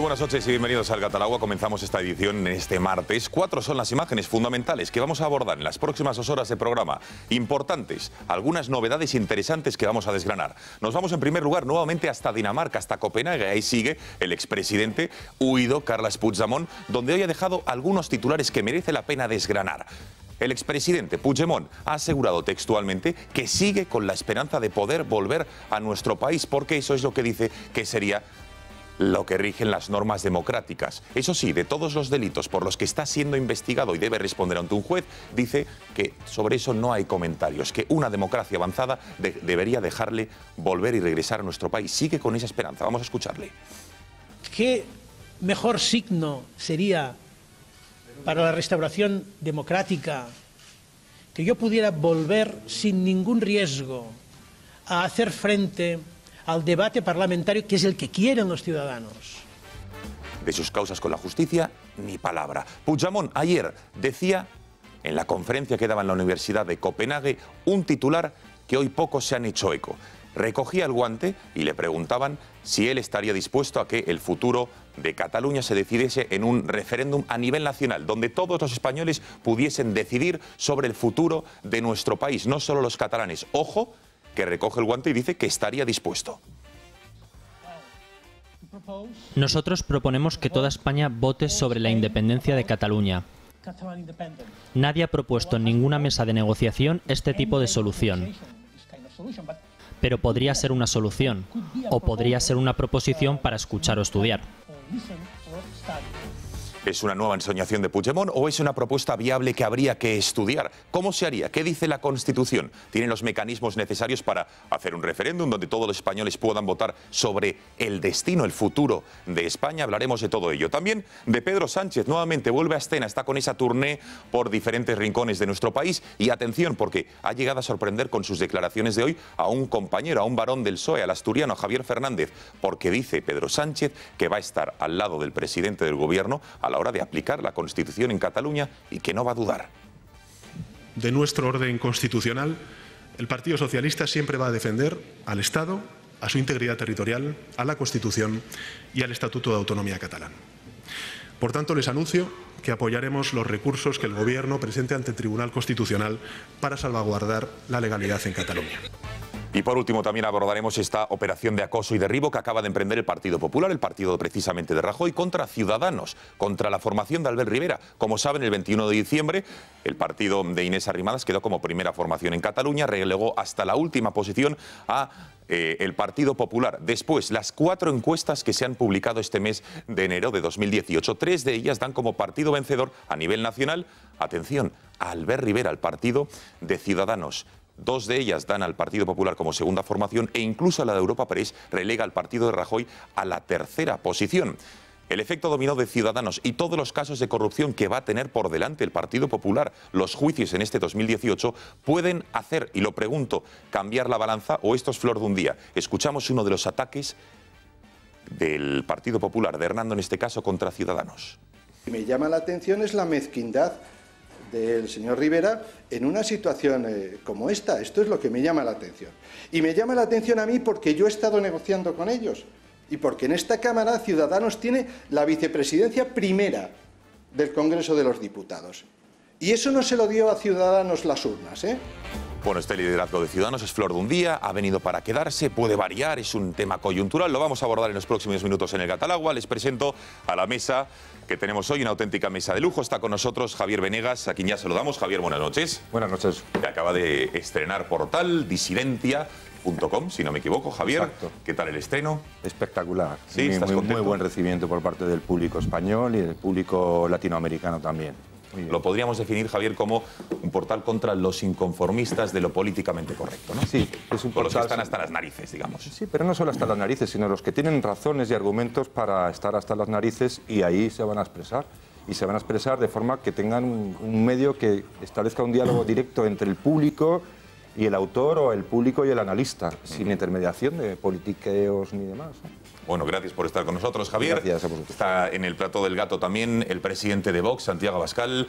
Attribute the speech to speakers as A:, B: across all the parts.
A: buenas noches y bienvenidos al Gato al Agua. Comenzamos esta edición este martes. 4 son las imágenes fundamentales que vamos a abordar en las próximas 2 horas de programa. Importantes, algunas novedades interesantes que vamos a desgranar. Nos vamos en primer lugar nuevamente hasta Dinamarca, hasta Copenhague. Ahí sigue el expresidente huido, Carles Puigdemont, donde hoy ha dejado algunos titulares que merece la pena desgranar. El expresidente Puigdemont ha asegurado textualmente que sigue con la esperanza de poder volver a nuestro país, porque eso es lo que dice que sería lo que rigen las normas democráticas. Eso sí, de todos los delitos por los que está siendo investigado y debe responder ante un juez, dice que sobre eso no hay comentarios, que una democracia avanzada debería dejarle volver y regresar a nuestro país. Sigue con esa esperanza. Vamos a escucharle.
B: ¿Qué mejor signo sería para la restauración democrática que yo pudiera volver sin ningún riesgo a hacer frente al debate parlamentario, que es el que quieren los ciudadanos?
A: De sus causas con la justicia, ni palabra. Puigdemont ayer decía, en la conferencia que daba en la Universidad de Copenhague, un titular que hoy pocos se han hecho eco. Recogía el guante y le preguntaban si él estaría dispuesto a que el futuro de Cataluña se decidiese en un referéndum a nivel nacional, donde todos los españoles pudiesen decidir sobre el futuro de nuestro país, no solo los catalanes. Ojo, que recoge el guante y dice que estaría dispuesto.
C: Nosotros proponemos que toda España vote sobre la independencia de Cataluña. Nadie ha propuesto en ninguna mesa de negociación este tipo de solución. Pero podría ser una solución, o podría ser una proposición para escuchar o estudiar.
A: ¿Es una nueva ensoñación de Puigdemont o es una propuesta viable que habría que estudiar? ¿Cómo se haría? ¿Qué dice la Constitución? ¿Tienen los mecanismos necesarios para hacer un referéndum donde todos los españoles puedan votar sobre el destino, el futuro de España? Hablaremos de todo ello. También de Pedro Sánchez. Nuevamente vuelve a escena, está con esa tournée por diferentes rincones de nuestro país. Y atención, porque ha llegado a sorprender con sus declaraciones de hoy a un compañero, a un varón del PSOE, al asturiano, a Javier Fernández, porque dice Pedro Sánchez que va a estar al lado del presidente del gobierno a la hora de aplicar la Constitución en Cataluña y que no va a dudar.
D: De nuestro orden constitucional, el Partido Socialista siempre va a defender al Estado, a su integridad territorial, a la Constitución y al Estatuto de Autonomía catalán. Por tanto, les anuncio que apoyaremos los recursos que el Gobierno presente ante el Tribunal Constitucional para salvaguardar la legalidad en Cataluña.
A: Y por último también abordaremos esta operación de acoso y derribo que acaba de emprender el Partido Popular, el partido precisamente de Rajoy, contra Ciudadanos, contra la formación de Albert Rivera. Como saben, el 21 de diciembre el partido de Inés Arrimadas quedó como primera formación en Cataluña, relegó hasta la última posición a el Partido Popular. Después, las 4 encuestas que se han publicado este mes de enero de 2018, 3 de ellas dan como partido vencedor a nivel nacional, atención, a Albert Rivera, el partido de Ciudadanos. 2 de ellas dan al Partido Popular como segunda formación e incluso la de Europa Press relega al partido de Rajoy a la 3ª posición. El efecto dominó de Ciudadanos y todos los casos de corrupción que va a tener por delante el Partido Popular, los juicios en este 2018, pueden hacer, y lo pregunto, cambiar la balanza o esto es flor de un día. Escuchamos uno de los ataques del Partido Popular, de Hernando en este caso, contra Ciudadanos.
E: Lo que me llama la atención es la mezquindad del señor Rivera en una situación como esta. Esto es lo que me llama la atención. Y me llama la atención a mí porque yo he estado negociando con ellos y porque en esta Cámara Ciudadanos tiene la vicepresidencia primera del Congreso de los Diputados. Y eso no se lo dio a Ciudadanos las urnas, ¿eh?
A: Bueno, este liderazgo de Ciudadanos es flor de un día, ha venido para quedarse, puede variar, es un tema coyuntural, lo vamos a abordar en los próximos minutos en el Gato al Agua. Les presento a la mesa que tenemos hoy, una auténtica mesa de lujo. Está con nosotros Javier Venegas, a quien ya saludamos. Javier, buenas noches.
F: Buenas noches.
A: Que acaba de estrenar portal disidencia.com, si no me equivoco. Javier, exacto. ¿Qué tal el estreno?
F: Espectacular.
A: Sí,
F: muy buen recibimiento por parte del público español y del público latinoamericano también.
A: Lo podríamos definir, Javier, como un portal contra los inconformistas de lo políticamente correcto, ¿no?
F: Sí, es un portal...
A: Los que están hasta las narices, digamos.
F: Sí, pero no solo hasta las narices, sino los que tienen razones y argumentos para estar hasta las narices y ahí se van a expresar. Y se van a expresar de forma que tengan un medio que establezca un diálogo directo entre el público y el autor, o el público y el analista, sin intermediación de politiqueos ni demás, ¿no?
A: Bueno, gracias por estar con nosotros, Javier.
F: Gracias a vosotros.
A: Está en el plató del Gato también el presidente de Vox, Santiago Abascal.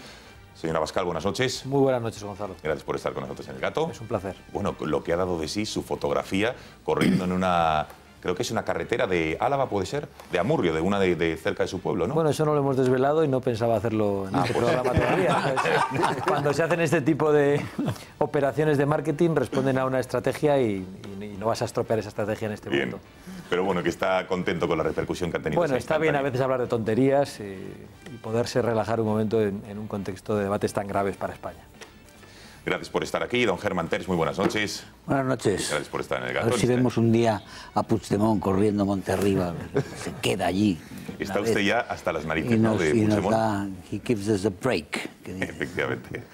A: Señora Abascal, buenas noches.
G: Muy buenas noches, Gonzalo.
A: Gracias por estar con nosotros en el Gato.
G: Es un placer.
A: Bueno, lo que ha dado de sí su fotografía corriendo en una creo que es una carretera de Álava, puede ser, de Amurrio, de una de cerca de su pueblo, ¿no?
G: Bueno, eso no lo hemos desvelado y no pensaba hacerlo en este programa todavía. Pues, cuando se hacen este tipo de operaciones de marketing, responden a una estrategia y no vas a estropear esa estrategia en este momento.
A: Pero bueno, que está contento con la repercusión que han tenido.
G: Bueno, está bien a veces hablar de tonterías y poderse relajar un momento en un contexto de debates tan graves para España.
A: Gracias por estar aquí, don Germán Terç, muy buenas noches.
H: Buenas noches.
A: Gracias por estar en el Gato.
H: A ver si vemos un día a Puigdemont corriendo monte arriba, se queda allí.
A: Está usted ya hasta las narices,
H: ¿no?
A: De Puigdemont.
H: He gives us a break.
A: Efectivamente.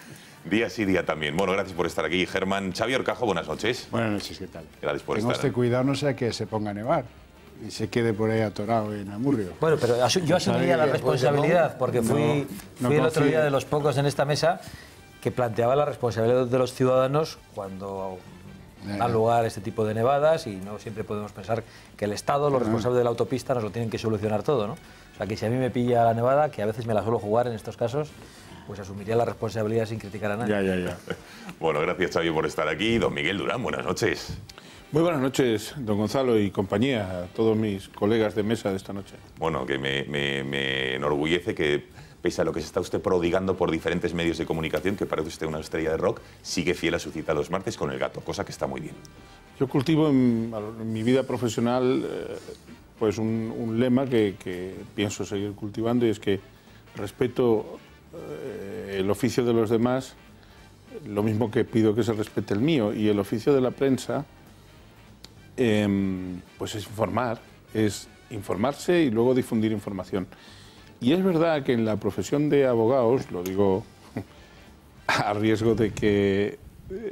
A: Día sí, día también. Bueno, gracias por estar aquí, Germán. Xavi Orcajo, buenas noches.
I: Buenas noches, ¿qué tal?
A: Gracias por
I: Tengo
A: estar.
I: este cuidado, no sea que se ponga a nevar y se quede por ahí atorado en Amurrio.
G: Bueno, pero yo asumiría la responsabilidad, porque fui el otro día de los pocos en esta mesa que planteaba la responsabilidad de los ciudadanos cuando dan lugar a este tipo de nevadas, y no siempre podemos pensar que el Estado, los responsables de la autopista, nos lo tienen que solucionar todo, ¿no? O sea, que si a mí me pilla la nevada, que a veces me la suelo jugar en estos casos, pues asumiría la responsabilidad sin criticar a nadie.
I: Ya.
A: Bueno, gracias, Xavi, por estar aquí. Don Miguel Durán, buenas noches.
J: Muy buenas noches, don Gonzalo y compañía, a todos mis colegas de mesa de esta noche.
A: Bueno, que me enorgullece que, pese a lo que se está usted prodigando por diferentes medios de comunicación, que parece usted una estrella de rock, sigue fiel a su cita los martes con el Gato, cosa que está muy bien.
J: Yo cultivo en mi vida profesional pues un lema que pienso seguir cultivando, y es que respeto el oficio de los demás, lo mismo que pido que se respete el mío, y el oficio de la prensa pues es informar, es informarse y luego difundir información. Y es verdad que en la profesión de abogados, lo digo a riesgo de que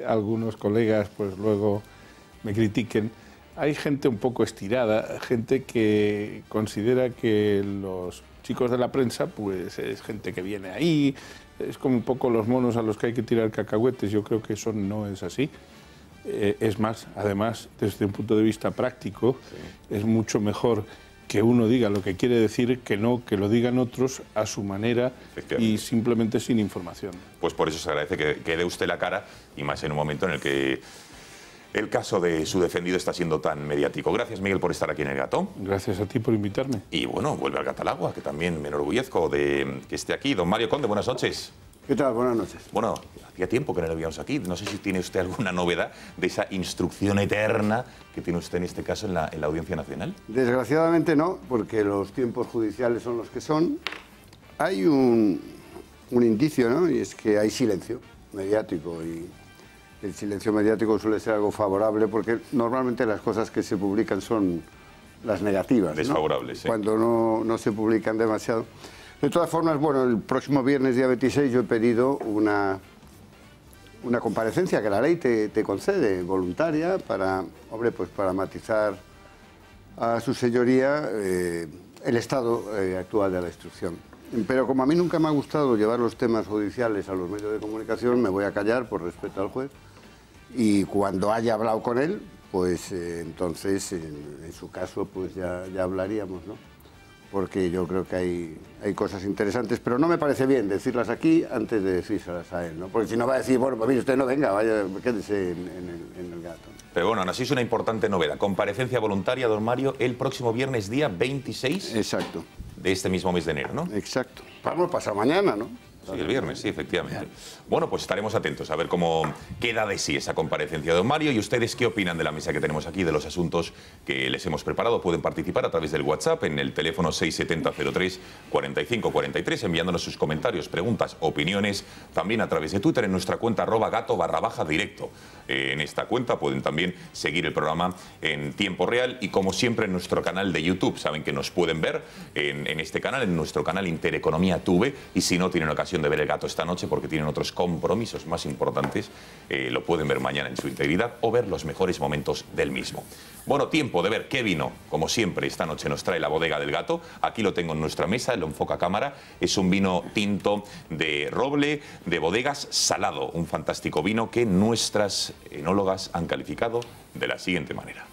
J: algunos colegas pues luego me critiquen, hay gente un poco estirada, gente que considera que los chicos de la prensa pues es gente que viene ahí, es como un poco los monos a los que hay que tirar cacahuetes. Yo creo que eso no es así. Es más, además, desde un punto de vista práctico, es mucho mejor que uno diga lo que quiere decir que no que lo digan otros a su manera y simplemente sin información.
A: Pues por eso se agradece que dé usted la cara, y más en un momento en el que el caso de su defendido está siendo tan mediático. Gracias, Miguel, por estar aquí en el Gato.
J: Gracias a ti por invitarme.
A: Y bueno, vuelve al Gato al Agua, que también me enorgullezco de que esté aquí. Don Mario Conde, buenas noches.
K: ¿Qué tal? Buenas noches.
A: Bueno, hacía tiempo que no lo veíamos aquí. No sé si tiene usted alguna novedad de esa instrucción eterna que tiene usted en este caso en la Audiencia Nacional.
K: Desgraciadamente no, porque los tiempos judiciales son los que son. Hay un indicio, ¿no? Y es que hay silencio mediático, y el silencio mediático suele ser algo favorable, porque normalmente las cosas que se publican son las negativas, ¿no?
A: Desfavorables, sí.
K: Cuando no se publican demasiado. De todas formas, bueno, el próximo viernes, día 26, yo he pedido una comparecencia que la ley te concede, voluntaria, para matizar a su señoría el estado actual de la instrucción. Pero como a mí nunca me ha gustado llevar los temas judiciales a los medios de comunicación, me voy a callar por respeto al juez, y cuando haya hablado con él, pues entonces, en su caso, pues ya hablaríamos, ¿no? Porque yo creo que hay cosas interesantes, pero no me parece bien decirlas aquí antes de decírselas a él, ¿no? Porque si no va a decir, bueno, pues mire, usted no venga, vaya, quédese en el Gato.
A: Pero bueno, aún así es una importante novedad. Comparecencia voluntaria, don Mario, el próximo viernes, día 26.
K: Exacto.
A: De este mismo mes de enero, ¿no?
K: Exacto. Vamos, pasado mañana, ¿no?
A: Sí, el viernes, sí, efectivamente. Bueno, pues estaremos atentos a ver cómo queda de sí esa comparecencia de don Mario. ¿Y ustedes qué opinan de la mesa que tenemos aquí, de los asuntos que les hemos preparado? Pueden participar a través del WhatsApp en el teléfono 670-03-4543, enviándonos sus comentarios, preguntas, opiniones. También a través de Twitter en nuestra cuenta @gato_directo. En esta cuenta pueden también seguir el programa en tiempo real, y como siempre en nuestro canal de YouTube. Saben que nos pueden ver en este canal, en nuestro canal Intereconomía Tube, y si no tienen ocasión de ver el Gato esta noche porque tienen otros compromisos más importantes, lo pueden ver mañana en su integridad o ver los mejores momentos del mismo. Bueno, tiempo de ver qué vino, como siempre, esta noche nos trae la Bodega del Gato. Aquí lo tengo en nuestra mesa, lo enfoca a cámara. Es un vino tinto de roble, de Bodegas Salado, un fantástico vino que nuestras enólogas han calificado de la siguiente manera.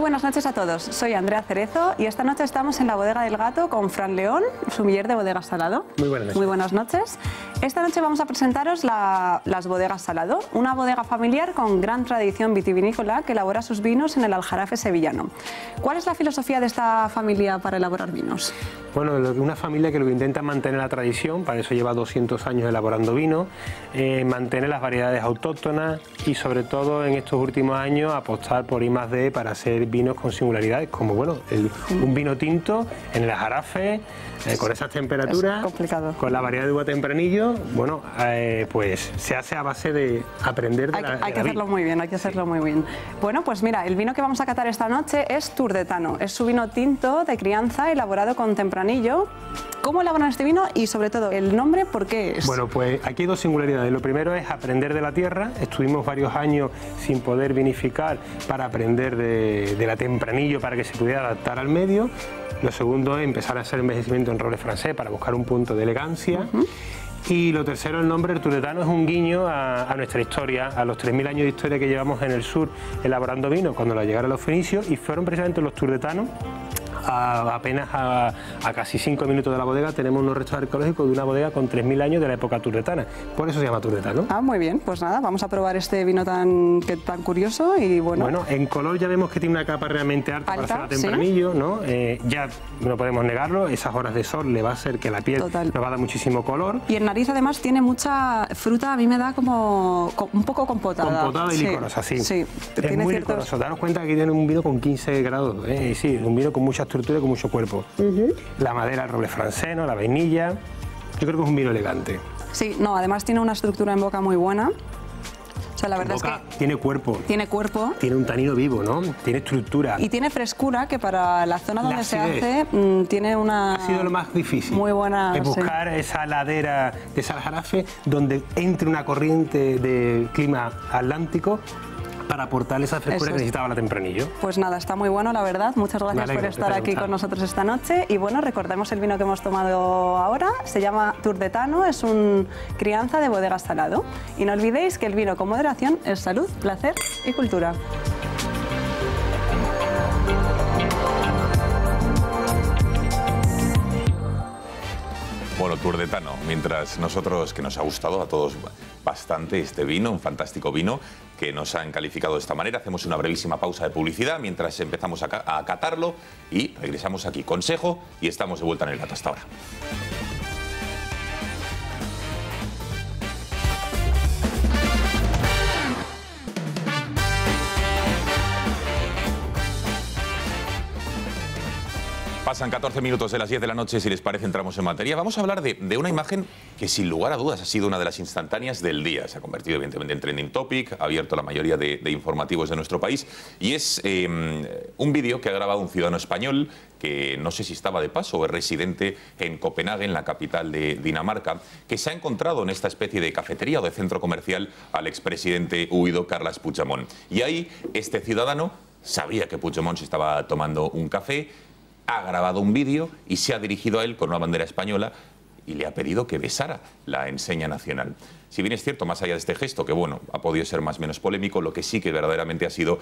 L: buenas noches a todos. Soy Andrea Cerezo y esta noche estamos en la Bodega del Gato con Fran León, sumiller de Bodegas Salado.
M: Muy buenas noches.
L: Muy buenas noches. Esta noche vamos a presentaros las Bodegas Salado, una bodega familiar con gran tradición vitivinícola que elabora sus vinos en el Aljarafe sevillano. ¿Cuál es la filosofía de esta familia para elaborar vinos?
M: Bueno, una familia que lo que intenta es mantener la tradición, para eso lleva 200 años elaborando vino, mantener las variedades autóctonas y sobre todo en estos últimos años apostar por I+D para hacer vinos con singularidades, como bueno, un vino tinto en el Aljarafe, con esas temperaturas, con la variedad de uva tempranillo, bueno, pues se hace a base de aprender de
L: Hay que hacerlo muy bien, hay que hacerlo muy bien. Bueno, pues mira, el vino que vamos a catar esta noche es Turdetano, es su vino tinto de crianza elaborado con tempranillo. ¿Cómo elaboran este vino y sobre todo el nombre, por qué es?
M: Bueno, pues aquí hay dos singularidades. Lo primero es aprender de la tierra. Estuvimos varios años sin poder vinificar para aprender de la tempranillo para que se pudiera adaptar al medio. Lo segundo es empezar a hacer envejecimiento en roble francés para buscar un punto de elegancia. Y lo tercero, el nombre, el Turdetano, es un guiño a nuestra historia, a los 3.000 años de historia que llevamos en el sur elaborando vino cuando la llegaron los fenicios, y fueron precisamente los turdetanos. Apenas a casi 5 minutos de la bodega tenemos unos restos arqueológicos de una bodega con 3.000 años de la época turdetana. Por eso se llama Turdetano.
L: Ah, muy bien. Pues nada, vamos a probar este vino tan curioso y bueno.
M: Bueno, en color ya vemos que tiene una capa realmente alta para ser a tempranillo, ¿sí? ¿No? Ya no podemos negarlo, esas horas de sol le va a hacer que la piel nos va a dar muchísimo color.
L: Y en nariz además tiene mucha fruta, a mí me da como un poco compotada.
M: Compotada y licorosa, sí.
L: Sí,
M: es muy licoroso. Daros cuenta que aquí tiene un vino con 15 grados, sí, un vino con mucha estructura y con mucho cuerpo. La madera, el roble francés, ¿no? La vainilla. Yo creo que es un vino elegante.
L: Sí, no, además tiene una estructura en boca muy buena. O sea, la verdad es que
M: tiene cuerpo.
L: Tiene cuerpo.
M: Tiene un tanino vivo, ¿no? Tiene estructura.
L: Y tiene frescura, que para la zona donde se hace tiene una...
M: Ha sido lo más difícil.
L: Muy buena.
M: Es buscar esa ladera de Aljarafe donde entre una corriente de clima atlántico para aportar esa frescura que necesitaba la tempranillo.
L: Pues nada, está muy bueno, la verdad. Muchas gracias por estar aquí con nosotros esta noche. Y bueno, recordemos el vino que hemos tomado ahora. Se llama Turdetano, es un crianza de Bodegas Salado. Y no olvidéis que el vino con moderación es salud, placer y cultura.
A: Bueno, Turdetano, mientras nosotros, que nos ha gustado a todos bastante este vino, un fantástico vino que nos han calificado de esta manera, hacemos una brevísima pausa de publicidad mientras empezamos a catarlo y regresamos aquí. Consejo y estamos de vuelta en el Gato hasta ahora. Pasan 14 minutos de las 10 de la noche, si les parece entramos en materia. Vamos a hablar de una imagen que sin lugar a dudas ha sido una de las instantáneas del día. Se ha convertido evidentemente en trending topic, ha abierto la mayoría de informativos de nuestro país y es un vídeo que ha grabado un ciudadano español que no sé si estaba de paso o es residente en Copenhague, en la capital de Dinamarca, que se ha encontrado en esta especie de cafetería o de centro comercial al expresidente huido Carles Puigdemont. Y ahí este ciudadano sabía que Puigdemont se estaba tomando un café, ha grabado un vídeo y se ha dirigido a él con una bandera española y le ha pedido que besara la enseña nacional. Si bien es cierto, más allá de este gesto, que bueno, ha podido ser más o menos polémico, lo que sí que verdaderamente ha sido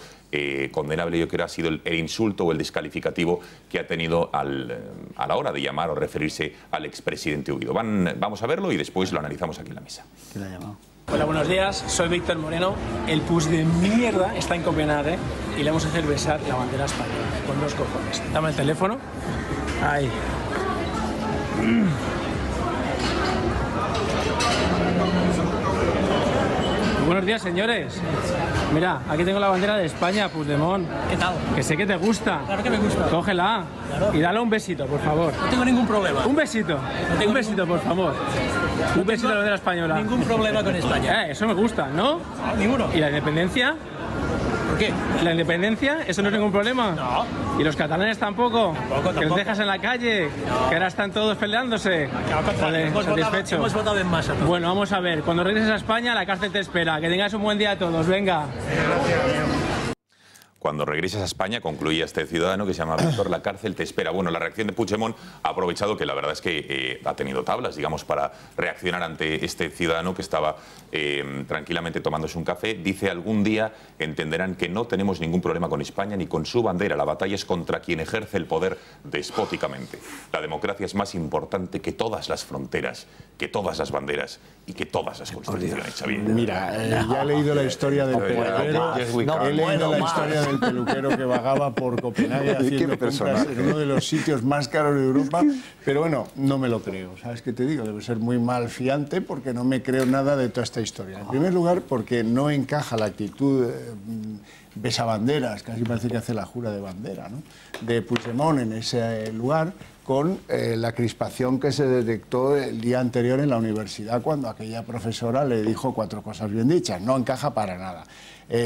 A: condenable, yo creo, ha sido el insulto o el descalificativo que ha tenido a la hora de llamar o referirse al expresidente huido. Vamos a verlo y después lo analizamos aquí en la mesa.
H: ¿Quién lo ha llamado?
N: Hola, buenos días, soy Víctor Moreno. El pus de mierda está en Copenhague y le vamos a hacer besar la bandera española con 2 cojones. Dame el teléfono. Ahí. Buenos días, señores. Mira, aquí tengo la bandera de España, Puigdemont.
B: ¿Qué tal?
N: Que sé que te gusta.
B: Claro que me gusta.
N: Cógela. Claro. Y dale un besito, por favor.
B: No tengo ningún problema.
N: Un besito. Un besito, por favor. Un besito a la bandera española.
B: Ningún problema con España.
N: Eso me gusta, ¿no?
B: No, ninguno.
N: ¿Y la independencia?
B: ¿Por qué?
N: ¿La independencia? ¿Eso no es ningún problema?
B: No.
N: ¿Y los catalanes tampoco?
B: Tampoco.
N: ¿Que los dejas en la calle?
B: No.
N: Que ahora están todos peleándose.
B: Vale,
N: satisfecho.
B: Hemos votado en masa. Todos.
N: Bueno, vamos a ver. Cuando regreses a España, la cárcel te espera. Que tengáis un buen día a todos. Venga.
A: cuando regreses a España, concluía este ciudadano que se llama Víctor, la cárcel te espera. Bueno, la reacción de Puigdemont ha aprovechado que la verdad es que ha tenido tablas, digamos, para reaccionar ante este ciudadano que estaba tranquilamente tomándose un café. Dice: algún día entenderán que no tenemos ningún problema con España ni con su bandera. La batalla es contra quien ejerce el poder despóticamente. La democracia es más importante que todas las fronteras, que todas las banderas y que todas las constituciones, Xavier.
I: Mira, ya he leído la historia del peluquero. He leído la historia del peluquero que vagaba por Copenhague haciendo compras en uno de los sitios más caros de Europa, pero bueno, no me lo creo. ¿Sabes qué te digo? Debe ser muy mal fiante porque no me creo nada de toda esta historia. En primer lugar, porque no encaja la actitud besabanderas, casi parece que hace la jura de bandera, ¿no?, de Puigdemont en ese lugar, con la crispación que se detectó el día anterior en la universidad cuando aquella profesora le dijo 4 cosas bien dichas. No encaja para nada.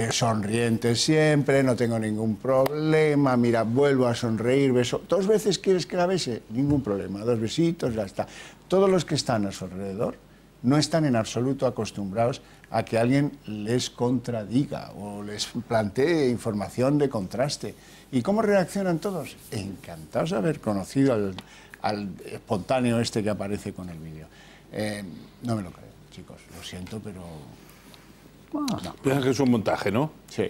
I: Sonriente siempre, no tengo ningún problema, mira, vuelvo a sonreír, beso. 2 veces quieres que la bese, ningún problema, 2 besitos, ya está. Todos los que están a su alrededor no están en absoluto acostumbrados a que alguien les contradiga o les plantee información de contraste. ¿Y cómo reaccionan todos? Encantados de haber conocido al espontáneo este que aparece con el vídeo. No me lo creo, chicos, lo siento, pero...
J: Bueno, no. Piensas que es un montaje, ¿no?
I: Sí.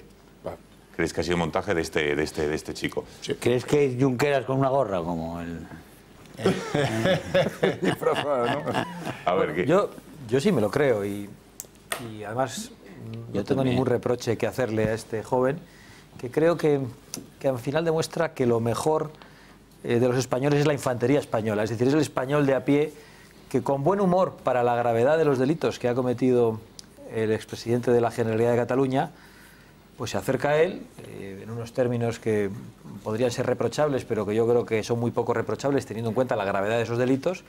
A: ¿Crees que ha sido un montaje de este chico?
H: Sí. ¿Crees que es Junqueras con una gorra como el...?
A: A ver, ¿qué?
G: Yo sí me lo creo y además no tengo ningún reproche que hacerle a este joven, que creo que al final demuestra que lo mejor de los españoles es la infantería española, es decir, es el español de a pie que con buen humor para la gravedad de los delitos que ha cometido el expresidente de la Generalidad de Cataluña, pues se acerca a él en unos términos que podrían ser reprochables, pero que yo creo que son muy poco reprochables teniendo en cuenta la gravedad de esos delitos,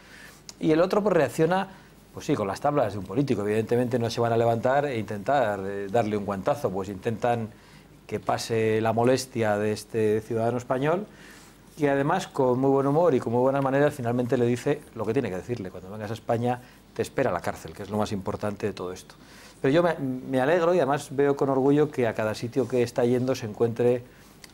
G: y el otro pues reacciona, pues sí, con las tablas de un político. Evidentemente no se van a levantar e intentar darle un guantazo, pues intentan que pase la molestia de este ciudadano español, y además con muy buen humor y con muy buenas maneras finalmente le dice lo que tiene que decirle: cuando vengas a España te espera la cárcel, que es lo más importante de todo esto. Pero yo me alegro y además veo con orgullo que a cada sitio que está yendo se encuentre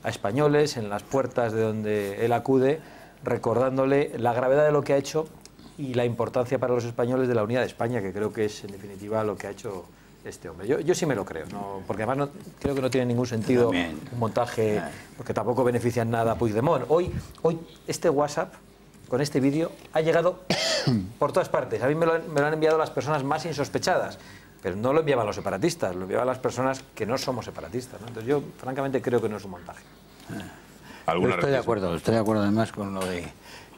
G: a españoles en las puertas de donde él acude, recordándole la gravedad de lo que ha hecho y la importancia para los españoles de la unidad de España, que creo que es en definitiva lo que ha hecho este hombre. Yo sí me lo creo, ¿no? Porque además creo que no tiene ningún sentido un montaje, porque tampoco beneficia en nada a Puigdemont. Hoy este WhatsApp con este vídeo ha llegado por todas partes. A mí me lo han enviado las personas más insospechadas, pero no lo enviaban los separatistas, lo enviaban las personas que no somos separatistas, ¿no? Entonces yo francamente creo que no es un montaje.
H: Estoy de acuerdo además con lo de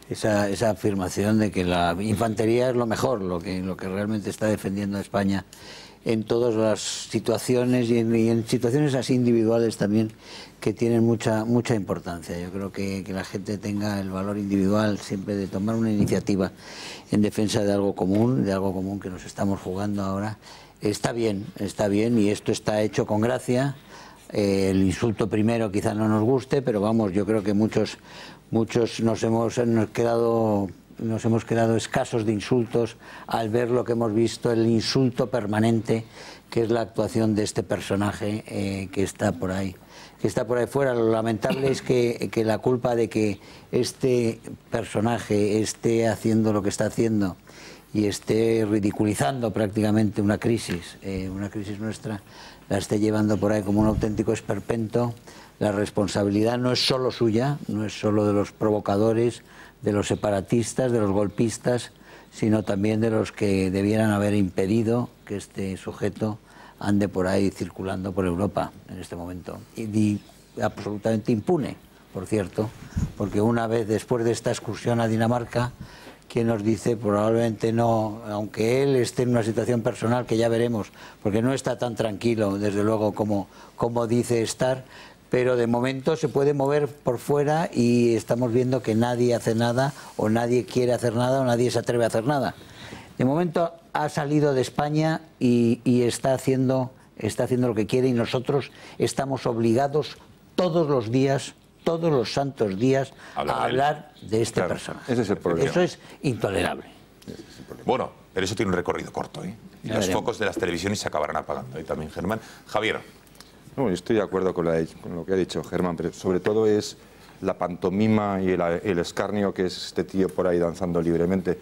H: esa afirmación de que la infantería es lo mejor, lo que realmente está defendiendo a España en todas las situaciones y en situaciones así individuales también, que tienen mucha importancia. Yo creo que la gente tenga el valor individual siempre de tomar una iniciativa en defensa de algo común que nos estamos jugando ahora. Está bien y esto está hecho con gracia. El insulto primero quizá no nos guste, pero vamos, yo creo que muchos nos hemos quedado escasos de insultos al ver lo que hemos visto, el insulto permanente que es la actuación de este personaje que está por ahí fuera. Lo lamentable es que la culpa de que este personaje esté haciendo lo que está haciendo y esté ridiculizando prácticamente una crisis nuestra, la esté llevando por ahí como un auténtico esperpento. La responsabilidad no es solo suya, no es solo de los provocadores, de los separatistas, de los golpistas, sino también de los que debieran haber impedido que este sujeto ande por ahí circulando por Europa en este momento. Y absolutamente impune, por cierto, porque una vez después de esta excursión a Dinamarca, quien nos dice probablemente no, aunque él esté en una situación personal que ya veremos, porque no está tan tranquilo, desde luego, como dice estar, pero de momento se puede mover por fuera y estamos viendo que nadie hace nada, o nadie quiere hacer nada, o nadie se atreve a hacer nada. De momento ha salido de España y está haciendo lo que quiere, y nosotros estamos obligados todos los días, todos los santos días, a hablar de este personaje.
F: Ese es el problema.
H: Eso es intolerable.
A: Bueno, pero eso tiene un recorrido corto, ¿eh? Y los focos de las televisiones se acabarán apagando. Y también, Germán. Javier.
F: No, estoy de acuerdo con lo que ha dicho Germán, pero sobre todo es la pantomima y el escarnio que es este tío por ahí danzando libremente.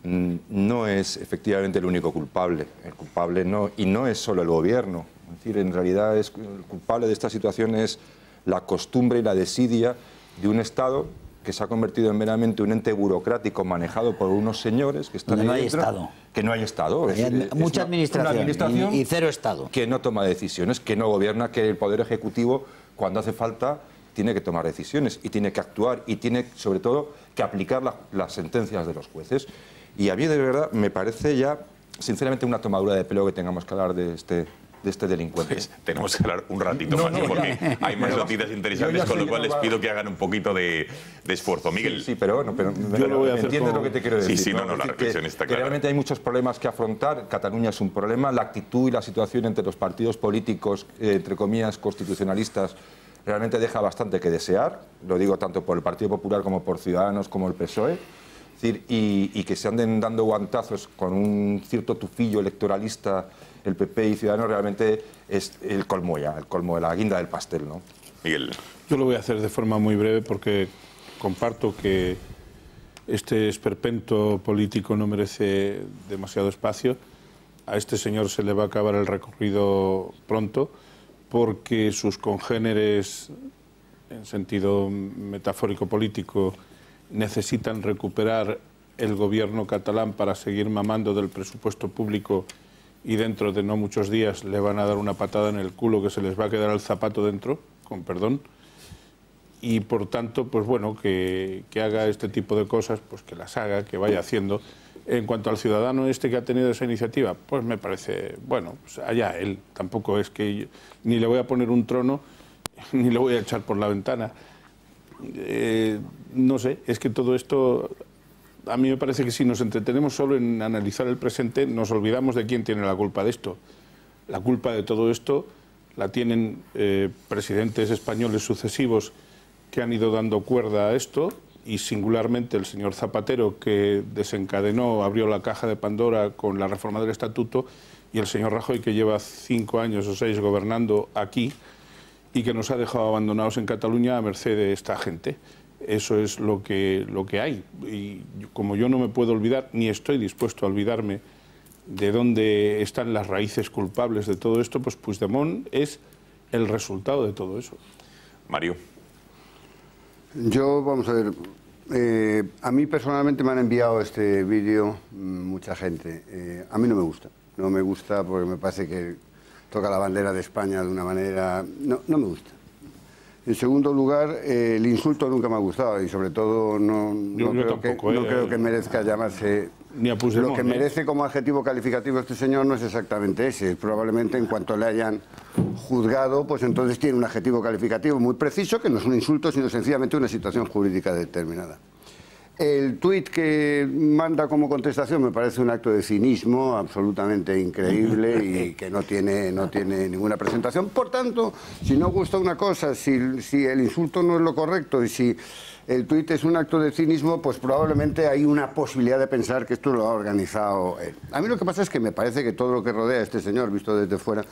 F: No es efectivamente el único culpable. El culpable no, y no es solo el gobierno. Es decir, en realidad el culpable de esta situación es la costumbre y la desidia de un Estado que se ha convertido en meramente un ente burocrático manejado por unos señores que están
H: ahí
F: dentro,
H: Estado.
F: Que no hay Estado.
H: Hay mucha administración y cero Estado.
F: Que no toma decisiones, que no gobierna, que el Poder Ejecutivo, cuando hace falta, tiene que tomar decisiones y tiene que actuar y tiene, sobre todo, que aplicar las sentencias de los jueces. Y a mí, de verdad, me parece ya, sinceramente, una tomadura de pelo que tengamos que hablar de este delincuente.
A: Pues tenemos que hablar un ratito más, porque hay más noticias interesantes, con lo cual les pido que hagan un poquito de esfuerzo. Miguel.
F: Sí, pero bueno, yo lo voy a hacer. ¿Entiendes lo que te quiero decir?
A: Sí, la reflexión está clara.
F: Realmente hay muchos problemas que afrontar. Cataluña es un problema. La actitud y la situación entre los partidos políticos, entre comillas, constitucionalistas, realmente deja bastante que desear. Lo digo tanto por el Partido Popular como por Ciudadanos, como el PSOE. Es decir, y que se anden dando guantazos con un cierto tufillo electoralista el PP y Ciudadanos, realmente es el colmo de la guinda del pastel, ¿no?
A: Miguel.
J: Yo lo voy a hacer de forma muy breve porque comparto que este esperpento político no merece demasiado espacio. A este señor se le va a acabar el recorrido pronto porque sus congéneres, en sentido metafórico político, necesitan recuperar el gobierno catalán para seguir mamando del presupuesto público y dentro de no muchos días le van a dar una patada en el culo que se les va a quedar el zapato dentro, con perdón, y por tanto, pues bueno, que haga este tipo de cosas, pues que las haga, que vaya haciendo. En cuanto al ciudadano este que ha tenido esa iniciativa, pues me parece, bueno, pues allá él, tampoco es que ni le voy a poner un trono, ni le voy a echar por la ventana. No sé, es que todo esto... A mí me parece que si nos entretenemos solo en analizar el presente, nos olvidamos de quién tiene la culpa de esto. La culpa de todo esto la tienen presidentes españoles sucesivos que han ido dando cuerda a esto, y singularmente el señor Zapatero, que desencadenó, abrió la caja de Pandora con la reforma del Estatuto, y el señor Rajoy, que lleva 5 años o 6 gobernando aquí y que nos ha dejado abandonados en Cataluña a merced de esta gente. Eso es lo que hay. Y como yo no me puedo olvidar, ni estoy dispuesto a olvidarme de dónde están las raíces culpables de todo esto, pues Puigdemont es el resultado de todo eso.
A: Mario.
K: Yo, vamos a ver, a mí personalmente me han enviado este vídeo mucha gente. A mí no me gusta. No me gusta porque me parece que toca la bandera de España de una manera... No me gusta. En segundo lugar, el insulto nunca me ha gustado y sobre todo no creo que merezca llamarse...
J: Ni a Puigdemont,
K: lo que merece como adjetivo calificativo este señor no es exactamente ese. Probablemente en cuanto le hayan juzgado, pues entonces tiene un adjetivo calificativo muy preciso, que no es un insulto, sino sencillamente una situación jurídica determinada. El tuit que manda como contestación me parece un acto de cinismo absolutamente increíble y que no tiene ninguna presentación. Por tanto, si no gusta una cosa, si el insulto no es lo correcto y si el tuit es un acto de cinismo, pues probablemente hay una posibilidad de pensar que esto lo ha organizado él. A mí lo que pasa es que me parece que todo lo que rodea a este señor, visto desde fuera,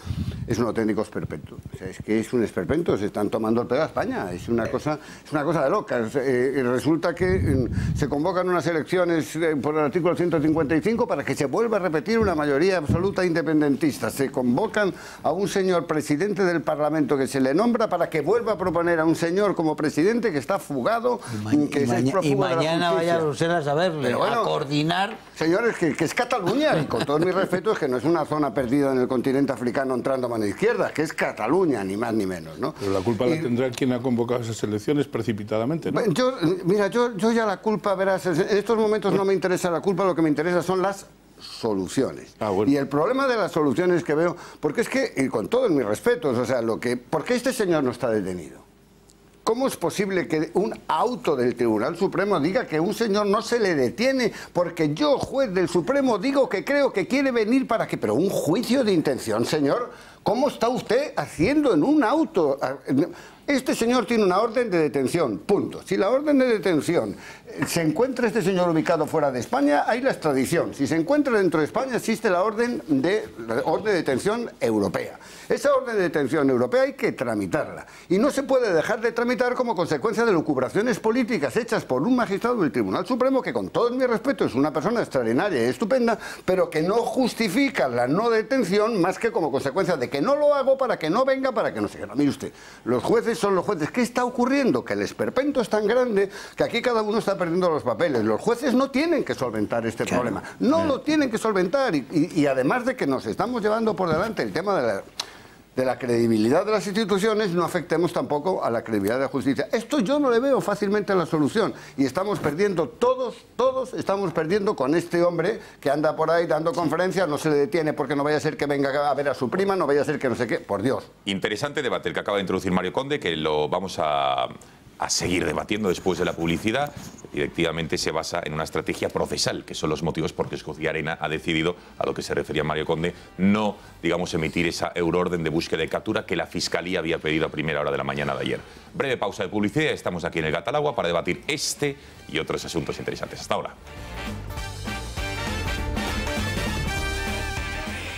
K: es un auténtico esperpento. O sea, es que es un esperpento, se están tomando el pelo a España, es una cosa de locas. Resulta que se convocan unas elecciones por el artículo 155 para que se vuelva a repetir una mayoría absoluta independentista. Se convocan a un señor presidente del Parlamento que se le nombra para que vuelva a proponer a un señor como presidente que está fugado,
H: y mañana vaya a Bruselas a verle, bueno, a coordinar.
K: Señores, que es Cataluña, y con todos mis respetos, que no es una zona perdida en el continente africano entrando a mano izquierda, que es Cataluña, ni más ni menos, ¿no?
J: Pero la culpa la tendrá quien ha convocado esas elecciones precipitadamente, ¿no?
K: Yo ya la culpa, verás, en estos momentos no me interesa la culpa, lo que me interesa son las soluciones.
J: Bueno.
K: Y el problema de las soluciones que veo, porque es que, y con todos mis respetos, o sea, ¿por qué este señor no está detenido? ¿Cómo es posible que un auto del Tribunal Supremo diga que un señor no se le detiene porque yo, juez del Supremo, digo que creo que quiere venir para que... Pero un juicio de intención, señor, ¿cómo está usted haciendo en un auto? Este señor tiene una orden de detención, punto. Si la orden de detención se encuentra este señor ubicado fuera de España, hay la extradición. Si se encuentra dentro de España, existe la orden de detención europea. Esa orden de detención europea hay que tramitarla. Y no se puede dejar de tramitar como consecuencia de lucubraciones políticas hechas por un magistrado del Tribunal Supremo que, con todo mi respeto, es una persona extraordinaria y estupenda, pero que no justifica la no detención más que como consecuencia de que no lo hago para que no venga, para que no se quede. Mire usted, los jueces son los jueces. ¿Qué está ocurriendo? Que el esperpento es tan grande que aquí cada uno está perdiendo los papeles. Los jueces no tienen que solventar este problema. No lo tienen que solventar. Y además de que nos estamos llevando por delante el tema de la credibilidad de las instituciones, no afectemos tampoco a la credibilidad de la justicia. Esto yo no le veo fácilmente la solución. Y estamos perdiendo, todos estamos perdiendo con este hombre que anda por ahí dando conferencias, no se le detiene porque no vaya a ser que venga a ver a su prima, no vaya a ser que no sé qué, por Dios.
A: Interesante debate el que acaba de introducir Mario Conde, que lo vamos a seguir debatiendo después de la publicidad. Efectivamente se basa en una estrategia procesal, que son los motivos por que Escocia Arena ha decidido, a lo que se refería Mario Conde, no, digamos, emitir esa euroorden de búsqueda y captura que la Fiscalía había pedido a primera hora de la mañana de ayer. Breve pausa de publicidad, estamos aquí en el Gata al Agua para debatir este y otros asuntos interesantes. Hasta ahora.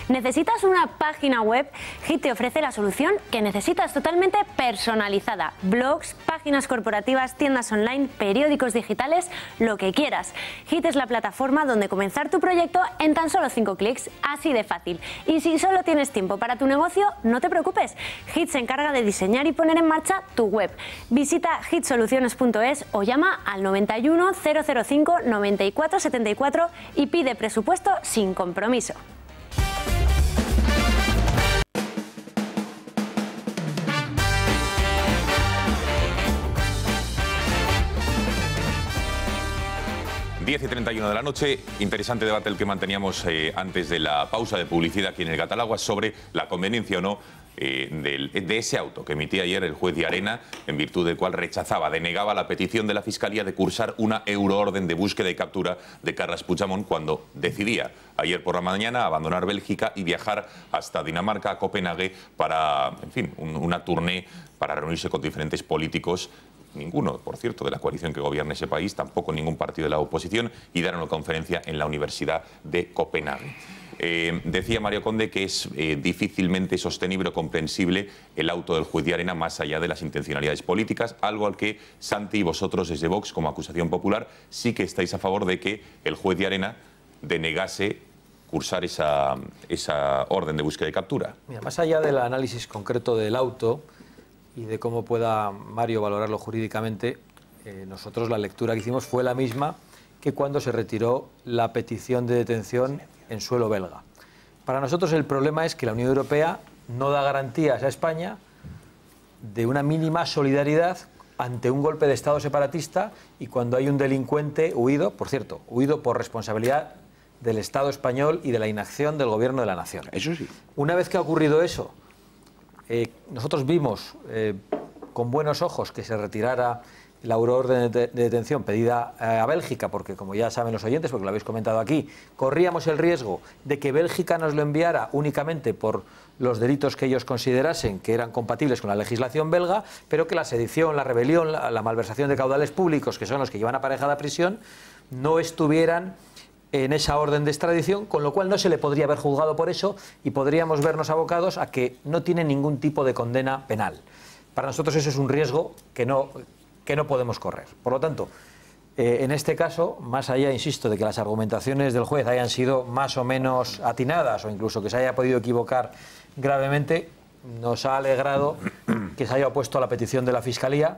O: ¿Necesitas una página web? Hit te ofrece la solución que necesitas, totalmente personalizada. Blogs, páginas corporativas, tiendas online, periódicos digitales, lo que quieras. Hit es la plataforma donde comenzar tu proyecto en tan solo 5 clics, así de fácil. Y si solo tienes tiempo para tu negocio, no te preocupes. Hit se encarga de diseñar y poner en marcha tu web. Visita hitsoluciones.es o llama al 91 005 94 74 y pide presupuesto sin compromiso.
A: ...10 y 31 de la noche, interesante debate el que manteníamos antes de la pausa de publicidad aquí en el Gata al Agua sobre la conveniencia o no de ese auto que emitía ayer el juez de Arena, en virtud del cual denegaba la petición de la Fiscalía de cursar una euroorden de búsqueda y captura de Carles Puigdemont cuando decidía ayer por la mañana abandonar Bélgica y viajar hasta Dinamarca, a Copenhague, para, en fin, una tournée para reunirse con diferentes políticos. Ninguno, por cierto, de la coalición que gobierna ese país, tampoco ningún partido de la oposición, y dar una conferencia en la Universidad de Copenhague. Decía Mario Conde que es difícilmente sostenible o comprensible el auto del juez de Arena más allá de las intencionalidades políticas, algo al que Santi y vosotros desde Vox, como acusación popular, sí que estáis a favor de que el juez de Arena denegase cursar esa orden de búsqueda y captura.
G: Mira, más allá del análisis concreto del auto y de cómo pueda Mario valorarlo jurídicamente, nosotros la lectura que hicimos fue la misma que cuando se retiró la petición de detención en suelo belga. Para nosotros el problema es que la Unión Europea no da garantías a España de una mínima solidaridad ante un golpe de Estado separatista y cuando hay un delincuente huido, por cierto, huido por responsabilidad del Estado español y de la inacción del Gobierno de la Nación.
K: Eso sí.
G: Una vez que ha ocurrido eso, nosotros vimos con buenos ojos que se retirara la euroorden de detención pedida a Bélgica, porque como ya saben los oyentes, porque lo habéis comentado aquí, corríamos el riesgo de que Bélgica nos lo enviara únicamente por los delitos que ellos considerasen que eran compatibles con la legislación belga, pero que la sedición, la rebelión, la malversación de caudales públicos, que son los que llevan aparejada a prisión, no estuvieran en esa orden de extradición, con lo cual no se le podría haber juzgado por eso y podríamos vernos abocados a que no tiene ningún tipo de condena penal. Para nosotros eso es un riesgo que no podemos correr. Por lo tanto, en este caso, más allá, insisto, de que las argumentaciones del juez hayan sido más o menos atinadas o incluso que se haya podido equivocar gravemente, nos ha alegrado que se haya opuesto a la petición de la Fiscalía.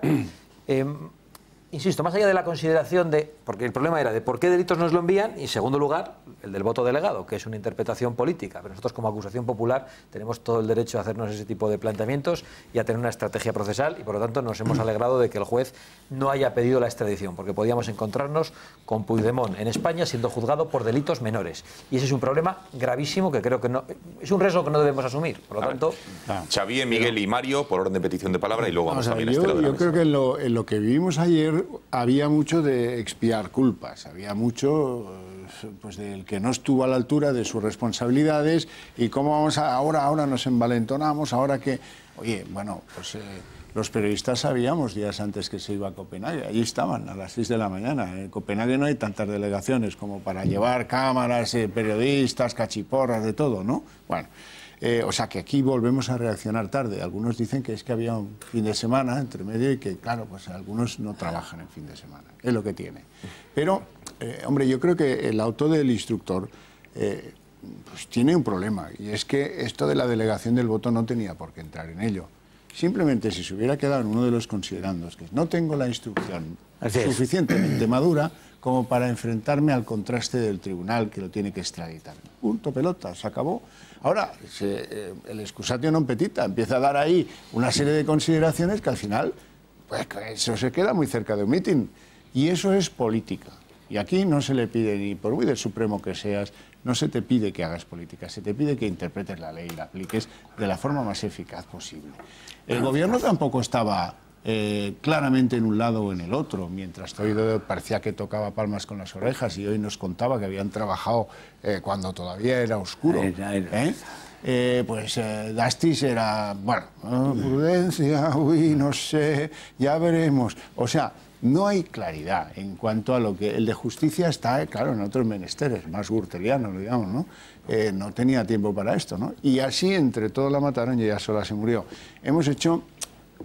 G: Insisto, más allá de la consideración de... Porque el problema era de por qué delitos nos lo envían y, en segundo lugar, el del voto delegado, que es una interpretación política. Pero nosotros, como acusación popular, tenemos todo el derecho a hacernos ese tipo de planteamientos y a tener una estrategia procesal y, por lo tanto, nos hemos alegrado de que el juez no haya pedido la extradición, porque podíamos encontrarnos con Puigdemont en España siendo juzgado por delitos menores. Y ese es un problema gravísimo que creo que no... Es un riesgo que no debemos asumir. Por lo tanto...
A: Xavier, Miguel y Mario, por orden de petición de palabra, y luego vamos también a este lado de la mesa.
I: Yo creo que en lo que vivimos ayer había mucho de expiar culpas, había mucho pues del que no estuvo a la altura de sus responsabilidades y cómo vamos ahora nos envalentonamos, ahora que, oye, bueno, pues Los periodistas sabíamos días antes que se iba a Copenhague, allí estaban a las 6 de la mañana. En Copenhague no hay tantas delegaciones como para llevar cámaras, periodistas, cachiporras, de todo, ¿no? Bueno, o sea que aquí volvemos a reaccionar tarde. Algunos dicen que es que había un fin de semana entre medio y que, claro, pues algunos no trabajan en fin de semana, es lo que tiene. Pero, hombre, yo creo que el auto del instructor pues tiene un problema, y es que esto de la delegación del voto no tenía por qué entrar en ello. Simplemente si se hubiera quedado en uno de los considerandos, que no tengo la instrucción suficientemente madura como para enfrentarme al contraste del tribunal que lo tiene que extraditar. Punto, pelota, se acabó. Ahora, el excusatio non petita empieza a dar ahí una serie de consideraciones que al final, pues eso se queda muy cerca de un mitin. Y eso es política. Y aquí no se le pide, ni por muy del Supremo que seas, no se te pide que hagas política, se te pide que interpretes la ley y la apliques de la forma más eficaz posible. El gobierno tampoco estaba claramente en un lado o en el otro. Mientras Zoido parecía que tocaba palmas con las orejas y hoy nos contaba que habían trabajado cuando todavía era oscuro. Pues Dastis era, bueno, prudencia, uy, no sé, ya veremos. O sea, no hay claridad en cuanto a lo que... El de justicia está, claro, en otros menesteres, más gürteliano, digamos, ¿no? No tenía tiempo para esto, ¿no? Y así, entre todos la mataron y ella sola se murió. Hemos hecho,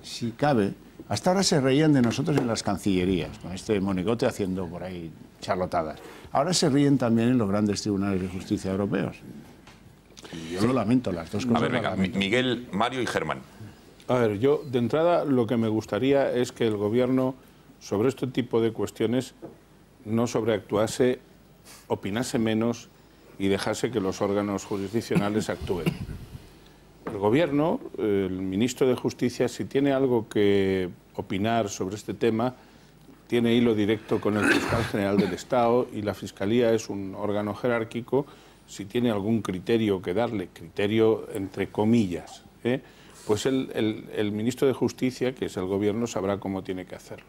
I: si cabe, hasta ahora se reían de nosotros en las cancillerías, con este monigote haciendo por ahí charlotadas. Ahora se ríen también en los grandes tribunales de justicia europeos. Y yo lo lamento, las dos cosas.
A: A ver, venga, Miguel, Mario y Germán.
J: A ver, yo de entrada lo que me gustaría es que el gobierno sobre este tipo de cuestiones no sobreactuase, opinase menos y dejase que los órganos jurisdiccionales actúen. El gobierno, el ministro de Justicia, si tiene algo que opinar sobre este tema, tiene hilo directo con el fiscal general del Estado, y la Fiscalía es un órgano jerárquico. Si tiene algún criterio que darle, criterio entre comillas, pues el ministro de Justicia, que es el gobierno, sabrá cómo tiene que hacerlo.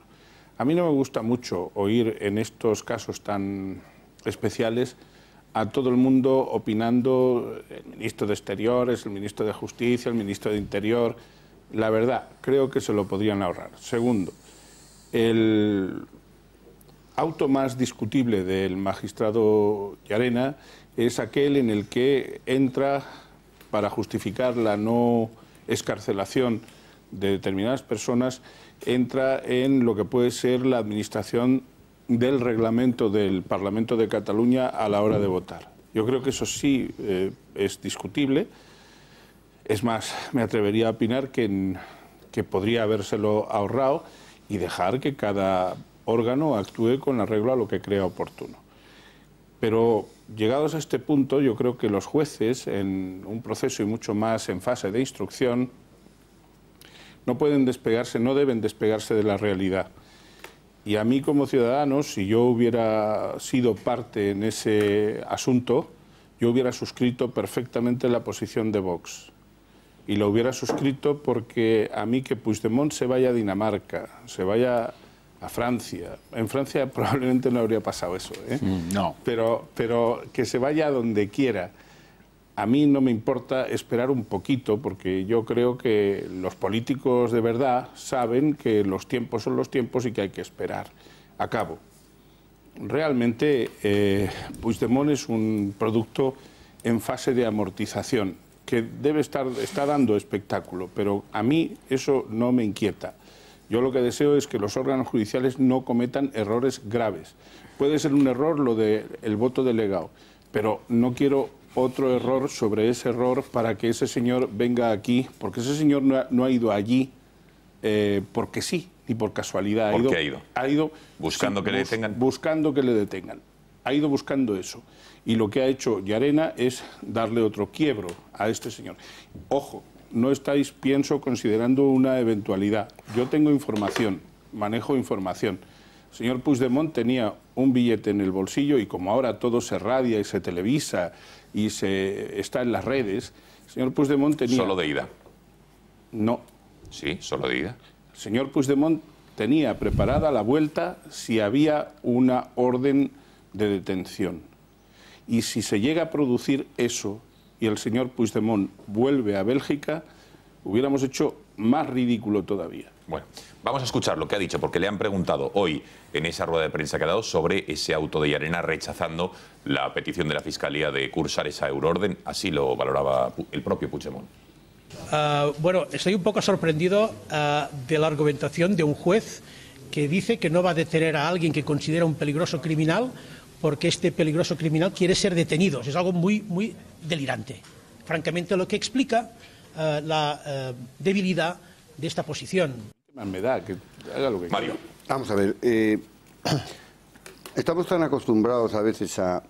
J: A mí no me gusta mucho oír en estos casos tan especiales a todo el mundo opinando, el ministro de Exteriores, el ministro de Justicia, el ministro de Interior. La verdad, creo que se lo podrían ahorrar. Segundo, el auto más discutible del magistrado Llarena es aquel en el que entra, para justificar la no excarcelación de determinadas personas, entra en lo que puede ser la administración del reglamento del Parlamento de Cataluña a la hora de votar. Yo creo que eso sí es discutible. Es más, me atrevería a opinar que podría habérselo ahorrado y dejar que cada órgano actúe con arreglo a lo que crea oportuno. Pero llegados a este punto, yo creo que los jueces, en un proceso y mucho más en fase de instrucción, no pueden despegarse, no deben despegarse de la realidad. Y a mí como ciudadano, si yo hubiera sido parte en ese asunto, yo hubiera suscrito perfectamente la posición de Vox. Y lo hubiera suscrito porque a mí que Puigdemont se vaya a Dinamarca, se vaya a Francia. En Francia probablemente no habría pasado eso,
I: No.
J: Pero que se vaya a donde quiera. A mí no me importa esperar un poquito, porque yo creo que los políticos de verdad saben que los tiempos son los tiempos y que hay que esperar. Acabo. Realmente Puigdemont es un producto en fase de amortización que está dando espectáculo, pero a mí eso no me inquieta. Yo lo que deseo es que los órganos judiciales no cometan errores graves. Puede ser un error lo del voto delegado, pero no quiero otro error sobre ese error para que ese señor venga aquí, porque ese señor no ha ido allí porque sí, ni por casualidad.
A: ¿Por qué ha ido?
J: Ha ido
A: buscando que le detengan.
J: Buscando que le detengan. Ha ido buscando eso. Y lo que ha hecho Llarena es darle otro quiebro a este señor. Ojo, no estáis, pienso, considerando una eventualidad. Yo tengo información, manejo información. El señor Puigdemont tenía un billete en el bolsillo y como ahora todo se radia y se televisa y está en las redes, el señor Puigdemont tenía...
A: ¿Solo de ida?
J: No.
A: Sí, solo de ida.
J: El señor Puigdemont tenía preparada la vuelta si había una orden de detención. Y si se llega a producir eso y el señor Puigdemont vuelve a Bélgica, hubiéramos hecho más ridículo todavía.
A: Bueno, vamos a escuchar lo que ha dicho, porque le han preguntado hoy en esa rueda de prensa que ha dado sobre ese auto de Llarena rechazando la petición de la Fiscalía de cursar esa euroorden. Así lo valoraba el propio Puigdemont.
B: Bueno, estoy un poco sorprendido de la argumentación de un juez que dice que no va a detener a alguien que considera un peligroso criminal porque este peligroso criminal quiere ser detenido. Es algo muy delirante. Francamente, lo que explica la debilidad de esta posición.
J: Me da que haga lo que
A: Mario.
K: Vamos a ver, estamos tan acostumbrados a veces a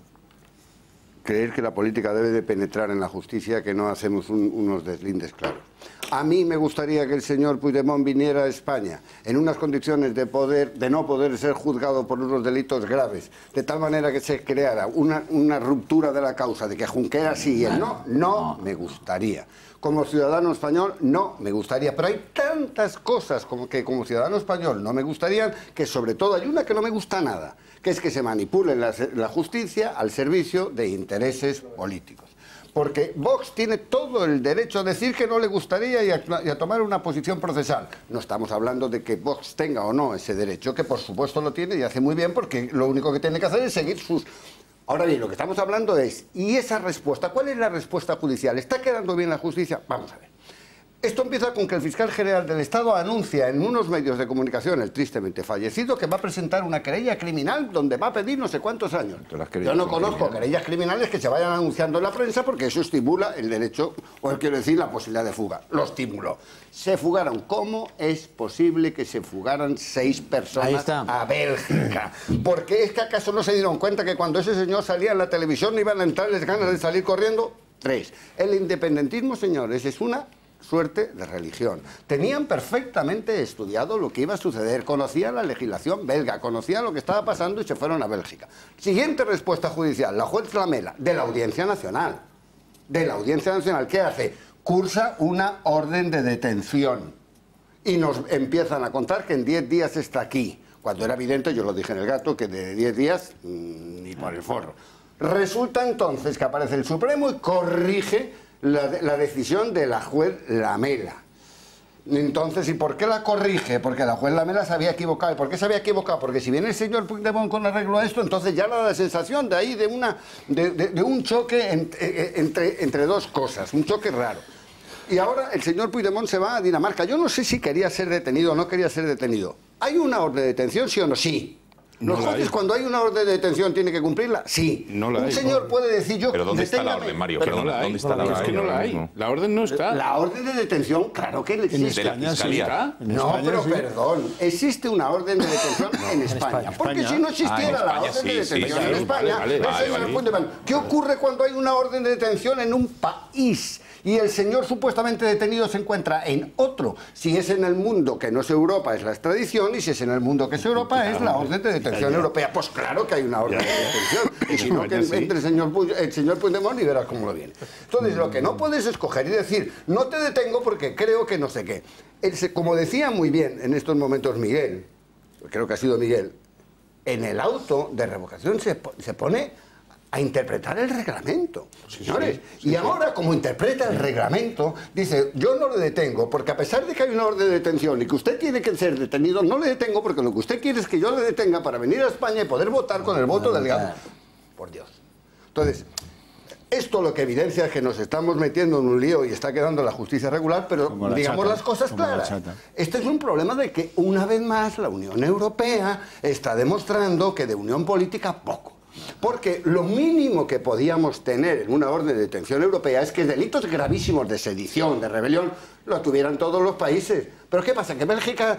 K: creer que la política debe de penetrar en la justicia que no hacemos unos deslindes claros. A mí me gustaría que el señor Puigdemont viniera a España en unas condiciones de no poder ser juzgado por unos delitos graves, de tal manera que se creara una ruptura de la causa, de que Junqueras sí y él no me gustaría. Como ciudadano español no me gustaría, pero hay tantas cosas como ciudadano español no me gustarían, que sobre todo hay una que no me gusta nada, que es que se manipule la justicia al servicio de intereses políticos. Porque Vox tiene todo el derecho a decir que no le gustaría y a tomar una posición procesal. No estamos hablando de que Vox tenga o no ese derecho, que por supuesto lo tiene y hace muy bien, porque lo único que tiene que hacer es seguir sus... Ahora bien, lo que estamos hablando es, ¿y esa respuesta? ¿Cuál es la respuesta judicial? ¿Está quedando bien la justicia? Vamos a ver. Esto empieza con que el fiscal general del Estado anuncia en unos medios de comunicación, el tristemente fallecido, que va a presentar una querella criminal donde va a pedir no sé cuántos años. Yo no conozco querellas criminales que se vayan anunciando en la prensa, porque eso estimula el derecho, o quiero decir, la posibilidad de fuga. Lo estimuló. Se fugaron. ¿Cómo es posible que se fugaran 6 personas a Bélgica? Porque es que acaso no se dieron cuenta que cuando ese señor salía en la televisión iban a entrarles ganas de salir corriendo. 3. El independentismo, señores, es una suerte de religión. Tenían perfectamente estudiado lo que iba a suceder, conocían la legislación belga, conocían lo que estaba pasando y se fueron a Bélgica. Siguiente respuesta judicial, la juez Lamela, de la Audiencia Nacional. De la Audiencia Nacional, ¿qué hace? Cursa una orden de detención y nos empiezan a contar que en 10 días está aquí, cuando era evidente, yo lo dije en el gato, que de 10 días ni por el forro. Resulta entonces que aparece el Supremo y corrige la decisión de la juez Lamela. Entonces, ¿y por qué la corrige? Porque la juez Lamela se había equivocado. ¿Y por qué se había equivocado? Porque si viene el señor Puigdemont con arreglo a esto, entonces ya da la sensación de ahí de un choque entre dos cosas, un choque raro. Y ahora el señor Puigdemont se va a Dinamarca. Yo no sé si quería ser detenido o no quería ser detenido. ¿Hay una orden de detención, sí o no? Sí. ¿Los jueces cuando hay una orden de detención tiene que cumplirla? Sí.
J: No la hay.
K: Un señor puede decir yo...
A: ¿Pero dónde está la orden, Mario? ¿Dónde está la orden?
J: Es que no la hay. La orden no está.
K: La orden de detención, claro que existe.
A: ¿De la Fiscalía?
K: No, pero perdón. Existe una orden de detención en España. Porque si no existiera la orden de detención en España... ¿Qué ocurre cuando hay una orden de detención en un país? Y el señor supuestamente detenido se encuentra en otro. Si es en el mundo que no es Europa, es la extradición, y si es en el mundo que es Europa, es la orden de detención europea. Pues claro que hay una orden de detención. Y si no, que entre el señor Puigdemont y verás cómo lo viene. Entonces, lo que no puedes escoger y decir, no te detengo porque creo que no sé qué. Como decía muy bien en estos momentos Miguel, creo que ha sido Miguel, en el auto de revocación se pone a interpretar el reglamento, señores. Y ahora, como interpreta el reglamento, dice, yo no le detengo, porque a pesar de que hay una orden de detención y que usted tiene que ser detenido, no le detengo porque lo que usted quiere es que yo le detenga para venir a España y poder votar con el voto del gado. Por Dios. Entonces, esto lo que evidencia es que nos estamos metiendo en un lío y está quedando la justicia regular, pero digamos las cosas claras. Este es un problema de que, una vez más, la Unión Europea está demostrando que de unión política poco. Porque lo mínimo que podíamos tener en una orden de detención europea es que delitos gravísimos de sedición, de rebelión, lo tuvieran todos los países. ¿Pero qué pasa? ¿Que en Bélgica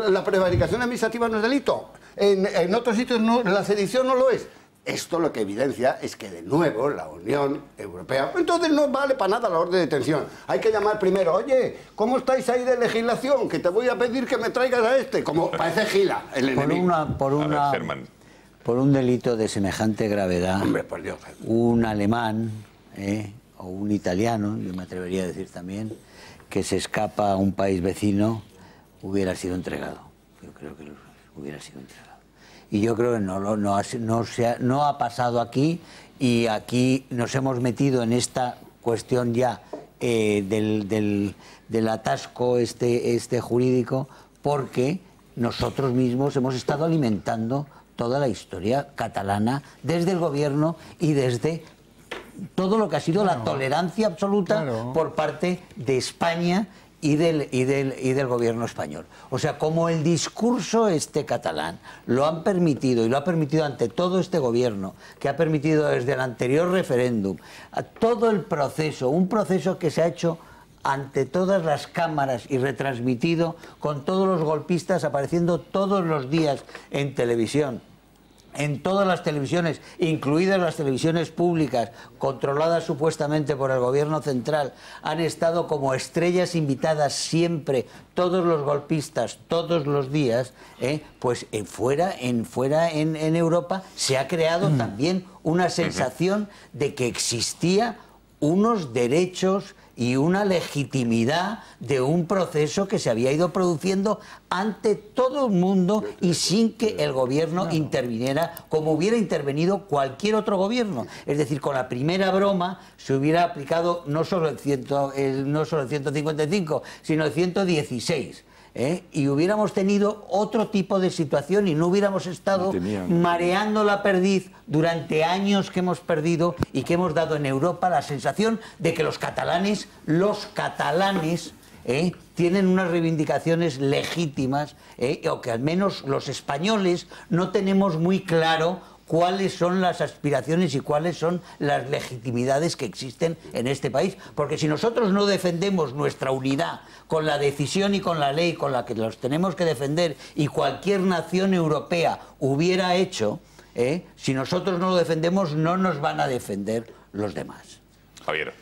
K: la prevaricación administrativa no es delito? ¿En otros sitios no, la sedición no lo es? Esto lo que evidencia es que, de nuevo, la Unión Europea... Entonces no vale para nada la orden de detención. Hay que llamar primero, oye, ¿cómo estáis ahí de legislación? Que te voy a pedir que me traigas a este. Como parece Gila, el enemigo.
H: Por un delito de semejante gravedad,
K: hombre, por Dios,
H: un alemán o un italiano, yo me atrevería a decir también, que se escapa a un país vecino, hubiera sido entregado. Yo creo que hubiera sido entregado. Y yo creo que no ha pasado aquí, y aquí nos hemos metido en esta cuestión ya del atasco este jurídico, porque nosotros mismos hemos estado alimentando toda la historia catalana desde el gobierno y desde todo lo que ha sido la tolerancia absoluta por parte de España y del gobierno español. O sea, como el discurso catalán lo han permitido, y lo ha permitido ante todo este gobierno, que ha permitido desde el anterior referéndum, a todo el proceso, un proceso que se ha hecho ante todas las cámaras y retransmitido, con todos los golpistas apareciendo todos los días en televisión, en todas las televisiones, incluidas las televisiones públicas, controladas supuestamente por el gobierno central, han estado como estrellas invitadas siempre, todos los golpistas, todos los días, pues fuera en Europa se ha creado también una sensación de que existía unos derechos y una legitimidad de un proceso que se había ido produciendo ante todo el mundo y sin que el gobierno interviniera como hubiera intervenido cualquier otro gobierno. Es decir, con la primera broma se hubiera aplicado no solo el 155, sino el 116. Y hubiéramos tenido otro tipo de situación y no hubiéramos estado mareando la perdiz durante años que hemos perdido y que hemos dado en Europa la sensación de que los catalanes tienen unas reivindicaciones legítimas, o que al menos los españoles no tenemos muy claro cuáles son las aspiraciones y cuáles son las legitimidades que existen en este país. Porque si nosotros no defendemos nuestra unidad con la decisión y con la ley con la que los tenemos que defender, y cualquier nación europea hubiera hecho, si nosotros no lo defendemos, no nos van a defender los demás.
A: Javier,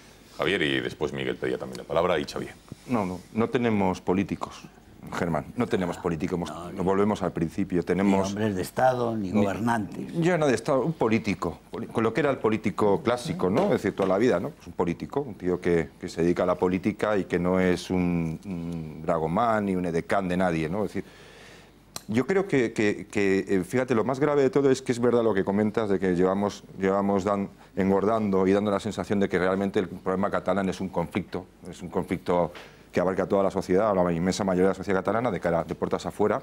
A: y después Miguel pedía también la palabra, y Xavier.
F: No tenemos políticos. Germán, no tenemos políticos, nos volvemos al principio. Tenemos
H: ni hombres de Estado, ni gobernantes.
F: Yo no de Estado, un político, con lo que era el político clásico, ¿no? Es decir, toda la vida, ¿no? Pues un político, un tío que se dedica a la política y que no es un dragomán ni un edecán de nadie, ¿no? Es decir, yo creo que fíjate, lo más grave de todo es que es verdad lo que comentas de que llevamos engordando y dando la sensación de que realmente el problema catalán es un conflicto que abarca a toda la sociedad, a la inmensa mayoría de la sociedad catalana, de puertas afuera.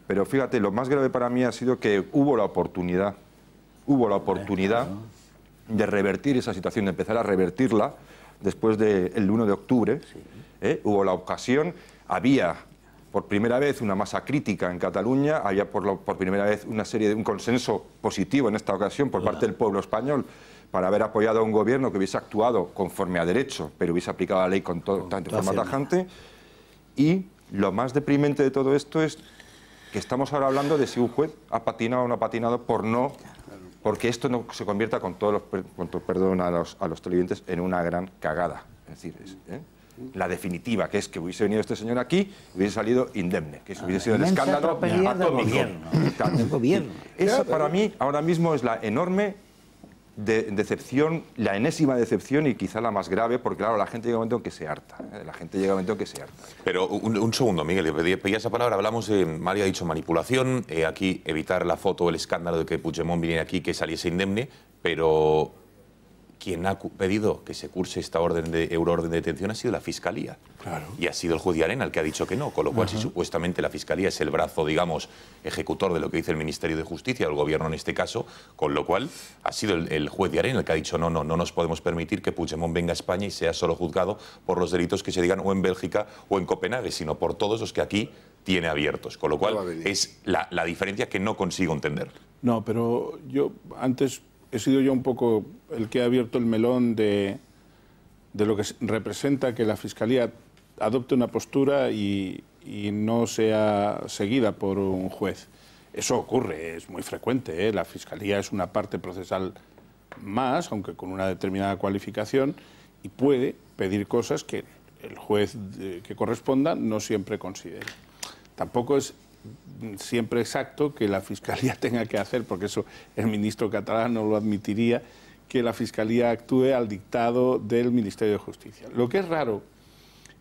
F: Pero fíjate, lo más grave para mí ha sido que hubo la oportunidad de revertir esa situación, de empezar a revertirla después del 1 de octubre. Hubo la ocasión, había por primera vez una masa crítica en Cataluña, había por primera vez un consenso positivo en esta ocasión por parte del pueblo español, para haber apoyado a un gobierno que hubiese actuado conforme a derecho, pero hubiese aplicado la ley de forma tajante. Y lo más deprimente de todo esto es que estamos ahora hablando de si un juez ha patinado o no ha patinado porque esto no se convierta, con todos los perdón a los televidentes, en una gran cagada. Es decir, la definitiva, que es que hubiese venido este señor aquí y hubiese salido indemne, que hubiese sido el escándalo atómico.
H: Del gobierno.
F: Esa para mí ahora mismo es la enorme decepción, la enésima decepción, y quizá la más grave, porque claro, la gente llega a un momento en que se harta.
A: Pero un segundo, Miguel, pedía esa palabra, hablamos de, Mario ha dicho manipulación, aquí evitar la foto o el escándalo de que Puigdemont viniera aquí, que saliese indemne, pero quien ha pedido que se curse esta orden de detención ha sido la Fiscalía. Claro. Y ha sido el juez de Arena el que ha dicho que no, con lo cual si supuestamente la Fiscalía es el brazo, digamos, ejecutor de lo que dice el Ministerio de Justicia, o el Gobierno en este caso, con lo cual ha sido el juez de Arena el que ha dicho no nos podemos permitir que Puigdemont venga a España y sea solo juzgado por los delitos que se digan o en Bélgica o en Copenhague, sino por todos los que aquí tiene abiertos, con lo cual es la diferencia que no consigo entender.
J: No, pero yo antes he sido yo un poco el que ha abierto el melón de lo que representa que la Fiscalía adopte una postura y no sea seguida por un juez. Eso ocurre, es muy frecuente, La Fiscalía es una parte procesal más, aunque con una determinada cualificación, y puede pedir cosas que el juez que corresponda no siempre considere. Tampoco es siempre exacto que la Fiscalía tenga que hacer, porque eso el ministro catalán no lo admitiría, que la Fiscalía actúe al dictado del Ministerio de Justicia. Lo que es raro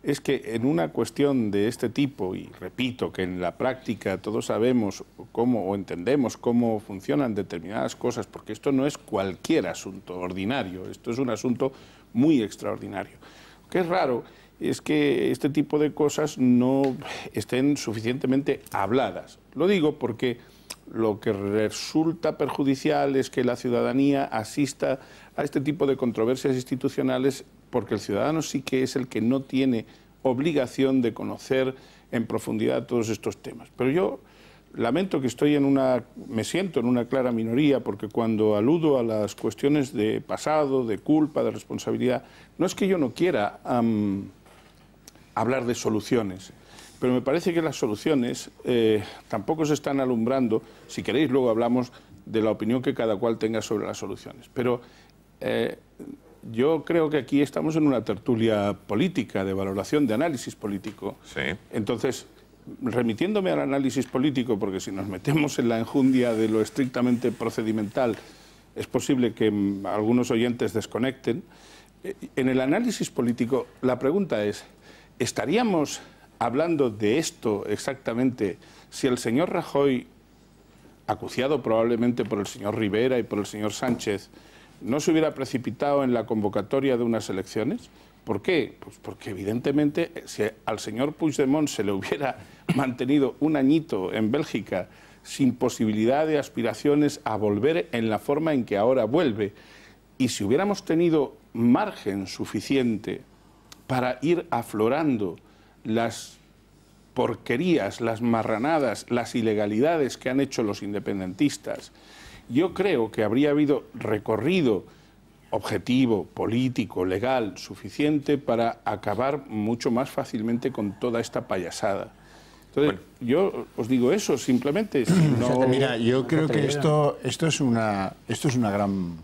J: es que en una cuestión de este tipo, y repito que en la práctica todos sabemos cómo o entendemos cómo funcionan determinadas cosas, porque esto no es cualquier asunto ordinario, esto es un asunto muy extraordinario. Lo que es raro es que este tipo de cosas no estén suficientemente habladas. Lo digo porque lo que resulta perjudicial es que la ciudadanía asista a este tipo de controversias institucionales, porque el ciudadano sí que es el que no tiene obligación de conocer en profundidad todos estos temas. Pero yo lamento que me siento en una clara minoría, porque cuando aludo a las cuestiones de pasado, de culpa, de responsabilidad, no es que yo no quiera hablar de soluciones, pero me parece que las soluciones tampoco se están alumbrando. Si queréis, luego hablamos de la opinión que cada cual tenga sobre las soluciones. Pero yo creo que aquí estamos en una tertulia política, de valoración, de análisis político.
A: Sí.
J: Entonces, remitiéndome al análisis político, porque si nos metemos en la enjundia de lo estrictamente procedimental, es posible que algunos oyentes desconecten. En el análisis político, la pregunta es, ¿estaríamos hablando de esto exactamente si el señor Rajoy, acuciado probablemente por el señor Rivera y por el señor Sánchez, no se hubiera precipitado en la convocatoria de unas elecciones? ¿Por qué? Pues porque evidentemente si al señor Puigdemont se le hubiera mantenido un añito en Bélgica sin posibilidad de aspiraciones a volver en la forma en que ahora vuelve, y si hubiéramos tenido margen suficiente para ir aflorando las porquerías, las marranadas, las ilegalidades que han hecho los independentistas, yo creo que habría habido recorrido objetivo, político, legal, suficiente para acabar mucho más fácilmente con toda esta payasada. Entonces, yo os digo eso, simplemente. Si no...
I: Mira, yo creo que esto es una gran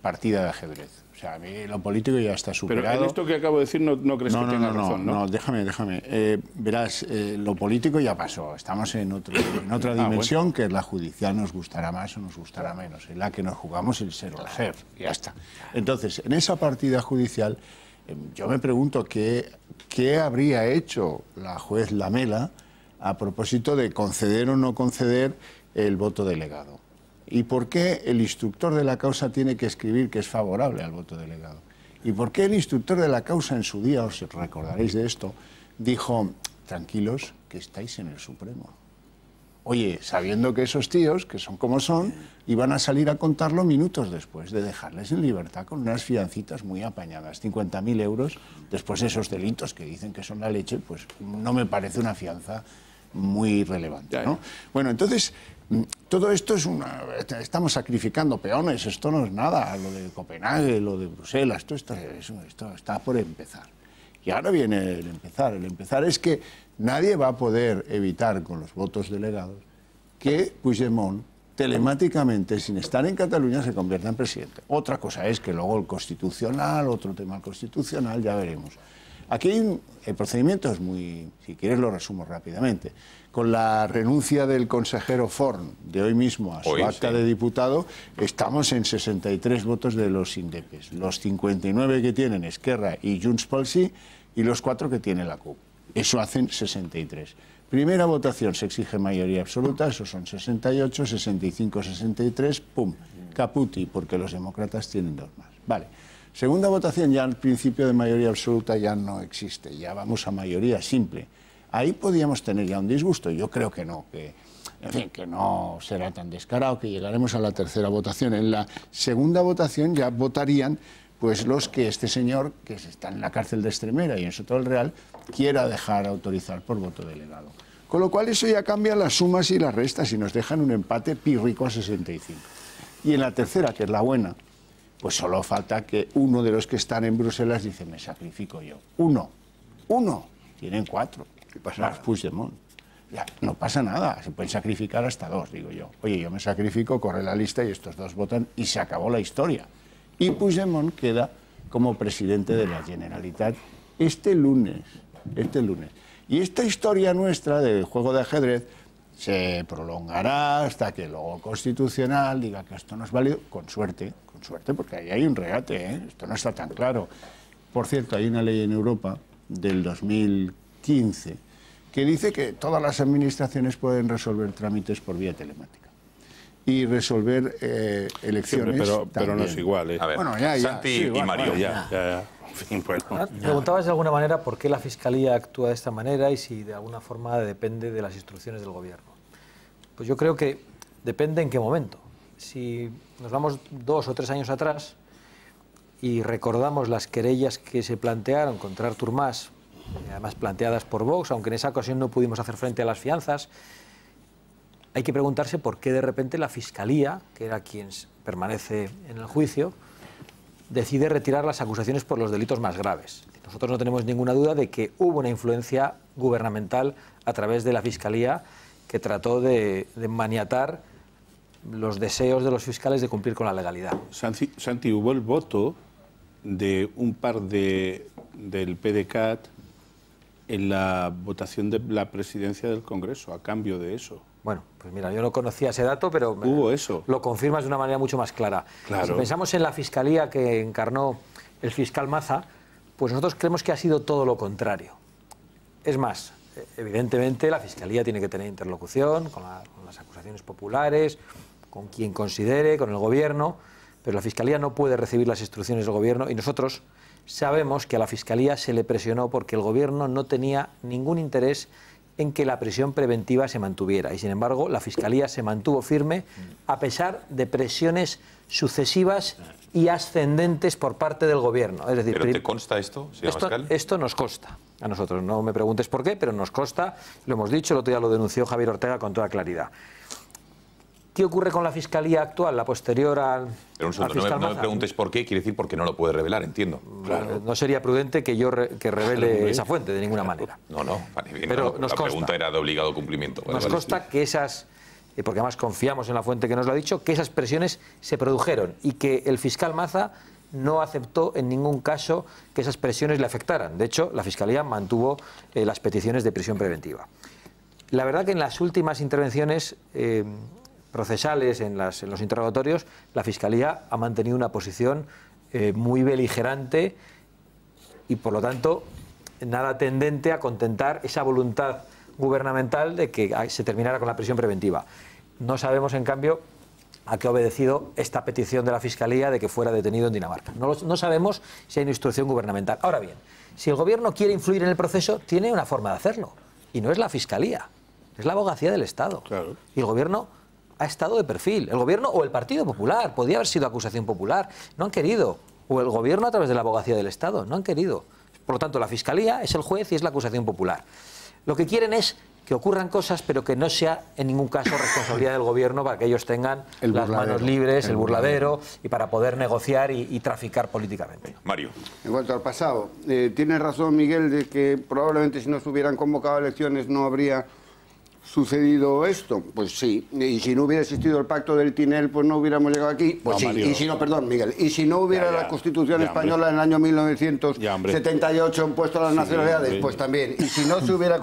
I: partida de ajedrez. O sea, a mí lo político ya está superado.
J: Pero en esto que acabo de decir no crees que tenga razón, ¿no?
I: No, déjame. Verás, lo político ya pasó. Estamos en otra dimensión, que es la judicial. Nos gustará más o nos gustará menos. En la que nos jugamos el ser o el ser. Ya está. Entonces, en esa partida judicial, yo me pregunto qué habría hecho la juez Lamela a propósito de conceder o no conceder el voto delegado. ¿Y por qué el instructor de la causa tiene que escribir que es favorable al voto delegado? ¿Y por qué el instructor de la causa en su día, os recordaréis de esto, dijo, tranquilos, que estáis en el Supremo? Oye, sabiendo que esos tíos, que son como son, iban a salir a contarlo minutos después de dejarles en libertad con unas fiancitas muy apañadas, 50.000 euros, después de esos delitos que dicen que son la leche, pues no me parece una fianza muy relevante, ¿no? Bueno, entonces, todo esto estamos sacrificando peones, esto no es nada, lo de Copenhague, lo de Bruselas, esto está por empezar. Y ahora viene el empezar. El empezar es que nadie va a poder evitar con los votos delegados que Puigdemont telemáticamente, sin estar en Cataluña, se convierta en presidente. Otra cosa es que luego el constitucional, otro tema constitucional, ya veremos. Aquí el procedimiento es muy, si quieres lo resumo rápidamente. Con la renuncia del consejero Forn de hoy mismo a su acta de diputado, estamos en 63 votos de los indepes, los 59 que tienen Esquerra y Junts pel Sí y los 4 que tiene la CUP. Eso hacen 63. Primera votación, se exige mayoría absoluta, esos son 68, 65, 63, pum, caputi, porque los demócratas tienen 2 más. Vale. Segunda votación, ya el principio de mayoría absoluta ya no existe, ya vamos a mayoría simple. Ahí podíamos tener ya un disgusto, yo creo que no, en fin, que no será tan descarado, que llegaremos a la tercera votación. En la segunda votación ya votarían pues los que este señor, que está en la cárcel de Extremera y en Soto del Real, quiera dejar autorizar por voto delegado. Con lo cual eso ya cambia las sumas y las restas y nos dejan un empate pírrico a 65. Y en la tercera, que es la buena, pues solo falta que uno de los que están en Bruselas dice, me sacrifico yo. Uno. Tienen 4. ¿Qué pasa? Puigdemont. Ya, no pasa nada, se pueden sacrificar hasta 2, digo yo. Oye, yo me sacrifico, corre la lista y estos 2 votan y se acabó la historia. Y Puigdemont queda como presidente de la Generalitat este lunes. Y esta historia nuestra del juego de ajedrez se prolongará hasta que luego Constitucional diga que esto no es válido, con suerte, porque ahí hay un regate, ¿eh? Esto no está tan claro. Por cierto, hay una ley en Europa del 2015 que dice que todas las administraciones pueden resolver trámites por vía telemática. y resolver elecciones.
J: Pero no es igual.
A: A ver,
I: bueno,
A: Santi
I: sí,
A: y Mario.
J: En fin, bueno.
G: Preguntabas de alguna manera por qué la Fiscalía actúa de esta manera y si de alguna forma depende de las instrucciones del Gobierno. Pues yo creo que depende en qué momento. Si nos vamos 2 o 3 años atrás y recordamos las querellas que se plantearon contra Artur Mas, además planteadas por Vox, aunque en esa ocasión no pudimos hacer frente a las fianzas, hay que preguntarse por qué de repente la Fiscalía, que era quien permanece en el juicio, decide retirar las acusaciones por los delitos más graves. Nosotros no tenemos ninguna duda de que hubo una influencia gubernamental a través de la Fiscalía que trató de maniatar los deseos de los fiscales de cumplir con la legalidad.
J: Santi, hubo el voto de un par del PDeCAT en la votación de la presidencia del Congreso, a cambio de eso.
G: Bueno, pues mira, yo no conocía ese dato, pero
J: hubo eso.
G: Lo confirmas de una manera mucho más clara.
J: Claro.
G: Si pensamos en la Fiscalía que encarnó el fiscal Maza, pues nosotros creemos que ha sido todo lo contrario. Es más, evidentemente la Fiscalía tiene que tener interlocución con las acusaciones populares, con quien considere, con el Gobierno, pero la Fiscalía no puede recibir las instrucciones del Gobierno y nosotros sabemos que a la Fiscalía se le presionó porque el Gobierno no tenía ningún interés en que la prisión preventiva se mantuviera y sin embargo la Fiscalía se mantuvo firme a pesar de presiones sucesivas y ascendentes por parte del Gobierno. Es decir,
A: ¿pero te consta esto, señor Abascal?
G: Esto nos consta a nosotros, no me preguntes por qué, pero nos consta, lo hemos dicho, el otro día lo denunció Javier Ortega con toda claridad. ¿Qué ocurre con la Fiscalía actual, la posterior al
A: Pero un segundo, no me preguntes por qué, quiere decir porque no lo puede revelar, entiendo.
G: Claro. No sería prudente que yo revele esa fuente, de ninguna manera.
A: No, vale, bien,
G: pero
A: la pregunta era de obligado cumplimiento.
G: Nos consta que esas, porque además confiamos en la fuente que nos lo ha dicho, que esas presiones se produjeron y que el fiscal Maza no aceptó en ningún caso que esas presiones le afectaran. De hecho, la Fiscalía mantuvo las peticiones de prisión preventiva. La verdad que en las últimas intervenciones procesales, en los interrogatorios, la Fiscalía ha mantenido una posición muy beligerante y, por lo tanto, nada tendente a contentar esa voluntad gubernamental de que se terminara con la prisión preventiva. No sabemos, en cambio, a qué ha obedecido esta petición de la Fiscalía de que fuera detenido en Dinamarca. No sabemos si hay una instrucción gubernamental. Ahora bien, si el Gobierno quiere influir en el proceso, tiene una forma de hacerlo. Y no es la Fiscalía, es la Abogacía del Estado.
J: Claro.
G: Y el Gobierno ha estado de perfil. El Gobierno o el Partido Popular, podía haber sido acusación popular, no han querido. O el Gobierno a través de la Abogacía del Estado, no han querido. Por lo tanto, la Fiscalía es el juez y es la acusación popular. Lo que quieren es que ocurran cosas, pero que no sea en ningún caso responsabilidad del Gobierno para que ellos tengan las manos libres, el burladero, y para poder negociar y traficar políticamente.
A: Mario.
K: En cuanto al pasado, tiene razón Miguel de que probablemente si no se hubieran convocado elecciones no habría sucedido esto. Pues sí, y si no hubiera existido el pacto del Tinel, pues no hubiéramos llegado aquí. Pues no, sí, Mario. Y si no, perdón, Miguel, y si no hubiera la Constitución española en el año 1978 impuesto a las nacionalidades, pues también. Y si no se hubiera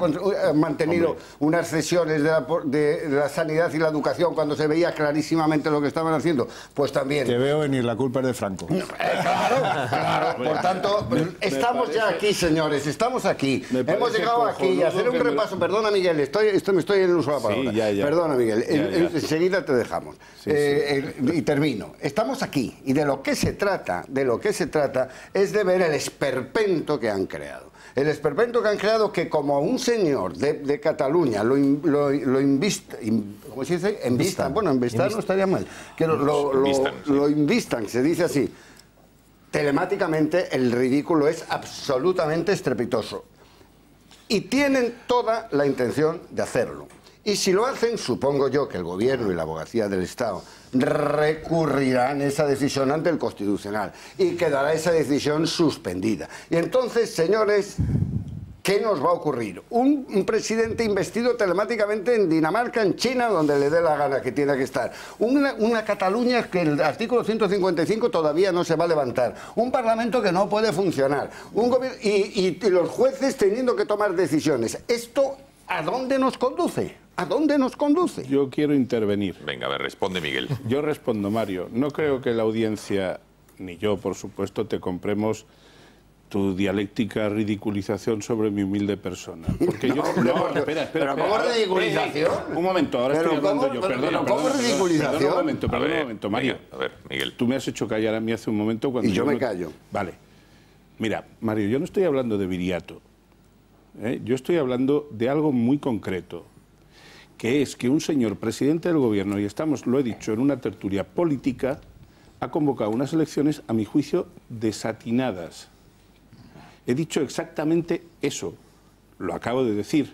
K: mantenido unas cesiones de la sanidad y la educación cuando se veía clarísimamente lo que estaban haciendo, pues también.
I: Te veo venir, la culpa es de Franco.
K: Claro. Por tanto, estamos ya aquí, señores, estamos aquí. Hemos llegado aquí a hacer un repaso. Perdona, Miguel, me estoy en el uso de la palabra.
J: Sí,
K: Perdona, Miguel, enseguida te dejamos. Y termino. Estamos aquí y de lo que se trata es de ver el esperpento que han creado. El esperpento que han creado que como un señor de Cataluña lo invista, ¿cómo se dice? Envistan. Bueno, envistar no estaría mal. Que lo invistan, se dice así. Telemáticamente el ridículo es absolutamente estrepitoso. Y tienen toda la intención de hacerlo. Y si lo hacen, supongo yo que el Gobierno y la Abogacía del Estado recurrirán esa decisión ante el Constitucional y quedará esa decisión suspendida. Y entonces, señores, ¿qué nos va a ocurrir? Un presidente investido telemáticamente en Dinamarca, en China, donde le dé la gana que tiene que estar. Una Cataluña que el artículo 155 todavía no se va a levantar. Un Parlamento que no puede funcionar. Un gobierno y los jueces teniendo que tomar decisiones. ¿Esto a dónde nos conduce? ¿A dónde nos conduce?
J: Yo quiero intervenir.
A: Venga, a ver, responde Miguel.
J: Yo respondo, Mario. No creo que la audiencia, ni yo, por supuesto, te compremos tu dialéctica ridiculización sobre mi humilde persona. Porque yo... No, espera.
K: ¿Pero cómo ridiculización?
J: Un momento, ahora estoy hablando yo. Perdona,
K: ¿cómo ridiculización?
J: Perdona un momento, Mario.
A: A ver, Miguel.
J: Tú me has hecho callar a mí hace un momento cuando...
K: Y yo me callo.
J: Vale. Mira, Mario, yo no estoy hablando de Viriato. Yo estoy hablando de algo muy concreto, que es que un señor presidente del gobierno, y estamos, lo he dicho, en una tertulia política, ha convocado unas elecciones, a mi juicio, desatinadas. He dicho exactamente eso, lo acabo de decir.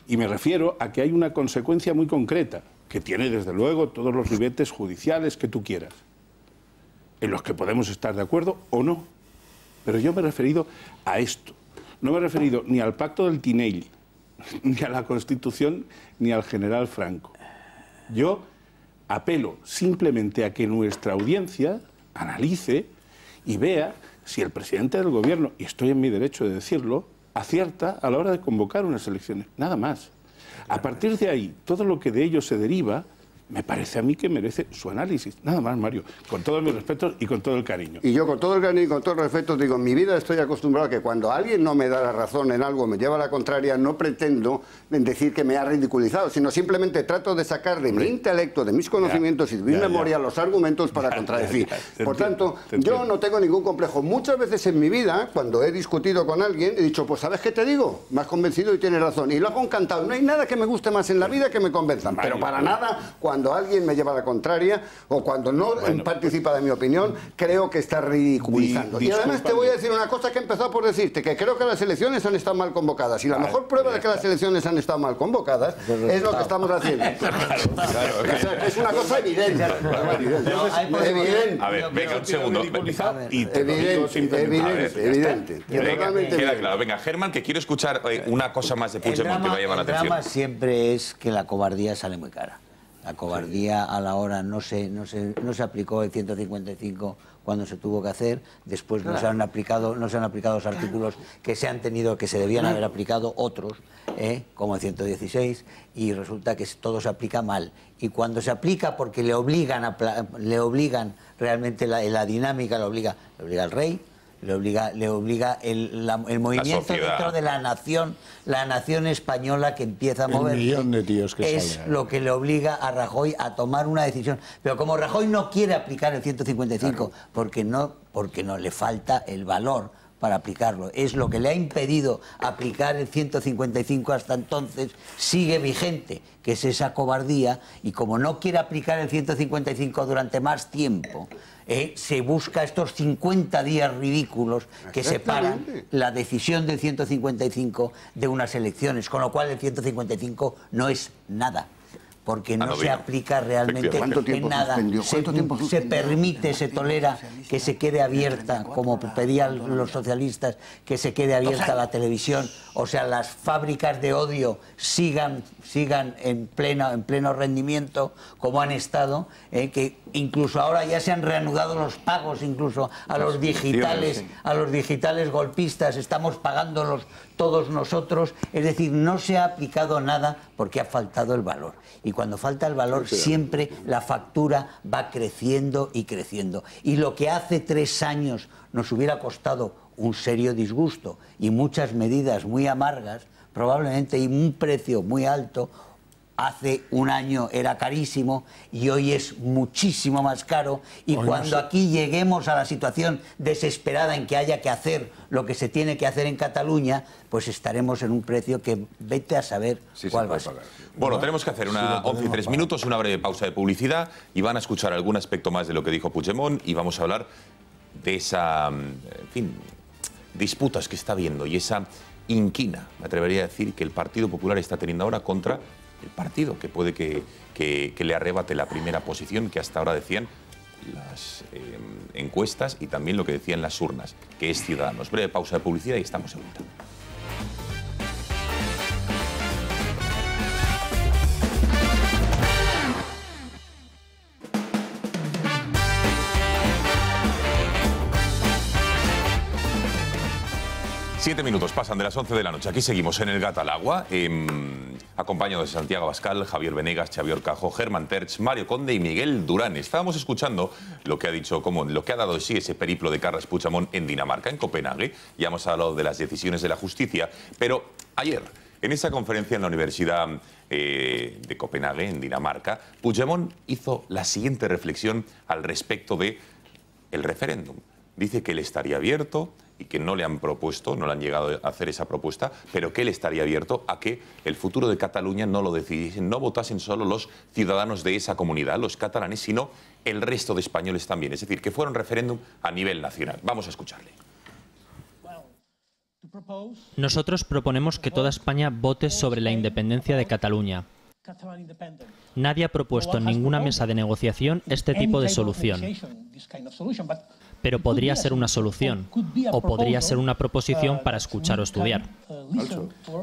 J: Y me refiero a que hay una consecuencia muy concreta, que tiene desde luego todos los ribetes judiciales que tú quieras, en los que podemos estar de acuerdo o no. Pero yo me he referido a esto. No me he referido ni al pacto del Tinell, ni a la Constitución, ni al general Franco. Yo apelo simplemente a que nuestra audiencia analice y vea si el presidente del gobierno, y estoy en mi derecho de decirlo, acierta a la hora de convocar unas elecciones. Nada más. A partir de ahí, todo lo que de ello se deriva, me parece a mí que merece su análisis. Nada más, Mario, con todos mis respetos y con todo el cariño.
K: Y yo con todo el cariño y con todo el respeto digo, en mi vida estoy acostumbrado a que cuando alguien no me da la razón en algo, me lleva a la contraria, no pretendo decir que me ha ridiculizado, sino simplemente trato de sacar de mi intelecto, de mis conocimientos y de mi memoria los argumentos para contradecir. Por tanto, yo no tengo ningún complejo. Muchas veces en mi vida, cuando he discutido con alguien, he dicho, pues ¿sabes qué te digo? Me has convencido y tienes razón. Y lo hago encantado. No hay nada que me guste más en la vida que me convenzan. Pero para nada, cuando alguien me lleva a la contraria o cuando no participa de mi opinión, creo que está ridiculizando. Y además te voy a decir una cosa que he empezado por decirte, que creo que las elecciones han estado mal convocadas. Y la mejor prueba de que las elecciones han estado mal convocadas es lo que estamos haciendo. Es una cosa evidente.
A: A ver, venga, un segundo.
K: Evidente.
A: Queda claro. Venga, Germán, que quiero escuchar una cosa más de Puigdemont que me llama la atención.
H: El drama siempre es que la cobardía sale muy cara. La cobardía a la hora no se aplicó el 155 cuando se tuvo que hacer, después no se han aplicado los artículos que se debían haber aplicado otros, como el 116, y resulta que todo se aplica mal. Y cuando se aplica porque le obligan realmente la dinámica, le obliga al rey, le obliga el movimiento dentro de la nación española que empieza a mover.
I: El millón de tíos que
H: es
I: sale.
H: lo que le obliga a Rajoy a tomar una decisión. Pero como Rajoy no quiere aplicar el 155, claro, porque no le falta el valor para aplicarlo, es lo que le ha impedido aplicar el 155 hasta entonces, sigue vigente, que es esa cobardía, y como no quiere aplicar el 155 durante más tiempo, se busca estos 50 días ridículos que separan la decisión del 155 de unas elecciones, con lo cual el 155 no es nada, porque no se aplica realmente en nada. Se permite, se tolera que se quede abierta, como pedían los socialistas, que se quede abierta la televisión, o sea, las fábricas de odio sigan en pleno rendimiento, como han estado, que incluso ahora ya se han reanudado los pagos incluso a los digitales golpistas, estamos pagándolos todos nosotros, es decir, no se ha aplicado nada porque ha faltado el valor. Y cuando falta el valor, siempre la factura va creciendo y creciendo. Y lo que hace 3 años nos hubiera costado un serio disgusto y muchas medidas muy amargas, probablemente, y un precio muy alto, hace un año era carísimo y hoy es muchísimo más caro, y cuando aquí lleguemos a la situación desesperada en que haya que hacer lo que se tiene que hacer en Cataluña, pues estaremos en un precio que vete a saber cuál va a ser.
A: Bueno, tenemos que hacer una 11 y 3 minutos, una breve pausa de publicidad, y van a escuchar algún aspecto más de lo que dijo Puigdemont, y vamos a hablar de esa, en fin, disputas que está habiendo y esa inquina, me atrevería a decir, que el Partido Popular está teniendo ahora contra el partido que puede que le arrebate la primera posición, que hasta ahora decían las encuestas y también lo que decían las urnas, que es Ciudadanos. Breve pausa de publicidad y estamos en vuelta. Siete minutos pasan de las 11 de la noche. Aquí seguimos en el Gat al Agua. acompañado de Santiago Abascal, Javier Venegas, Xavier Cajo, Germán Terch, Mario Conde y Miguel Durán. Estábamos escuchando lo que ha dicho, lo que ha dado de sí ese periplo de Carles Puigdemont en Dinamarca, en Copenhague. Ya hemos hablado de las decisiones de la justicia, pero ayer, en esa conferencia en la Universidad de Copenhague, en Dinamarca, Puigdemont hizo la siguiente reflexión al respecto del referéndum. Dice que él estaría abierto y que no le han propuesto, no le han llegado a hacer esa propuesta, pero que él estaría abierto a que el futuro de Cataluña no lo decidiesen, no votasen solo los ciudadanos de esa comunidad, los catalanes, sino el resto de españoles también. Es decir, que fuera un referéndum a nivel nacional. Vamos a escucharle.
C: Nosotros proponemos que toda España vote sobre la independencia de Cataluña. Nadie ha propuesto en ninguna mesa de negociación este tipo de solución. Pero podría ser una solución, o podría ser una proposición para escuchar o estudiar.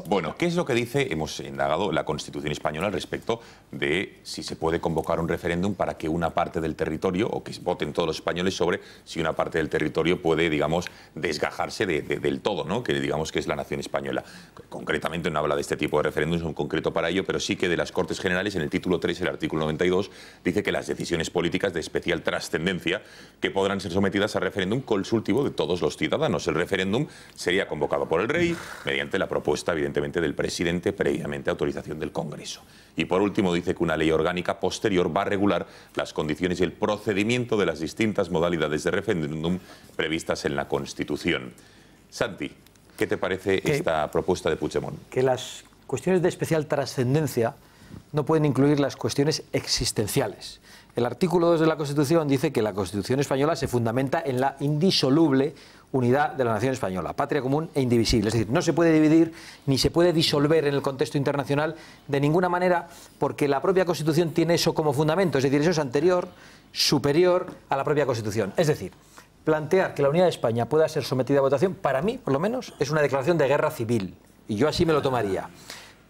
A: Bueno, ¿qué es lo que dice? Hemos indagado la Constitución española al respecto de si se puede convocar un referéndum para que una parte del territorio, o que voten todos los españoles sobre si una parte del territorio puede, digamos, desgajarse del todo, ¿no? Que digamos que es la nación española. Concretamente no habla de este tipo de referéndums en concreto para ello, pero sí que de las Cortes Generales, en el título 3, el artículo 92, dice que las decisiones políticas de especial trascendencia que podrán ser sometidas a referéndum consultivo de todos los ciudadanos. El referéndum sería convocado por el rey mediante la propuesta, evidentemente, del presidente, previamente autorización del Congreso. Y por último dice que una ley orgánica posterior va a regular las condiciones y el procedimiento de las distintas modalidades de referéndum previstas en la Constitución. Santi, ¿qué te parece esta propuesta de Puigdemont?
G: Que las cuestiones de especial trascendencia no pueden incluir las cuestiones existenciales. El artículo 2 de la Constitución dice que la Constitución española se fundamenta en la indisoluble unidad de la nación española, patria común e indivisible. Es decir, no se puede dividir ni se puede disolver en el contexto internacional de ninguna manera, porque la propia Constitución tiene eso como fundamento. Es decir, eso es anterior, superior a la propia Constitución. Es decir, plantear que la unidad de España pueda ser sometida a votación, para mí, por lo menos, es una declaración de guerra civil. Y yo así me lo tomaría.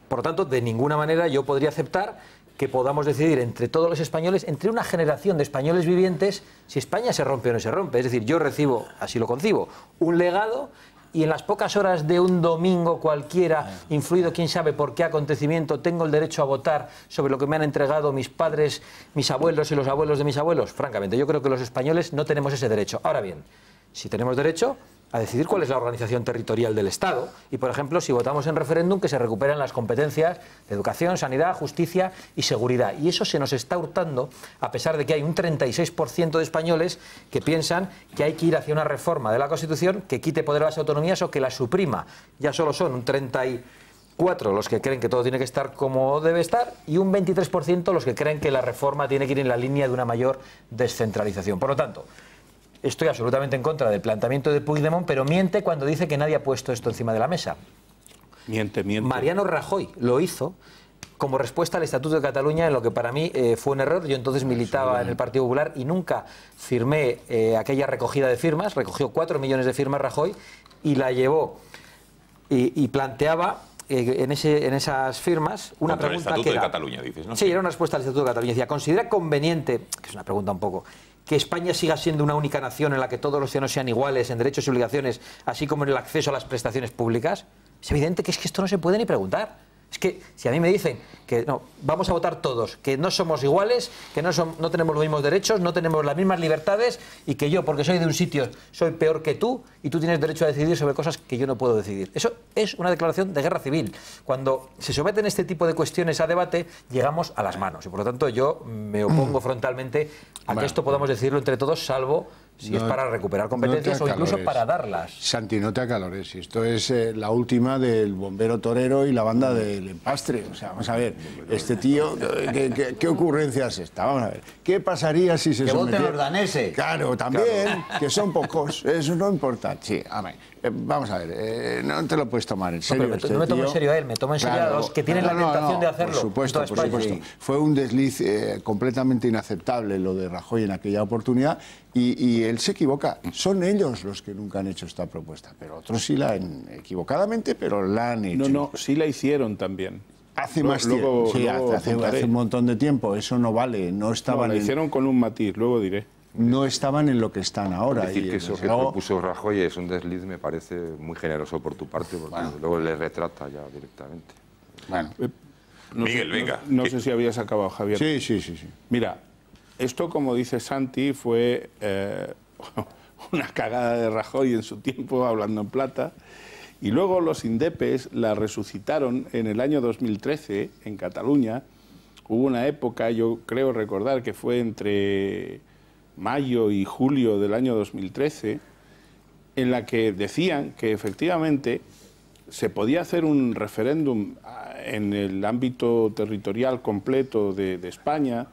G: Por lo tanto, de ninguna manera yo podría aceptar que podamos decidir entre todos los españoles, entre una generación de españoles vivientes, si España se rompe o no se rompe. Es decir, yo recibo, así lo concibo, un legado y en las pocas horas de un domingo cualquiera, influido quién sabe por qué acontecimiento, tengo el derecho a votar sobre lo que me han entregado mis padres, mis abuelos y los abuelos de mis abuelos. Francamente, yo creo que los españoles no tenemos ese derecho. Ahora bien, si tenemos derecho a decidir cuál es la organización territorial del Estado y, por ejemplo, si votamos en referéndum, que se recuperen las competencias de educación, sanidad, justicia y seguridad. Y eso se nos está hurtando, a pesar de que hay un 36% de españoles que piensan que hay que ir hacia una reforma de la Constitución que quite poder a las autonomías o que las suprima. Ya solo son un 34% los que creen que todo tiene que estar como debe estar y un 23% los que creen que la reforma tiene que ir en la línea de una mayor descentralización. Por lo tanto, estoy absolutamente en contra del planteamiento de Puigdemont, pero miente cuando dice que nadie ha puesto esto encima de la mesa.
J: Miente.
G: Mariano Rajoy lo hizo como respuesta al Estatuto de Cataluña, en lo que para mí fue un error. Yo entonces militaba en el Partido Popular y nunca firmé aquella recogida de firmas. Recogió 4 millones de firmas Rajoy y la llevó y planteaba en esas firmas una
A: contra
G: pregunta
A: el Estatuto
G: que era,
A: de Cataluña, dices, ¿no?
G: Sí, era una respuesta al Estatuto de Cataluña. Decía, ¿considera conveniente, que es una pregunta un poco, que España siga siendo una única nación en la que todos los ciudadanos sean iguales en derechos y obligaciones, así como en el acceso a las prestaciones públicas? Es evidente que esto no se puede ni preguntar. Es que si a mí me dicen que no, vamos a votar todos, que no somos iguales, que no tenemos los mismos derechos, no tenemos las mismas libertades y que yo, porque soy de un sitio, soy peor que tú y tú tienes derecho a decidir sobre cosas que yo no puedo decidir. Eso es una declaración de guerra civil. Cuando se someten este tipo de cuestiones a debate, llegamos a las manos. Y por lo tanto yo me opongo frontalmente a que esto podamos decidirlo entre todos, salvo si es para recuperar competencias o incluso para darlas.
I: Santi, no te acalores. Esto es la última del bombero torero y la banda del empastre. O sea, vamos a ver, este tío, ¿qué ocurrencia es esta? Vamos a ver, ¿qué pasaría si se sometiera?
H: Que voten los daneses.
I: Claro, también, que son pocos. Eso no importa. Sí, a ver. Vamos a ver, no te lo puedes tomar en serio.
G: No me tomo en serio a él, me tomo en serio a los que tienen la tentación de hacerlo.
I: Por supuesto. Sí. Fue un desliz completamente inaceptable lo de Rajoy en aquella oportunidad y él se equivoca. Son ellos los que nunca han hecho esta propuesta, pero otros sí la han equivocadamente, pero la han hecho.
J: No, sí la hicieron también.
I: Hace más tiempo, sí, hace un montón de tiempo, eso no vale. No la
J: hicieron con un matiz, luego diré.
I: No estaban en lo que están ahora.
F: Decir que eso que propuso Rajoy es un desliz me parece muy generoso por tu parte, porque luego le retrata ya directamente.
I: Bueno.
A: Miguel, venga.
J: No sé si habías acabado, Javier.
I: Sí.
J: Mira, esto, como dice Santi, fue una cagada de Rajoy en su tiempo, hablando en plata. Y luego los indepes la resucitaron en el año 2013 en Cataluña. Hubo una época, yo creo recordar que fue entre mayo y julio del año 2013, en la que decían que efectivamente se podía hacer un referéndum en el ámbito territorial completo de España,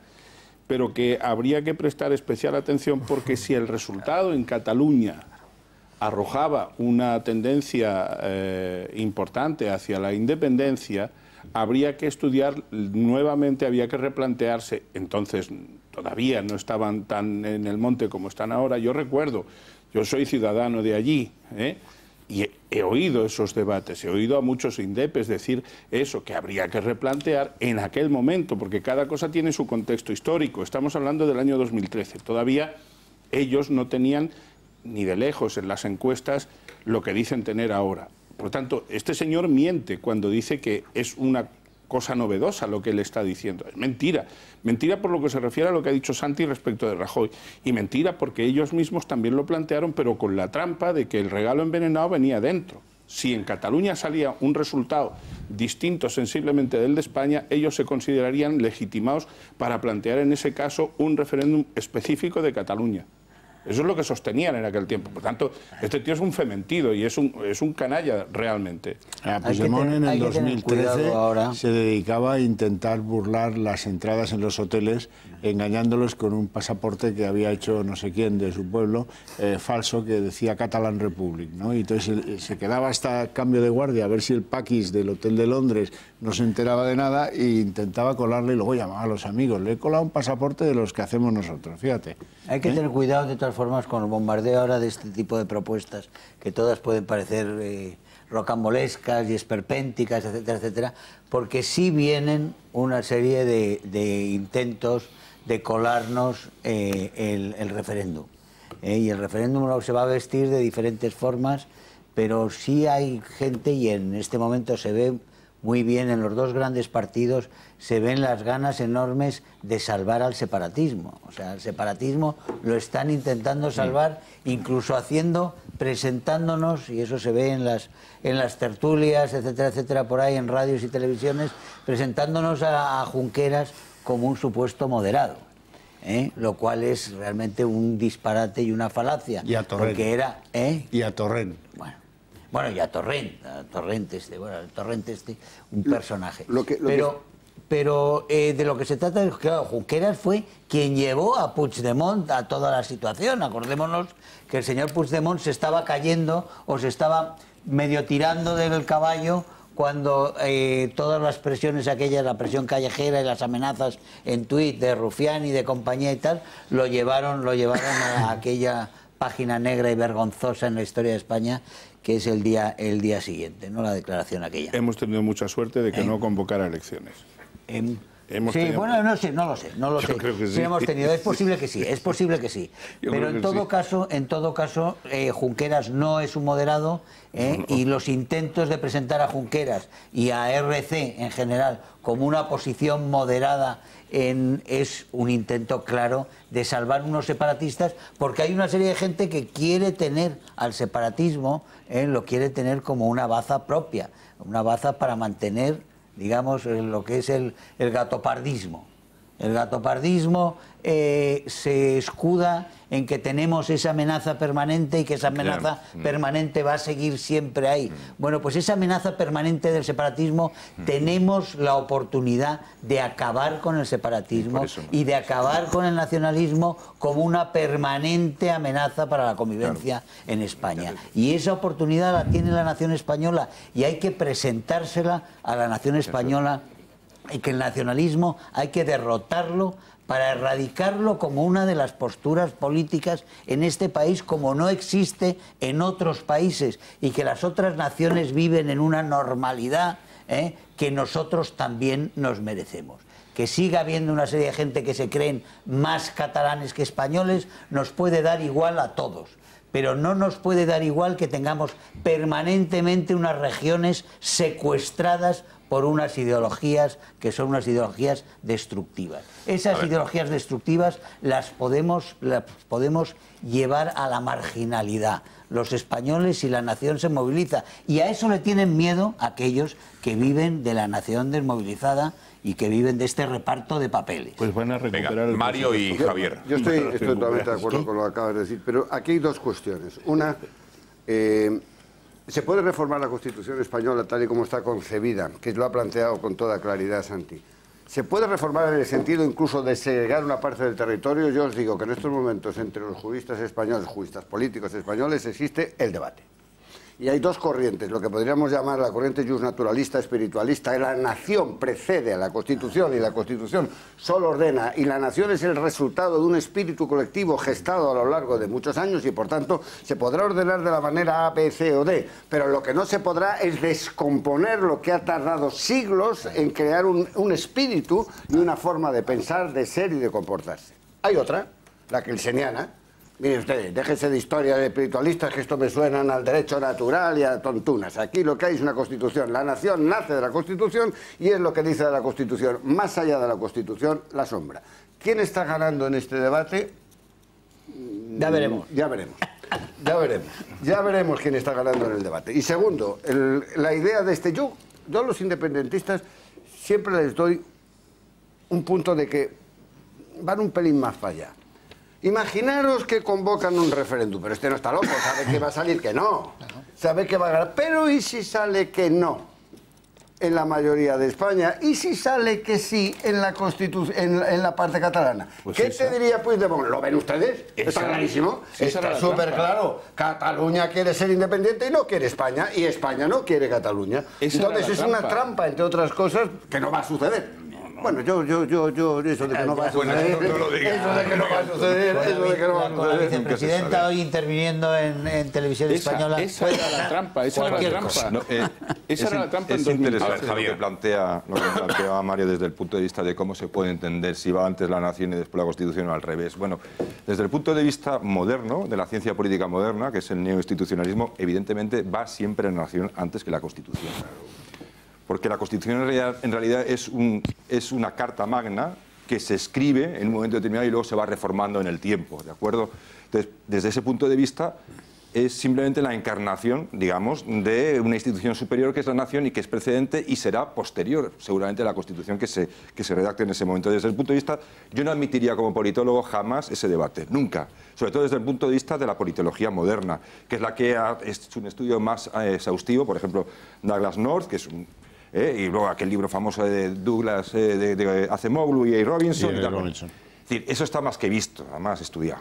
J: pero que habría que prestar especial atención porque si el resultado en Cataluña arrojaba una tendencia importante hacia la independencia, habría que estudiar nuevamente, había que replantearse. Entonces todavía no estaban tan en el monte como están ahora. Yo recuerdo, yo soy ciudadano de allí, y he oído esos debates, he oído a muchos indepes decir eso, que habría que replantear en aquel momento, porque cada cosa tiene su contexto histórico. Estamos hablando del año 2013. Todavía ellos no tenían ni de lejos en las encuestas lo que dicen tener ahora. Por tanto, este señor miente cuando dice que es una cosa novedosa lo que él está diciendo. Es mentira. Mentira por lo que se refiere a lo que ha dicho Santi respecto de Rajoy. Y mentira porque ellos mismos también lo plantearon, pero con la trampa de que el regalo envenenado venía dentro. Si en Cataluña salía un resultado distinto sensiblemente del de España, ellos se considerarían legitimados para plantear en ese caso un referéndum específico de Cataluña. Eso es lo que sostenían en aquel tiempo. Por tanto, este tío es un fementido y es un canalla realmente.
I: Puigdemont en el 2013 se dedicaba a intentar burlar las entradas en los hoteles, engañándolos con un pasaporte que había hecho no sé quién de su pueblo, falso, que decía Catalan Republic, ¿no? Y entonces se quedaba hasta cambio de guardia a ver si el paquis del hotel de Londres no se enteraba de nada e intentaba colarle, y luego llamaba a los amigos. Le he colado un pasaporte de los que hacemos nosotros, fíjate.
H: Hay que tener cuidado de todas formas con el bombardeo ahora de este tipo de propuestas, que todas pueden parecer rocambolescas y esperpénticas, etcétera, etcétera, porque sí vienen una serie de intentos de colarnos el referéndum. Y el referéndum se va a vestir de diferentes formas, pero sí hay gente, y en este momento se ve muy bien en los dos grandes partidos, se ven las ganas enormes de salvar al separatismo. O sea, el separatismo lo están intentando salvar, incluso presentándonos, y eso se ve en las tertulias, etcétera, etcétera, por ahí en radios y televisiones, presentándonos a Junqueras como un supuesto moderado. Lo cual es realmente un disparate y una falacia.
I: Y a Torrent.
H: Porque era,
I: Y a Torrent.
H: Bueno, y a Torrent, un personaje. Pero de lo que se trata es que, claro, Junqueras fue quien llevó a Puigdemont a toda la situación. Acordémonos que el señor Puigdemont se estaba cayendo o se estaba medio tirando del caballo cuando todas las presiones aquellas, la presión callejera y las amenazas en tuit de Rufián y de compañía y tal, lo llevaron a aquella página negra y vergonzosa en la historia de España, que es el día siguiente, ¿no? La declaración aquella.
J: Hemos tenido mucha suerte de que no convocara elecciones.
H: Bueno, no lo sé.
J: Creo que sí.
H: Sí hemos tenido, es posible que sí. Pero en todo caso, Junqueras no es un moderado, y los intentos de presentar a Junqueras y a RC en general como una posición moderada es un intento claro de salvar unos separatistas, porque hay una serie de gente que quiere tener al separatismo, lo quiere tener como una baza propia, una baza para mantener, digamos, lo que es el gatopardismo. El gatopardismo se escuda en que tenemos esa amenaza permanente y que esa amenaza permanente va a seguir siempre ahí. Bueno, pues esa amenaza permanente del separatismo, tenemos la oportunidad de acabar con el separatismo y de acabar con el nacionalismo como una permanente amenaza para la convivencia en España. Y esa oportunidad la tiene la nación española y hay que presentársela a la nación española, y que el nacionalismo hay que derrotarlo para erradicarlo como una de las posturas políticas en este país, como no existe en otros países, y que las otras naciones viven en una normalidad que nosotros también nos merecemos. Que siga habiendo una serie de gente que se creen más catalanes que españoles nos puede dar igual a todos, pero no nos puede dar igual que tengamos permanentemente unas regiones secuestradas por unas ideologías que son unas ideologías destructivas. Esas ideologías destructivas las podemos llevar a la marginalidad. Los españoles y la nación se moviliza, y a eso le tienen miedo aquellos que viven de la nación desmovilizada y que viven de este reparto de papeles.
J: Pues van a recuperar
A: Mario y Javier.
K: Yo estoy totalmente de acuerdo con lo que acabas de decir, pero aquí hay dos cuestiones. Una, se puede reformar la Constitución española tal y como está concebida, que lo ha planteado con toda claridad Santi. Se puede reformar en el sentido incluso de segregar una parte del territorio. Yo os digo que en estos momentos entre los juristas españoles, juristas políticos españoles, existe el debate. Y hay dos corrientes, lo que podríamos llamar la corriente justnaturalista, espiritualista. La nación precede a la Constitución y la Constitución solo ordena, y la nación es el resultado de un espíritu colectivo gestado a lo largo de muchos años, y por tanto se podrá ordenar de la manera A, B, C o D, pero lo que no se podrá es descomponer lo que ha tardado siglos en crear un espíritu y una forma de pensar, de ser y de comportarse. Hay otra, la kelseniana. Miren ustedes, déjense de historia de espiritualistas, que esto me suenan al derecho natural y a tontunas. Aquí lo que hay es una Constitución. La nación nace de la Constitución y es lo que dice de la Constitución. Más allá de la Constitución, la sombra. ¿Quién está ganando en este debate?
H: Ya veremos.
K: Ya veremos. Ya veremos quién está ganando en el debate. Y segundo, la idea de este... Yo a los independentistas siempre les doy un punto de que van un pelín más para allá. Imaginaros que convocan un referéndum, pero este no está loco, sabe que va a salir que no, sabe que va a ganar, pero ¿y si sale que no en la mayoría de España? ¿Y si sale que sí en la en la parte catalana? Pues ¿qué te diría Puigdemont? ¿Lo ven ustedes? Está clarísimo, está súper claro. Cataluña quiere ser independiente y no quiere España, y España no quiere Cataluña. Entonces es una trampa, entre otras cosas, que no va a suceder. Bueno, yo, eso de que no va a suceder, eso de que no va a suceder, eso de que no va a suceder.
H: La vicepresidenta hoy interviniendo en televisión española.
J: Esa era la trampa, esa era la trampa. Esa era la trampa en 2000.
F: Lo que planteaba Mario desde el punto de vista de cómo se puede entender si va antes la nación y después la Constitución o al revés. Bueno, desde el punto de vista moderno, de la ciencia política moderna, que es el neoinstitucionalismo, evidentemente va siempre la nación antes que la Constitución. Porque la Constitución en realidad es una carta magna que se escribe en un momento determinado y luego se va reformando en el tiempo, ¿de acuerdo? Entonces, desde ese punto de vista, es simplemente la encarnación, digamos, de una institución superior que es la nación y que es precedente y será posterior, seguramente, a la Constitución que se redacte en ese momento. Desde el punto de vista, yo no admitiría como politólogo jamás ese debate, nunca. Sobre todo desde el punto de vista de la politología moderna, que es la que ha hecho un estudio más exhaustivo, por ejemplo, Douglas North, que es y luego aquel libro famoso de Douglas, de Acemoglu y Robinson. Es decir, eso está más que visto, además estudiado.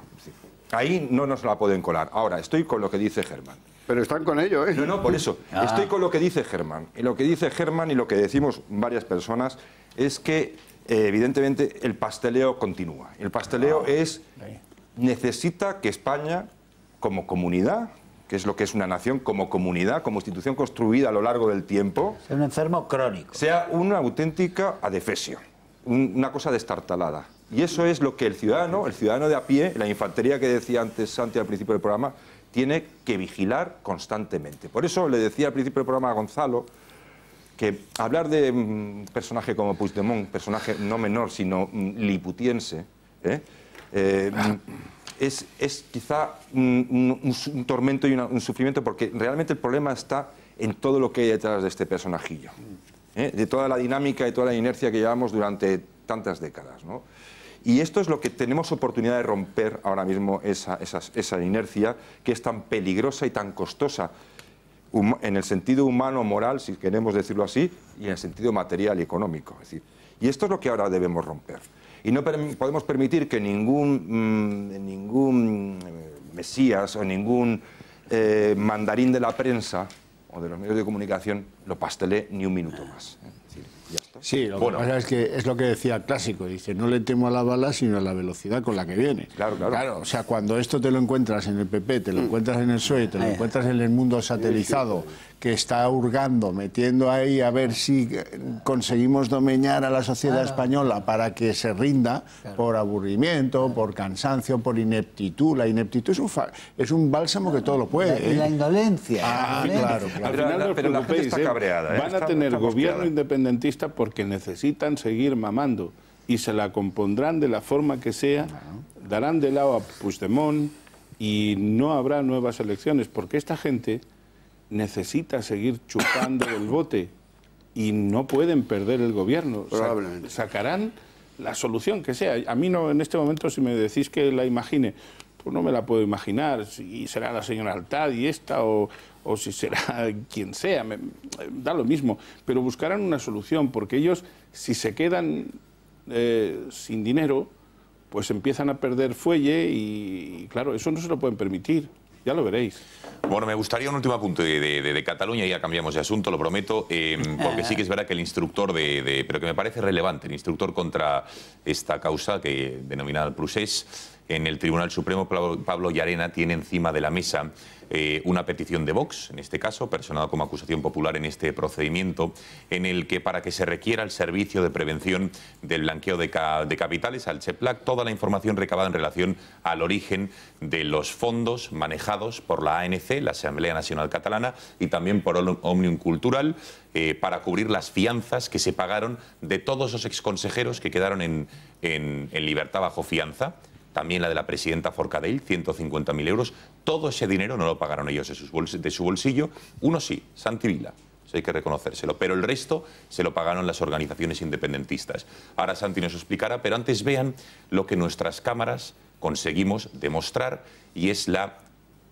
F: Ahí no nos la pueden colar. Ahora, estoy con lo que dice Germán.
K: Pero están con ello, ¿eh?
F: No, por eso. Estoy con lo que dice Germán. Y lo que dice Germán y lo que decimos varias personas es que, evidentemente, el pasteleo continúa. El pasteleo necesita que España, como comunidad, que es lo que es una nación, como comunidad, como institución construida a lo largo del tiempo...
H: Es un enfermo crónico.
F: Sea una auténtica adefesio, una cosa destartalada. Y eso es lo que el ciudadano de a pie, la infantería que decía antes Santi al principio del programa, tiene que vigilar constantemente. Por eso le decía al principio del programa a Gonzalo que hablar de un personaje como Puigdemont, personaje no menor, sino liputiense, es quizá un tormento y un sufrimiento, porque realmente el problema está en todo lo que hay detrás de este personajillo, de toda la dinámica y toda la inercia que llevamos durante tantas décadas, ¿no? Y esto es lo que tenemos oportunidad de romper ahora mismo, esa inercia que es tan peligrosa y tan costosa en el sentido humano, moral, si queremos decirlo así, y en el sentido material y económico. Es decir, y esto es lo que ahora debemos romper. Y no podemos permitir que ningún mesías o ningún mandarín de la prensa o de los medios de comunicación lo pastelee ni un minuto más. Es decir, ya está.
I: Sí, lo que pasa es que es lo que decía el clásico, dice, no le temo a la bala sino a la velocidad con la que viene. Claro, o sea, cuando esto te lo encuentras en el PP, te lo encuentras en el PSOE, te lo encuentras en el mundo satelizado, que está hurgando, metiendo ahí a ver si conseguimos domeñar a la sociedad española para que se rinda por aburrimiento, por cansancio, por ineptitud. La ineptitud es un bálsamo que todo lo puede.
H: Y la indolencia.
I: Claro.
J: Al final
F: pero la gente está cabreada.
J: Van a tener gobierno independentista porque necesitan seguir mamando y se la compondrán de la forma que sea, darán de lado a Puigdemont y no habrá nuevas elecciones porque esta gente necesita seguir chupando del bote y no pueden perder el gobierno.
K: Probablemente.
J: Sacarán la solución que sea. A mí no, en este momento, si me decís que la imagine, pues no me la puedo imaginar. Si será la señora Altad y esta o si será quien sea, da lo mismo. Pero buscarán una solución porque ellos, si se quedan sin dinero, pues empiezan a perder fuelle y claro, eso no se lo pueden permitir. Ya lo veréis.
A: Bueno, me gustaría un último apunte de Cataluña, ya cambiamos de asunto, lo prometo, porque sí que es verdad que el instructor pero que me parece relevante, el instructor contra esta causa que denominada el procés en el Tribunal Supremo, Pablo Llarena, tiene encima de la mesa una petición de Vox, en este caso, personada como acusación popular en este procedimiento, en el que para que se requiera el servicio de prevención del blanqueo de capitales, al CEPLAC, toda la información recabada en relación al origen de los fondos manejados por la ANC, la Asamblea Nacional Catalana, y también por Òmnium Cultural, para cubrir las fianzas que se pagaron de todos los exconsejeros que quedaron en libertad bajo fianza. También la de la presidenta Forcadell, 150.000 euros. Todo ese dinero no lo pagaron ellos de su bolsillo. Uno sí, Santi Vila, eso hay que reconocérselo, pero el resto se lo pagaron las organizaciones independentistas. Ahora Santi nos explicará, pero antes vean lo que nuestras cámaras conseguimos demostrar, y es la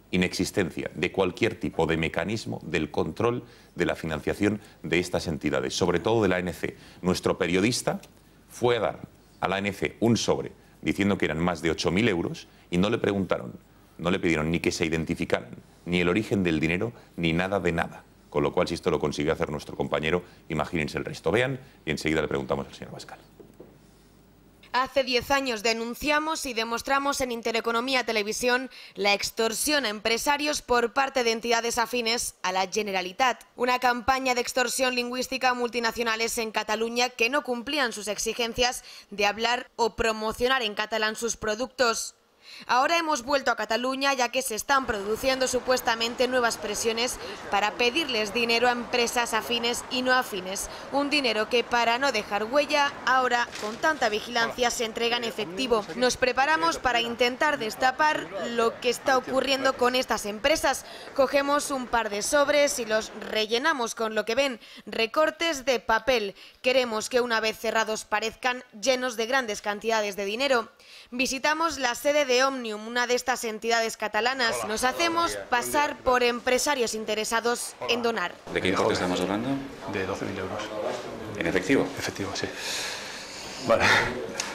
A: inexistencia de cualquier tipo de mecanismo del control de la financiación de estas entidades, sobre todo de la ANC. Nuestro periodista fue a dar a la ANC un sobre diciendo que eran más de 8.000 euros y no le preguntaron, no le pidieron ni que se identificaran, ni el origen del dinero, ni nada de nada. Con lo cual, si esto lo consiguió hacer nuestro compañero, imagínense el resto. Vean y enseguida le preguntamos al señor Bascal.
P: Hace 10 años denunciamos y demostramos en Intereconomía Televisión la extorsión a empresarios por parte de entidades afines a la Generalitat. Una campaña de extorsión lingüística a multinacionales en Cataluña que no cumplían sus exigencias de hablar o promocionar en catalán sus productos. Ahora hemos vuelto a Cataluña ya que se están produciendo supuestamente nuevas presiones para pedirles dinero a empresas afines y no afines. Un dinero que, para no dejar huella, ahora con tanta vigilancia se entrega en efectivo. Nos preparamos para intentar destapar lo que está ocurriendo con estas empresas. Cogemos un par de sobres y los rellenamos con lo que ven, recortes de papel. Queremos que una vez cerrados parezcan llenos de grandes cantidades de dinero. Visitamos la sede de Òmnium, una de estas entidades catalanas. Nos hacemos pasar por empresarios interesados en donar.
Q: ¿De qué importe estamos hablando?
R: De 12.000 euros.
Q: ¿En efectivo?
R: Efectivo, sí. Vale.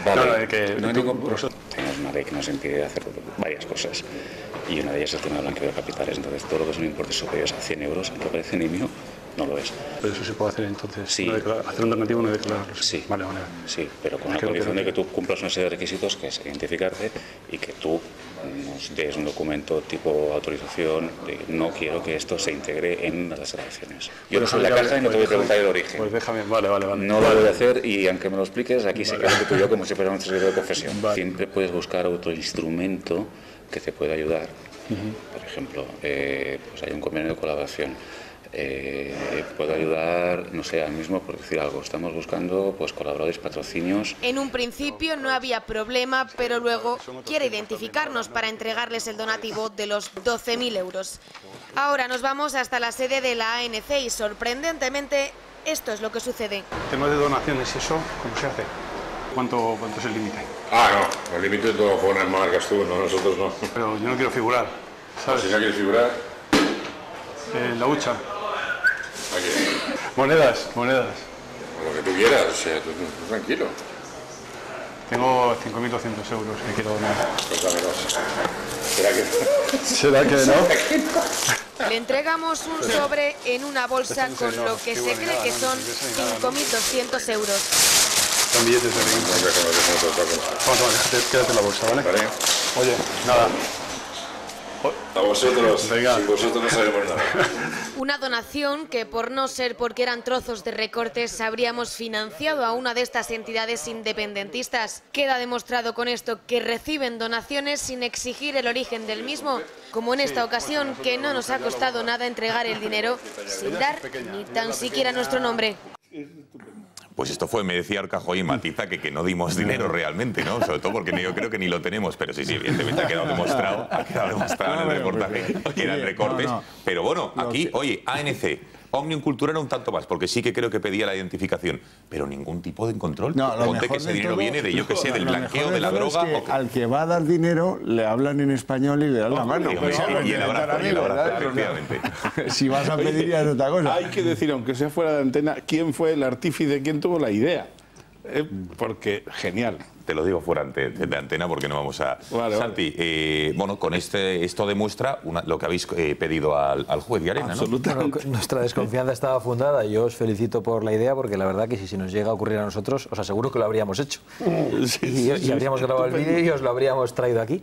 Q: No hay ningún... Tenemos una ley que nos impide hacer varias cosas. Y una de ellas es el tema de blanqueo de capitales. Entonces, todo lo que son importes superiores a 100 euros, que parece nimio, no lo es.
R: Pero eso se puede hacer entonces,
Q: sí.
R: Hacer un donativo no declararlo.
Q: Sí.
R: Vale.
Q: Sí, pero con la condición de que tú cumplas una serie de requisitos, que es identificarte y que tú nos des un documento tipo autorización de no quiero que esto se integre en las declaraciones. Yo no soy la caja y no te voy a preguntar el origen.
R: Pues déjame, vale.
Q: No lo voy a hacer y aunque me lo expliques, aquí se queda tú y yo como si fuéramos un secretario de confesión. Siempre puedes buscar otro instrumento que te pueda ayudar. Por ejemplo, pues hay un convenio de colaboración. Puedo ayudar, no sé, al mismo por decir algo. Estamos buscando pues colaboradores, patrocinios.
P: En un principio no había problema, pero luego quiere identificarnos para entregarles el donativo de los 12.000 euros. Ahora nos vamos hasta la sede de la ANC y sorprendentemente esto es lo que sucede.
R: Temas de donaciones, ¿eso cómo se hace? ¿Cuánto es el límite?
S: No, el límite tú lo pones, marcas tú, no, nosotros no.
R: Pero yo no quiero figurar, ¿sabes?
S: Si no quieres figurar...
R: la hucha.
S: Aquí.
R: Monedas.
S: Lo que tú quieras, o sea, tú tranquilo.
R: Tengo 5.200 euros que quiero donar.
S: Pues dámelos.
R: ¿Será que no?
P: Le entregamos un sobre en una bolsa con lo que se cree que son 5.200 euros.
R: Son billetes de 20. Vamos, quédate la bolsa, ¿vale? Oye, nada.
S: A vosotros, sin vosotros no sabemos nada.
P: Una donación que, por no ser porque eran trozos de recortes, habríamos financiado a una de estas entidades independentistas. Queda demostrado con esto que reciben donaciones sin exigir el origen del mismo, como en esta ocasión, que no nos ha costado nada entregar el dinero sin dar ni tan siquiera nuestro nombre.
A: Pues esto fue, me decía Arcajoy y matiza que no dimos dinero realmente, ¿no? Sobre todo porque yo creo que ni lo tenemos, pero sí, evidentemente ha quedado demostrado en el reportaje que eran recortes. Pero bueno, aquí, oye, ANC, Òmnium Cultura era un tanto más, porque sí que creo que pedía la identificación, pero ningún tipo de control. Ponte que ese dinero viene de, yo qué sé, del blanqueo, de la droga.
I: Es que al que va a dar dinero le hablan en español y le dan la mano.
A: Y el abrazo, efectivamente.
I: Si vas a pedir ya es otra cosa.
J: Hay que decir, aunque sea fuera de antena, quién fue el artífice, quién tuvo la idea. Porque, genial.
A: Te lo digo fuera de antena porque no vamos a... Santi, bueno, con esto demuestra lo que habéis pedido al juez de Arena, ¿no?
G: Bueno, nuestra desconfianza estaba fundada. Yo os felicito por la idea porque la verdad que si nos llega a ocurrir a nosotros, os aseguro que lo habríamos hecho. Y habríamos grabado el vídeo y os lo habríamos traído aquí.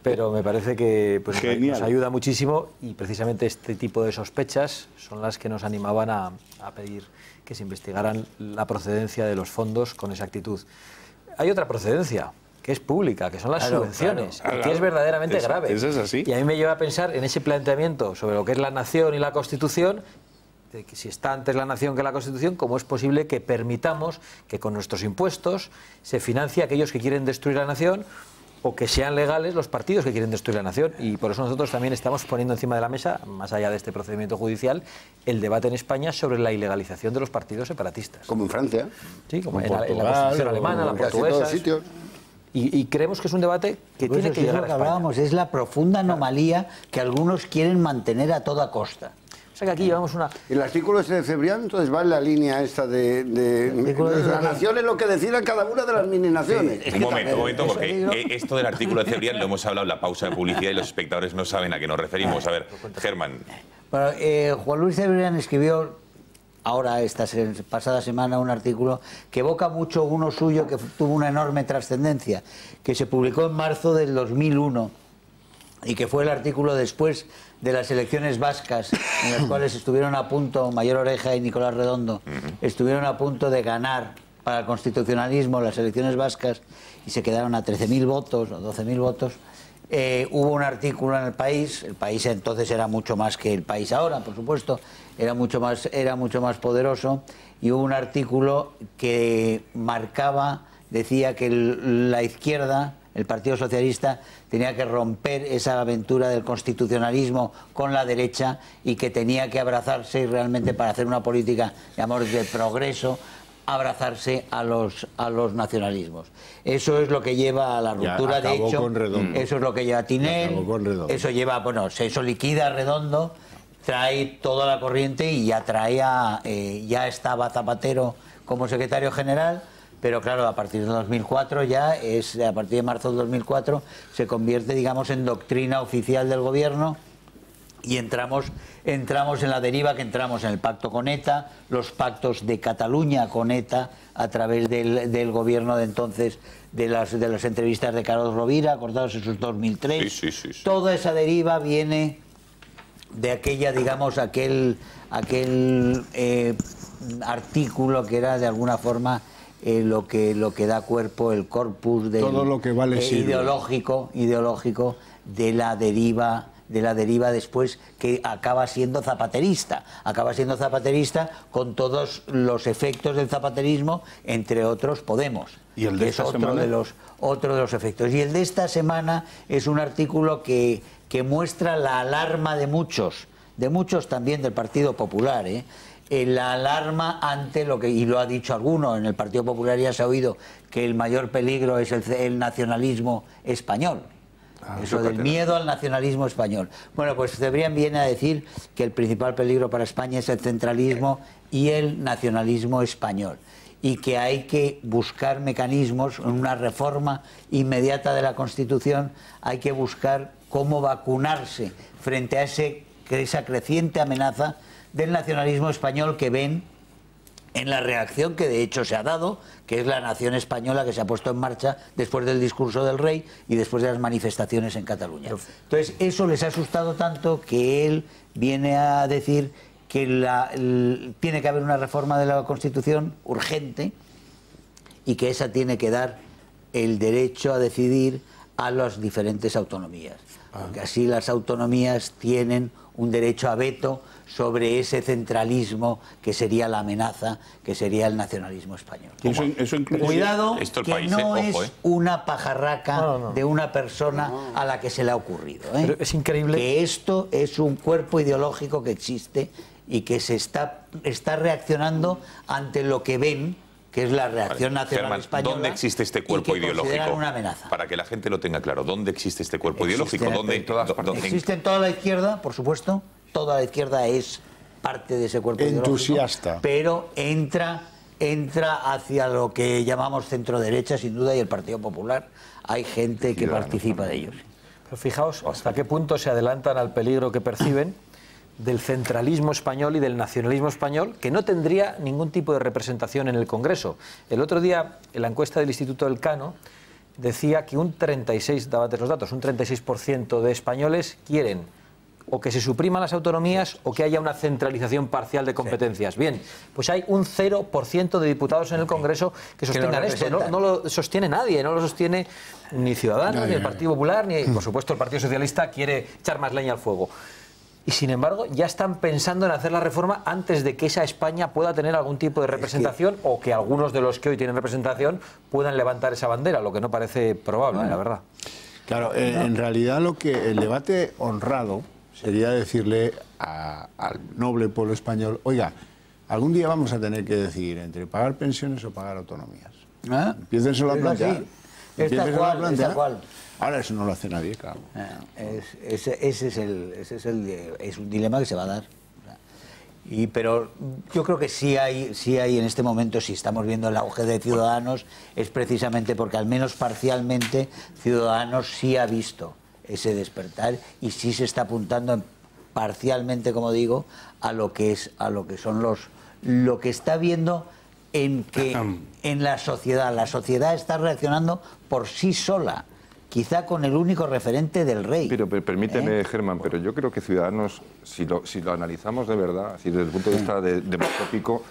G: Pero me parece que pues, nos ayuda muchísimo y precisamente este tipo de sospechas son las que nos animaban a pedir que se investigaran la procedencia de los fondos con exactitud. Hay otra procedencia, que es pública, que son las subvenciones, y que es verdaderamente grave.
J: Eso es así.
G: Y a mí me lleva a pensar en ese planteamiento sobre lo que es la nación y la Constitución, de que si está antes la nación que la Constitución, ¿cómo es posible que permitamos que con nuestros impuestos se financie a aquellos que quieren destruir la nación o que sean legales los partidos que quieren destruir la nación? Y por eso nosotros también estamos poniendo encima de la mesa, más allá de este procedimiento judicial, el debate en España sobre la ilegalización de los partidos separatistas.
K: Como en Francia.
G: Sí, como en la Constitución alemana, la portuguesa. Y creemos que es un debate que
H: pues
G: tiene que llegar a España.
H: Hablábamos, es la profunda anomalía que algunos quieren mantener a toda costa.
G: O sea que aquí llevamos una...
K: El artículo ese de Cebrián, entonces va en la línea esta de la nación es lo que decidan cada una de las mini naciones.
A: Sí, un momento, porque esto del artículo de Cebrián lo hemos hablado en la pausa de publicidad y los espectadores no saben a qué nos referimos. A ver, Germán.
H: Bueno, Juan Luis Cebrián escribió ahora, esta pasada semana, un artículo que evoca mucho uno suyo que tuvo una enorme trascendencia, que se publicó en marzo del 2001 y que fue el artículo después de las elecciones vascas, en las cuales estuvieron a punto, Mayor Oreja y Nicolás Redondo, estuvieron a punto de ganar para el constitucionalismo las elecciones vascas y se quedaron a 13.000 votos o 12.000 votos. Hubo un artículo en El País entonces era mucho más que El País ahora, por supuesto, era mucho más poderoso, y hubo un artículo que decía que la izquierda, el Partido Socialista, tenía que romper esa aventura del constitucionalismo con la derecha y que tenía que abrazarse realmente para hacer una política, digamos, de progreso, abrazarse a los nacionalismos. Eso es lo que lleva a la ruptura, de hecho, eso es lo que lleva a Tinel, eso lleva, bueno, eso liquida a Redondo, trae toda la corriente y ya ya estaba Zapatero como secretario general. Pero claro, a partir de 2004 a partir de marzo de 2004 se convierte, digamos, en doctrina oficial del gobierno y entramos en la deriva que entramos en el pacto con ETA, los pactos de Cataluña con ETA a través del gobierno de entonces, de las entrevistas de Carlos Rovira, acordados en sus 2003. Sí. Toda esa deriva viene de aquella, digamos, aquel artículo que era de alguna forma lo que da cuerpo, el corpus
I: todo lo que vale
H: ideológico de la deriva después, que acaba siendo zapaterista con todos los efectos del zapaterismo, entre otros Podemos.
J: ¿Y el de esta semana?
H: Otro de los efectos. Y el de esta semana es un artículo que muestra la alarma de muchos también del Partido Popular, la alarma ante lo que, y lo ha dicho alguno, en el Partido Popular ya se ha oído que el mayor peligro es el nacionalismo español. Eso del miedo al nacionalismo español. Bueno, pues Cebrián viene a decir que el principal peligro para España es el centralismo y el nacionalismo español, y que hay que buscar mecanismos, en una reforma inmediata de la Constitución, hay que buscar cómo vacunarse frente a esa creciente amenaza del nacionalismo español que ven en la reacción que de hecho se ha dado, que es la nación española que se ha puesto en marcha después del discurso del rey y después de las manifestaciones en Cataluña. Entonces, eso les ha asustado tanto que él viene a decir que tiene que haber una reforma de la Constitución urgente y que esa tiene que dar el derecho a decidir a las diferentes autonomías. Porque así las autonomías tienen un derecho a veto sobre ese centralismo que sería la amenaza, que sería el nacionalismo español.
J: Eso incluye...
H: Cuidado, que no es una pajarraca de una persona a la que se le ha ocurrido.
G: Pero es increíble.
H: Que esto es un cuerpo ideológico que existe y que se está reaccionando ante lo que ven, que es la reacción nacional
A: Germán,
H: española.
A: ¿dónde existe este cuerpo ideológico?
H: Una amenaza.
A: Para que la gente lo tenga claro, ¿dónde existe este cuerpo ideológico?
H: Existe en toda la izquierda, por supuesto. Toda la izquierda es parte de ese cuerpo
I: entusiasta,
H: pero entra hacia lo que llamamos centro-derecha, sin duda, y el Partido Popular. Hay gente que participa de ellos.
G: Pero fijaos hasta qué punto se adelantan al peligro que perciben del centralismo español y del nacionalismo español, que no tendría ningún tipo de representación en el Congreso. El otro día, en la encuesta del Instituto Elcano, decía que un 36% de españoles quieren o que se supriman las autonomías o que haya una centralización parcial de competencias. Bien, pues hay un 0% de diputados en el Congreso que sostengan esto. No lo sostiene nadie, no lo sostiene ni Ciudadanos, ni el Partido Popular, ni, por supuesto, el Partido Socialista quiere echar más leña al fuego. Y sin embargo, ya están pensando en hacer la reforma antes de que esa España pueda tener algún tipo de representación o que algunos de los que hoy tienen representación puedan levantar esa bandera, lo que no parece probable, la verdad.
I: Claro, en realidad el debate honrado sería decirle al noble pueblo español, oiga, algún día vamos a tener que decidir entre pagar pensiones o pagar autonomías. Empiécenselo a plantear.
H: Tal cual.
I: Ahora eso no lo hace nadie, claro.
H: Ese es un dilema que se va a dar. Pero yo creo que sí hay en este momento, si estamos viendo el auge de Ciudadanos, es precisamente porque al menos parcialmente Ciudadanos sí ha visto ese despertar y sí se está apuntando parcialmente, como digo, a lo que son lo que está viendo en la sociedad. La sociedad está reaccionando por sí sola, quizá con el único referente del rey.
F: Pero permíteme, Germán, pero yo creo que Ciudadanos, si lo analizamos de verdad, así desde el punto de vista demoscópico,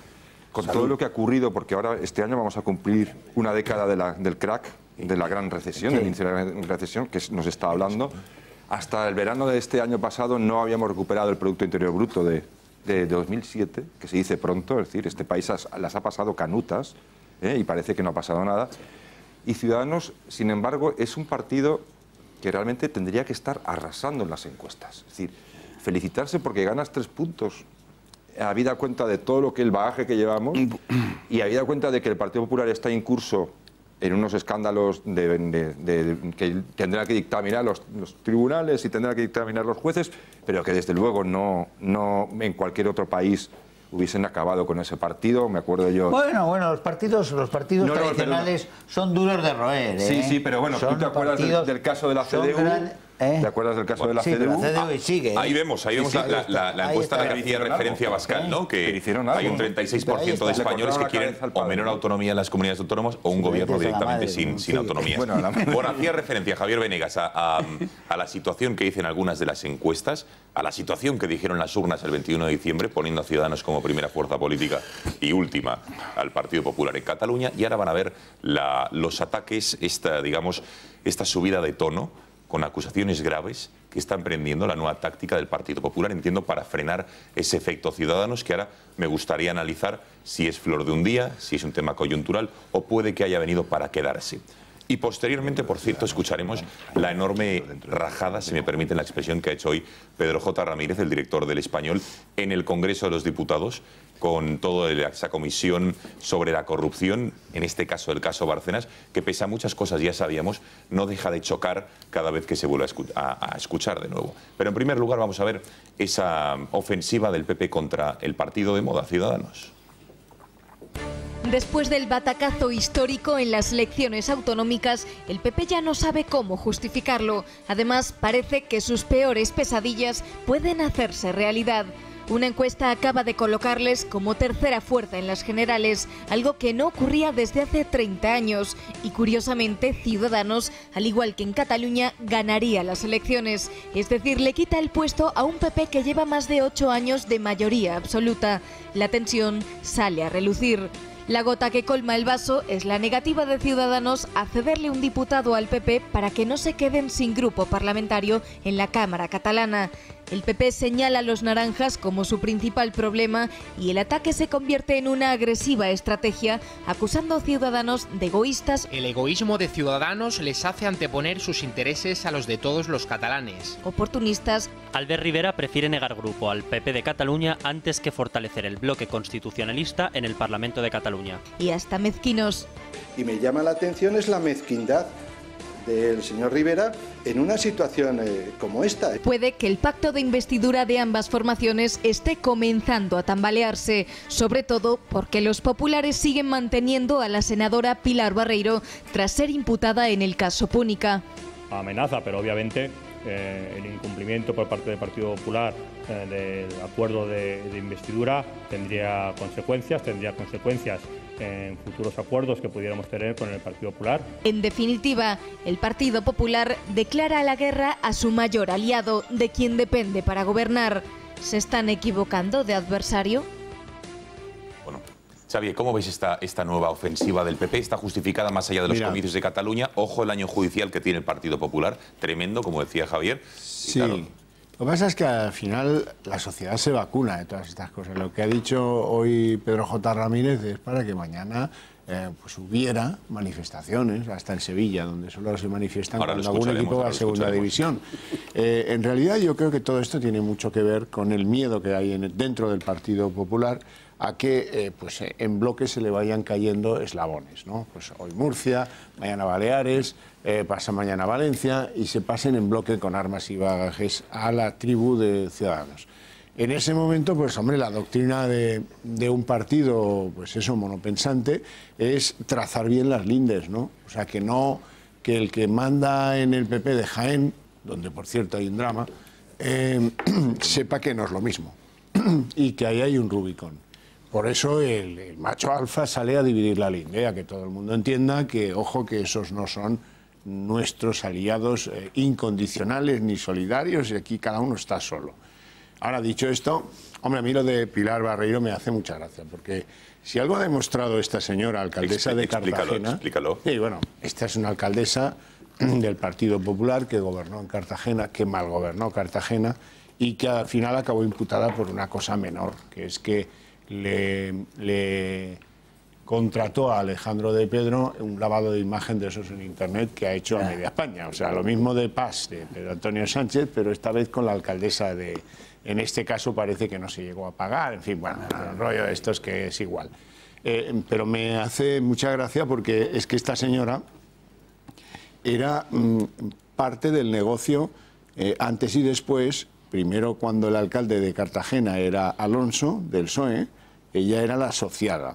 F: con todo lo que ha ocurrido, porque ahora este año vamos a cumplir una década del crack, de la gran recesión, del índice de la gran recesión que nos está hablando. Hasta el verano de este año pasado no habíamos recuperado el Producto Interior Bruto de 2007, que se dice pronto, es decir, este país las ha pasado canutas y parece que no ha pasado nada. Y Ciudadanos, sin embargo, es un partido que realmente tendría que estar arrasando en las encuestas. Es decir, felicitarse porque ganas 3 puntos, habida cuenta de todo lo que el bagaje que llevamos y habida cuenta de que el Partido Popular está incurso en unos escándalos que tendrán que dictaminar los tribunales y tendrán que dictaminar los jueces, pero que desde luego no en cualquier otro país hubiesen acabado con ese partido. Me acuerdo yo...
H: Bueno, los partidos tradicionales son duros de roer.
F: Sí, pero bueno, ¿tú te acuerdas del caso de la CDU? ¿Te acuerdas del caso de la CDU?
H: La CDU sigue.
A: Ahí vemos la encuesta a la que hacía referencia Bascal, ¿no? Que hay un 36% de españoles que quieren o menor autonomía en las comunidades autónomas o un gobierno directamente sin autonomía. Bueno, hacía referencia Javier Venegas a la situación que dicen algunas de las encuestas, a la situación que dijeron las urnas el 21 de diciembre, poniendo a Ciudadanos como primera fuerza política y última al Partido Popular en Cataluña, y ahora van a ver los ataques, esta subida de tono, con acusaciones graves que está emprendiendo la nueva táctica del Partido Popular, entiendo, para frenar ese efecto Ciudadanos, que ahora me gustaría analizar si es flor de un día, si es un tema coyuntural o puede que haya venido para quedarse. Y posteriormente, por cierto, escucharemos la enorme rajada, si me permiten la expresión, que ha hecho hoy Pedro J. Ramírez, el director del Español, en el Congreso de los Diputados, con toda esa comisión sobre la corrupción, en este caso el caso Bárcenas, que pese a muchas cosas ya sabíamos, no deja de chocar cada vez que se vuelve a escuchar de nuevo. Pero en primer lugar vamos a ver esa ofensiva del PP contra el partido de moda, Ciudadanos.
T: Después del batacazo histórico en las elecciones autonómicas, el PP ya no sabe cómo justificarlo. Además, parece que sus peores pesadillas pueden hacerse realidad. Una encuesta acaba de colocarles como tercera fuerza en las generales, algo que no ocurría desde hace 30 años. Y curiosamente, Ciudadanos, al igual que en Cataluña, ganaría las elecciones. Es decir, le quita el puesto a un PP que lleva más de 8 años de mayoría absoluta. La tensión sale a relucir. La gota que colma el vaso es la negativa de Ciudadanos a cederle un diputado al PP para que no se queden sin grupo parlamentario en la Cámara catalana. El PP señala a los naranjas como su principal problema y el ataque se convierte en una agresiva estrategia, acusando a Ciudadanos de egoístas.
U: El egoísmo de Ciudadanos les hace anteponer sus intereses a los de todos los catalanes.
T: Oportunistas.
C: Albert Rivera prefiere negar grupo al PP de Cataluña antes que fortalecer el bloque constitucionalista en el Parlamento de Cataluña.
T: Y hasta mezquinos.
E: Y me llama la atención es la mezquindad del señor Rivera en una situación como esta.
T: Puede que el pacto de investidura de ambas formaciones esté comenzando a tambalearse, sobre todo porque los populares siguen manteniendo a la senadora Pilar Barreiro tras ser imputada en el caso Púnica.
V: Amenaza, pero obviamente el incumplimiento por parte del Partido Popular del acuerdo de investidura tendría consecuencias en futuros acuerdos que pudiéramos tener con el Partido Popular.
T: En definitiva, el Partido Popular declara la guerra a su mayor aliado, de quien depende para gobernar. ¿Se están equivocando de adversario?
A: Bueno, Xavier, ¿cómo veis esta nueva ofensiva del PP? ¿Está justificada más allá de los comicios de Cataluña? Ojo el año judicial que tiene el Partido Popular, tremendo, como decía Javier.
I: Sí. Claro, lo que pasa es que al final la sociedad se vacuna de todas estas cosas. Lo que ha dicho hoy Pedro J. Ramírez es para que mañana pues hubiera manifestaciones, hasta en Sevilla, donde solo se manifiestan cuando algún equipo va a segunda división. En realidad yo creo que todo esto tiene mucho que ver con el miedo que hay dentro del Partido Popular a que pues en bloque se le vayan cayendo eslabones, ¿no? Pues hoy Murcia, mañana Baleares, pasa mañana Valencia y se pasen en bloque con armas y bagajes a la tribu de Ciudadanos. En ese momento, pues hombre, la doctrina de un partido, pues eso, monopensante, es trazar bien las lindes, ¿no? O sea, que el que manda en el PP de Jaén, donde por cierto hay un drama, sepa que no es lo mismo y que ahí hay un Rubicón. Por eso el macho alfa sale a dividir la linde, a que todo el mundo entienda que, ojo, que esos no son nuestros aliados incondicionales ni solidarios y aquí cada uno está solo. Ahora, dicho esto, hombre, a mí lo de Pilar Barreiro me hace mucha gracia, porque si algo ha demostrado esta señora alcaldesa de Cartagena...
A: Explícalo.
I: Sí, bueno, esta es una alcaldesa del Partido Popular que gobernó en Cartagena, que mal gobernó Cartagena y que al final acabó imputada por una cosa menor, que es que le contrató a Alejandro de Pedro un lavado de imagen de esos en Internet que ha hecho a media España. O sea, lo mismo de Paz, de Pedro Antonio Sánchez, pero esta vez con la alcaldesa de... En este caso parece que no se llegó a pagar. En fin, bueno, el rollo de esto es que es igual. Pero me hace mucha gracia porque es que esta señora era parte del negocio antes y después. Primero, cuando el alcalde de Cartagena era Alonso, del PSOE, ella era la asociada.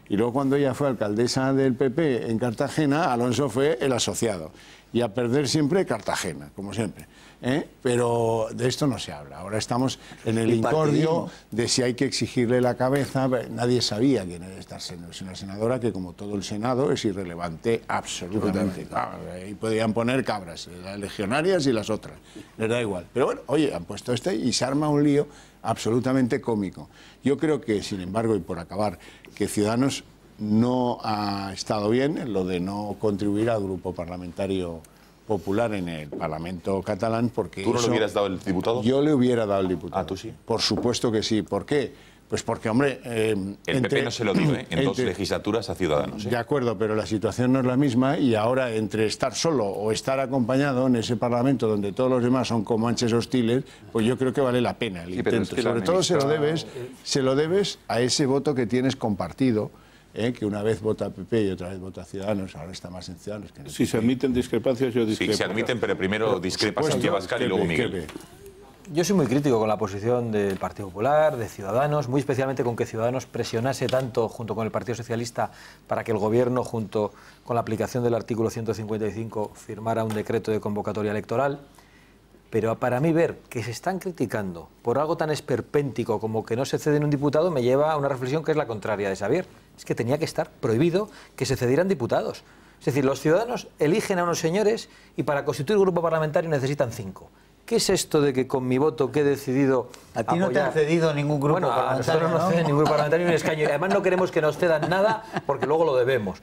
I: Y luego, cuando ella fue alcaldesa del PP en Cartagena, Alonso fue el asociado. Y a perder siempre Cartagena, como siempre. Pero de esto no se habla. Ahora estamos en el incordio de si hay que exigirle la cabeza. Nadie sabía quién era esta senadora. Es una senadora que, como todo el Senado, es irrelevante absolutamente. Y podían poner cabras, las legionarias y las otras. Les da igual. Pero bueno, oye, han puesto y se arma un lío absolutamente cómico. Yo creo que, sin embargo, y por acabar, que Ciudadanos no ha estado bien en lo de no contribuir al grupo parlamentario popular en el Parlamento catalán, porque
A: ¿Tú no le hubieras dado el diputado?
I: Yo le hubiera dado el diputado.
A: Ah, ¿tú sí?
I: Por supuesto que sí. ¿Por qué? Pues porque, hombre...
A: el PP no se lo dio, en dos legislaturas a Ciudadanos.
I: De acuerdo, pero la situación no es la misma y ahora entre estar solo o estar acompañado en ese Parlamento donde todos los demás son comanches hostiles, pues yo creo que vale la pena el intento. Es que sobre todo se lo debes a ese voto que tienes compartido, que una vez vota PP y otra vez vota Ciudadanos, ahora está más en Ciudadanos. Que
J: si se admiten discrepancias, yo discrepo.
A: Sí, se admiten, pero primero discrepa Santiago Abascal y luego Miguel.
G: Yo soy muy crítico con la posición del Partido Popular, de Ciudadanos, muy especialmente con que Ciudadanos presionase tanto junto con el Partido Socialista para que el Gobierno, junto con la aplicación del artículo 155, firmara un decreto de convocatoria electoral. Pero para mí ver que se están criticando por algo tan esperpéntico como que no se cede en un diputado me lleva a una reflexión que es la contraria de Xavier. Es que tenía que estar prohibido que se cedieran diputados. Es decir, los ciudadanos eligen a unos señores y para constituir un grupo parlamentario necesitan 5. ¿Qué es esto de que con mi voto que he decidido
H: A ti no te han cedido ningún grupo parlamentario,
G: a nosotros no nos ceden ningún grupo parlamentario ni un escaño. Y además no queremos que nos cedan nada porque luego lo debemos.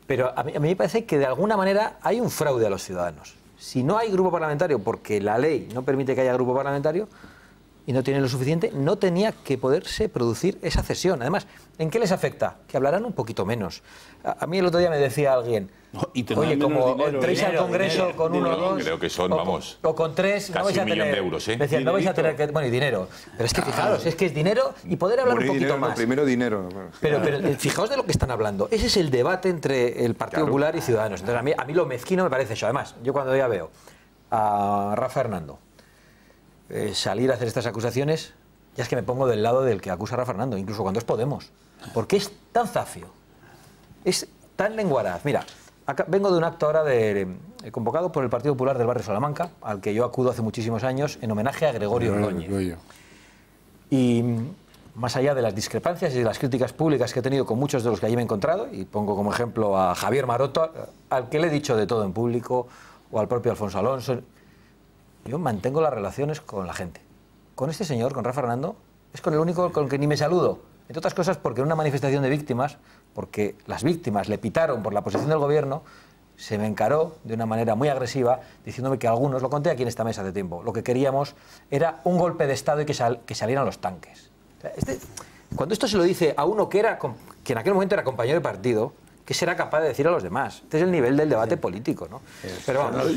G: Pero a mí me parece que de alguna manera hay un fraude a los ciudadanos. Si no hay grupo parlamentario porque la ley no permite que haya grupo parlamentario y no tienen lo suficiente, no tenía que poderse producir esa cesión. Además, ¿en qué les afecta? Que hablarán un poquito menos. A mí el otro día me decía alguien, oye, como entréis al Congreso con uno o dos,
A: creo que son, vamos,
G: o con 3, no vais a tener,
A: de euros, ¿eh?
G: Decían, no vais a tener que, bueno, y dinero. Pero es que fijaros, es que es dinero y poder hablar un poquito más.
F: Primero dinero.
G: Pero fijaos de lo que están hablando. Ese es el debate entre el Partido Popular y Ciudadanos. Entonces a mí lo mezquino me parece eso. Además, yo cuando ya veo a Rafa Hernando salir a hacer estas acusaciones, ya es que me pongo del lado del que acusa a Rafa Hernando, incluso cuando es Podemos. Porque es tan zafio, es tan lenguaraz. Mira, acá vengo de un acto ahora convocado por el Partido Popular del barrio Salamanca, al que yo acudo hace muchísimos años en homenaje a Gregorio Ordóñez. Y más allá de las discrepancias y de las críticas públicas que he tenido con muchos de los que allí me he encontrado, y pongo como ejemplo a Javier Maroto, al que le he dicho de todo en público, o al propio Alfonso Alonso, yo mantengo las relaciones con la gente. Con este señor, con Rafa Hernando, es con el único con el que ni me saludo. Entre otras cosas porque en una manifestación de víctimas, porque las víctimas le pitaron por la posición del gobierno, se me encaró de una manera muy agresiva, diciéndome que algunos, lo conté aquí en esta mesa de tiempo, lo que queríamos era un golpe de Estado y que salieran los tanques. O sea, cuando esto se lo dice a uno que en aquel momento era compañero de partido, ¿qué será capaz de decir a los demás? Este es el nivel del debate político, ¿no?
H: Pero vamos,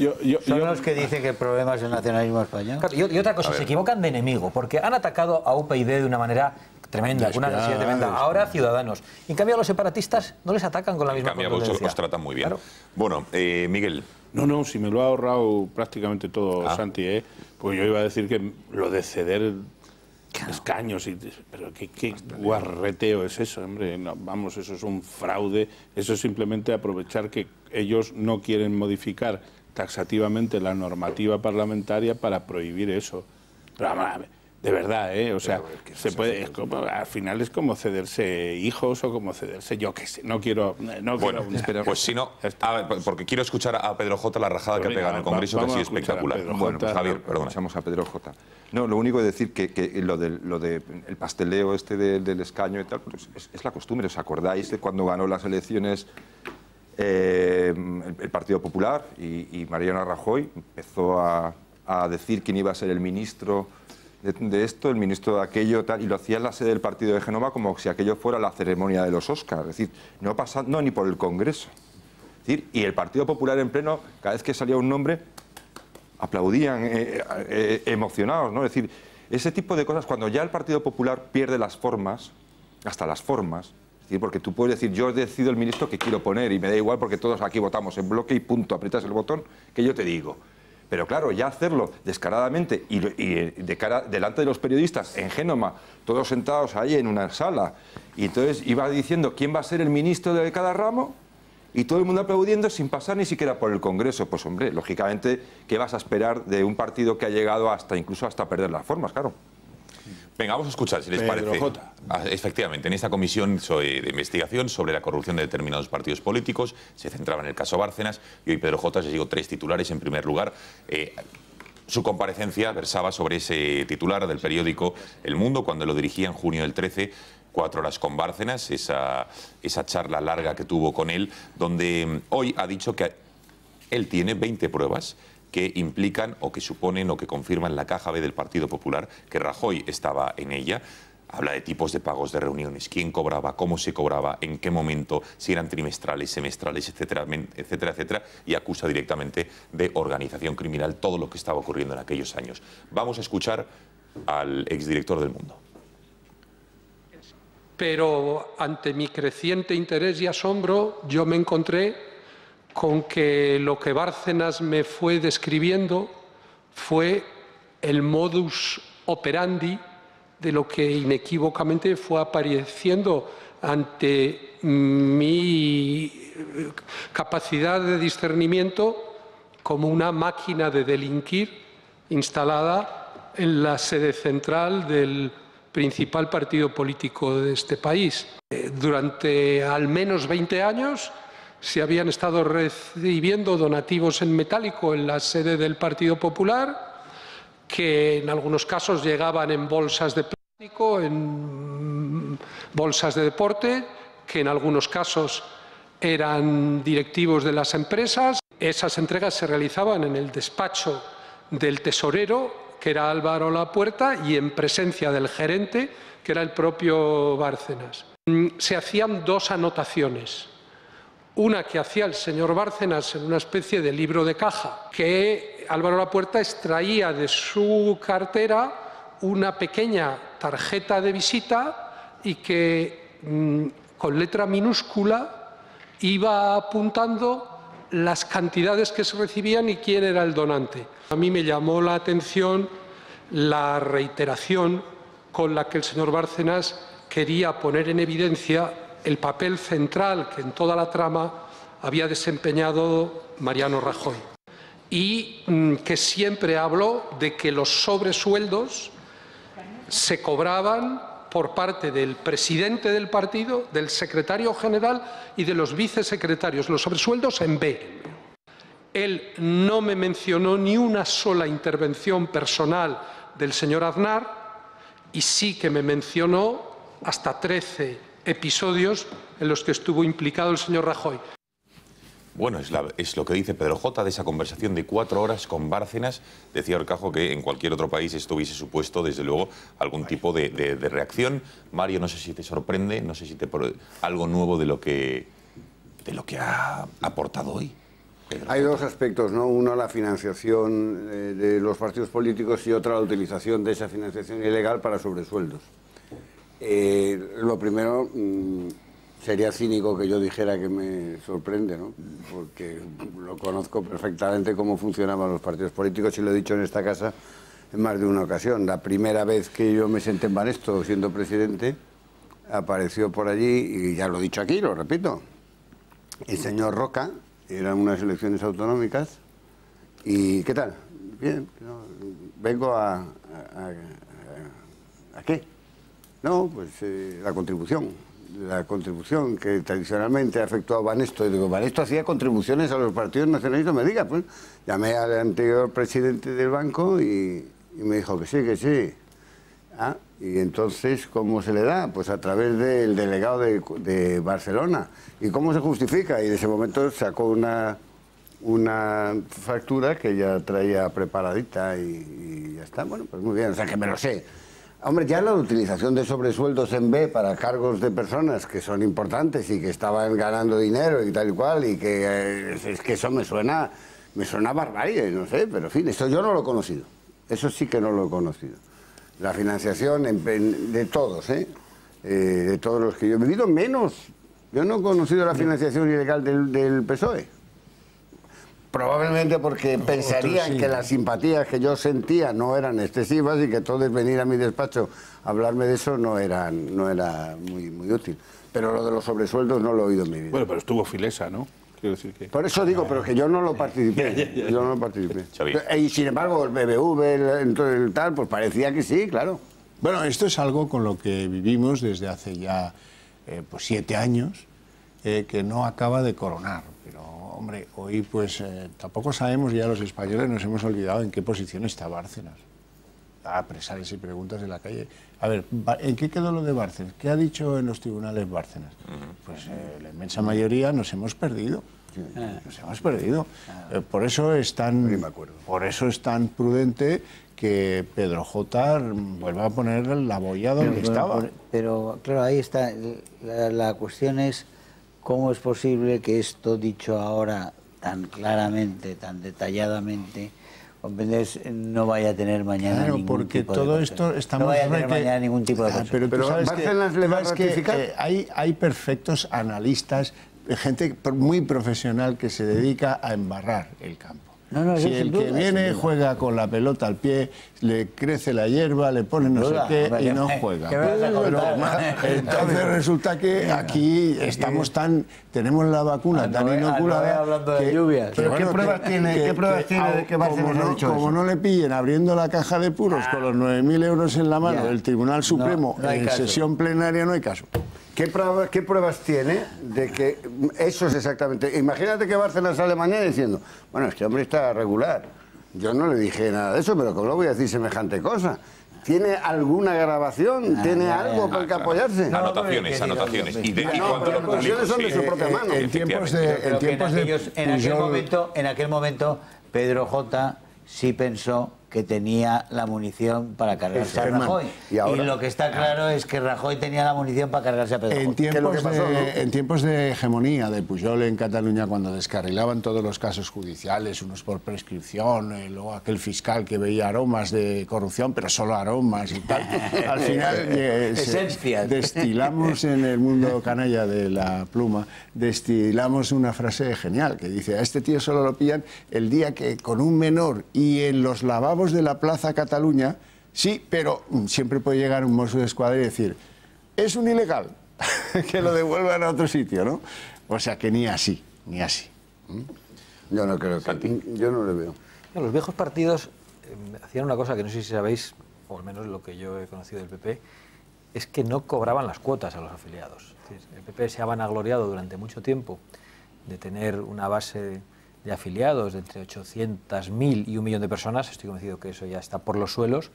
H: son los que dicen que el problema es el nacionalismo español.
G: Claro, y otra cosa, se equivocan de enemigo, porque han atacado a UPyD de una manera tremenda, una agresividad tremenda. Ahora Ciudadanos. Y en cambio a los separatistas no les atacan con la misma contundencia.
A: Los tratan muy bien. Claro. Bueno, Miguel.
J: No, si me lo ha ahorrado prácticamente todo Santi, pues yo iba a decir que lo de ceder escaños, pero qué guarreteo es eso, hombre. No, vamos, eso es un fraude, eso es simplemente aprovechar que ellos no quieren modificar taxativamente la normativa parlamentaria para prohibir eso. Pero de verdad, o sea, se puede, al final es como cederse hijos o como cederse, yo qué sé, no quiero
A: pues si no, porque quiero escuchar a Pedro J. la rajada que ha pegado en el Congreso, que ha sido espectacular.
F: Bueno, pues, Javier, perdona. Escuchamos a Pedro J. No, lo único es decir que lo de el pasteleo este del escaño y tal, pues es la costumbre. ¿Os acordáis de cuando ganó las elecciones el Partido Popular y Mariano Rajoy empezó a decir quién iba a ser el ministro de esto, el ministro de aquello, tal, y lo hacía en la sede del partido de Génova como si aquello fuera la ceremonia de los Oscars, es decir, no pasando ni por el Congreso. Es decir, y el Partido Popular en pleno, cada vez que salía un nombre, aplaudían emocionados, ¿no? Es decir, ese tipo de cosas, cuando ya el Partido Popular pierde las formas, hasta las formas, es decir, porque tú puedes decir, yo decido el ministro que quiero poner y me da igual porque todos aquí votamos en bloque y punto, aprietas el botón que yo te digo. Pero claro, ya hacerlo descaradamente y delante de los periodistas en Génova, todos sentados ahí en una sala, y entonces iba diciendo quién va a ser el ministro de cada ramo y todo el mundo aplaudiendo sin pasar ni siquiera por el Congreso. Pues hombre, lógicamente, ¿qué vas a esperar de un partido que ha llegado incluso hasta perder las formas? Claro.
A: Venga, vamos a escuchar, si les parece. Efectivamente, en esta comisión de investigación sobre la corrupción de determinados partidos políticos se centraba en el caso Bárcenas y hoy Pedro J. se llegó 3 titulares. En primer lugar, su comparecencia versaba sobre ese titular del periódico El Mundo cuando lo dirigía en junio del 13, 4 horas con Bárcenas, esa charla larga que tuvo con él, donde hoy ha dicho que él tiene 20 pruebas que implican o que suponen o que confirman la caja B del Partido Popular, que Rajoy estaba en ella. Habla de tipos de pagos de reuniones, quién cobraba, cómo se cobraba, en qué momento, si eran trimestrales, semestrales, etcétera, etcétera, etcétera, y acusa directamente de organización criminal todo lo que estaba ocurriendo en aquellos años. Vamos a escuchar al exdirector del Mundo.
D: Pero ante mi creciente interés y asombro, yo me encontré con que lo que Bárcenas me fue describiendo fue el modus operandi de lo que inequívocamente fue apareciendo ante mi capacidad de discernimiento como una máquina de delinquir instalada en la sede central del principal partido político de este país. Durante al menos 20 años se habían estado recibiendo donativos en metálico en la sede del Partido Popular, que en algunos casos llegaban en bolsas de plástico, en bolsas de deporte, que en algunos casos eran directivos de las empresas. Esas entregas se realizaban en el despacho del tesorero, que era Álvaro Lapuerta, y en presencia del gerente, que era el propio Bárcenas. Se hacían dos anotaciones. Una que hacía el señor Bárcenas en una especie de libro de caja, que Álvaro Lapuerta extraía de su cartera una pequeña tarjeta de visita y que con letra minúscula iba apuntando las cantidades que se recibían y quién era el donante. A mí me llamó la atención la reiteración con la que el señor Bárcenas quería poner en evidencia el papel central que en toda la trama había desempeñado Mariano Rajoy, y que siempre habló de que los sobresueldos se cobraban por parte del presidente del partido, del secretario general y de los vicesecretarios, los sobresueldos en B. Él no me mencionó ni una sola intervención personal del señor Aznar, y sí que me mencionó hasta 13 episodios en los que estuvo implicado el señor Rajoy.
A: Bueno, es lo que dice Pedro J. de esa conversación de 4 horas con Bárcenas. Decía Horcajo que en cualquier otro país esto hubiese supuesto, desde luego, algún tipo de reacción. Mario, no sé si te sorprende, no sé si te algo nuevo de lo que ha aportado hoy.
K: Hay dos aspectos, ¿no? Uno, la financiación de los partidos políticos, y otra, la utilización de esa financiación ilegal para sobresueldos. Lo primero, sería cínico que yo dijera que me sorprende, ¿no? Porque lo conozco perfectamente cómo funcionaban los partidos políticos, y lo he dicho en esta casa en más de una ocasión. La primera vez que yo me senté en Banesto siendo presidente, apareció por allí, y ya lo he dicho aquí, lo repito, el señor Roca. Eran unas elecciones autonómicas. ¿Y qué tal? Bien, no, vengo ¿a qué? No, pues la contribución que tradicionalmente ha efectuado Banesto. Y digo, Banesto hacía contribuciones a los partidos nacionalistas. Me diga, pues llamé al anterior presidente del banco y me dijo que sí, que sí. Ah, y entonces, ¿cómo se le da? Pues a través del delegado de Barcelona. ¿Y cómo se justifica? Y en ese momento sacó una factura que ya traía preparadita y ya está. Bueno, pues muy bien, o sea que me lo sé. Hombre, ya la utilización de sobresueldos en B para cargos de personas que son importantes y que estaban ganando dinero y tal y cual, y que es que eso me suena barbarie, no sé, pero en fin, esto yo no lo he conocido. Eso sí que no lo he conocido. La financiación de todos, de todos los que yo he vivido, menos. Yo no he conocido la financiación ilegal del PSOE. Probablemente porque pensarían que las simpatías que yo sentía no eran excesivas, y que entonces venir a mi despacho a hablarme de eso no era muy útil. Pero lo de los sobresueldos no lo he oído en mi vida.
J: Bueno, pero estuvo Filesa, ¿no? Quiero decir que...
K: Por eso digo, pero que yo no lo participé. Yo no lo participé. Y sin embargo, el BBV, el tal, pues parecía que sí, claro.
I: Bueno, esto es algo con lo que vivimos desde hace ya 7 años, que no acaba de coronar. Pero, hombre, hoy pues tampoco sabemos, ya los españoles nos hemos olvidado en qué posición está Bárcenas. A presales y preguntas en la calle. A ver, ¿en qué quedó lo de Bárcenas? ¿Qué ha dicho en los tribunales Bárcenas? Pues la inmensa mayoría nos hemos perdido. Nos hemos perdido. Por eso es tan prudente que Pedro J. vuelva a poner la boya donde estaba.
H: Pero claro, ahí está. La cuestión es cómo es posible que esto dicho ahora tan claramente, tan detalladamente, no vaya a tener mañana ningún tipo de consecuencia. No vaya a tener mañana ningún tipo de consecuencia.
I: Pero Bárcenas le va a ratificar. Hay perfectos analistas, gente muy profesional que se dedica a embarrar el campo. Si el que viene juega con la pelota al pie, le crece la hierba, le pone no sé qué y no juega. Entonces resulta que aquí tenemos la vacuna tan inoculada.
H: Hablando de lluvias.
I: ¿Pero qué pruebas tiene de que Bárcenas ha dicho eso? Como no le pillen abriendo la caja de puros con los 9.000 euros en la mano del Tribunal Supremo en sesión plenaria, no hay caso.
K: ¿Qué pruebas tiene de que eso es exactamente? Imagínate que Bárcenas sale mañana diciendo, bueno, este hombre está regular. Yo no le dije nada de eso, pero ¿cómo le voy a decir semejante cosa? ¿Tiene alguna grabación? ¿Tiene algo por que apoyarse?
A: Anotaciones. Y cuando lo
K: conclusiones son de su propia mano.
H: En aquel momento, Pedro J. sí pensó que tenía la munición para cargarse a Rajoy. Y lo que está claro es que Rajoy tenía la munición para cargarse a Pedro J.
I: En tiempos de hegemonía de Pujol en Cataluña, cuando descarrilaban todos los casos judiciales, unos por prescripción, luego aquel fiscal que veía aromas de corrupción, pero solo aromas y tal, al final destilamos en el mundo canalla de la pluma, destilamos una frase genial que dice: a este tío solo lo pillan el día que con un menor y en los lavabos de la Plaza Cataluña, sí, pero siempre puede llegar un Mossos d'Esquadra y decir, es un ilegal, que lo devuelvan a otro sitio, ¿no? O sea que ni así.
K: Yo no creo que... Yo no le veo.
G: Los viejos partidos hacían una cosa que no sé si sabéis, o al menos lo que yo he conocido del PP, es que no cobraban las cuotas a los afiliados. El PP se ha vanagloriado durante mucho tiempo de tener una base de afiliados de entre 800.000 y 1 millón de personas. Estoy convencido que eso ya está por los suelos,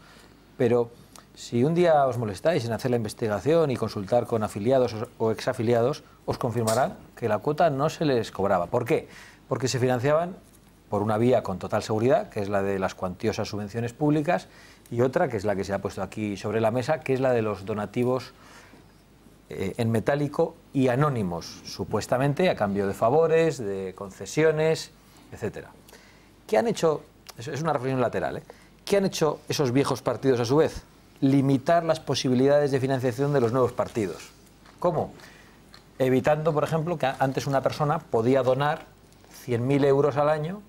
G: pero si un día os molestáis en hacer la investigación y consultar con afiliados o exafiliados, os confirmarán que la cuota no se les cobraba. ¿Por qué? Porque se financiaban por una vía con total seguridad, que es la de las cuantiosas subvenciones públicas, y otra, que es la que se ha puesto aquí sobre la mesa, que es la de los donativos en metálico y anónimos, supuestamente a cambio de favores, de concesiones, etcétera. ¿Qué han hecho? Es una reflexión lateral, ¿Qué han hecho esos viejos partidos a su vez? Limitar las posibilidades de financiación de los nuevos partidos. ¿Cómo? Evitando, por ejemplo, que antes una persona podía donar 100.000 euros al año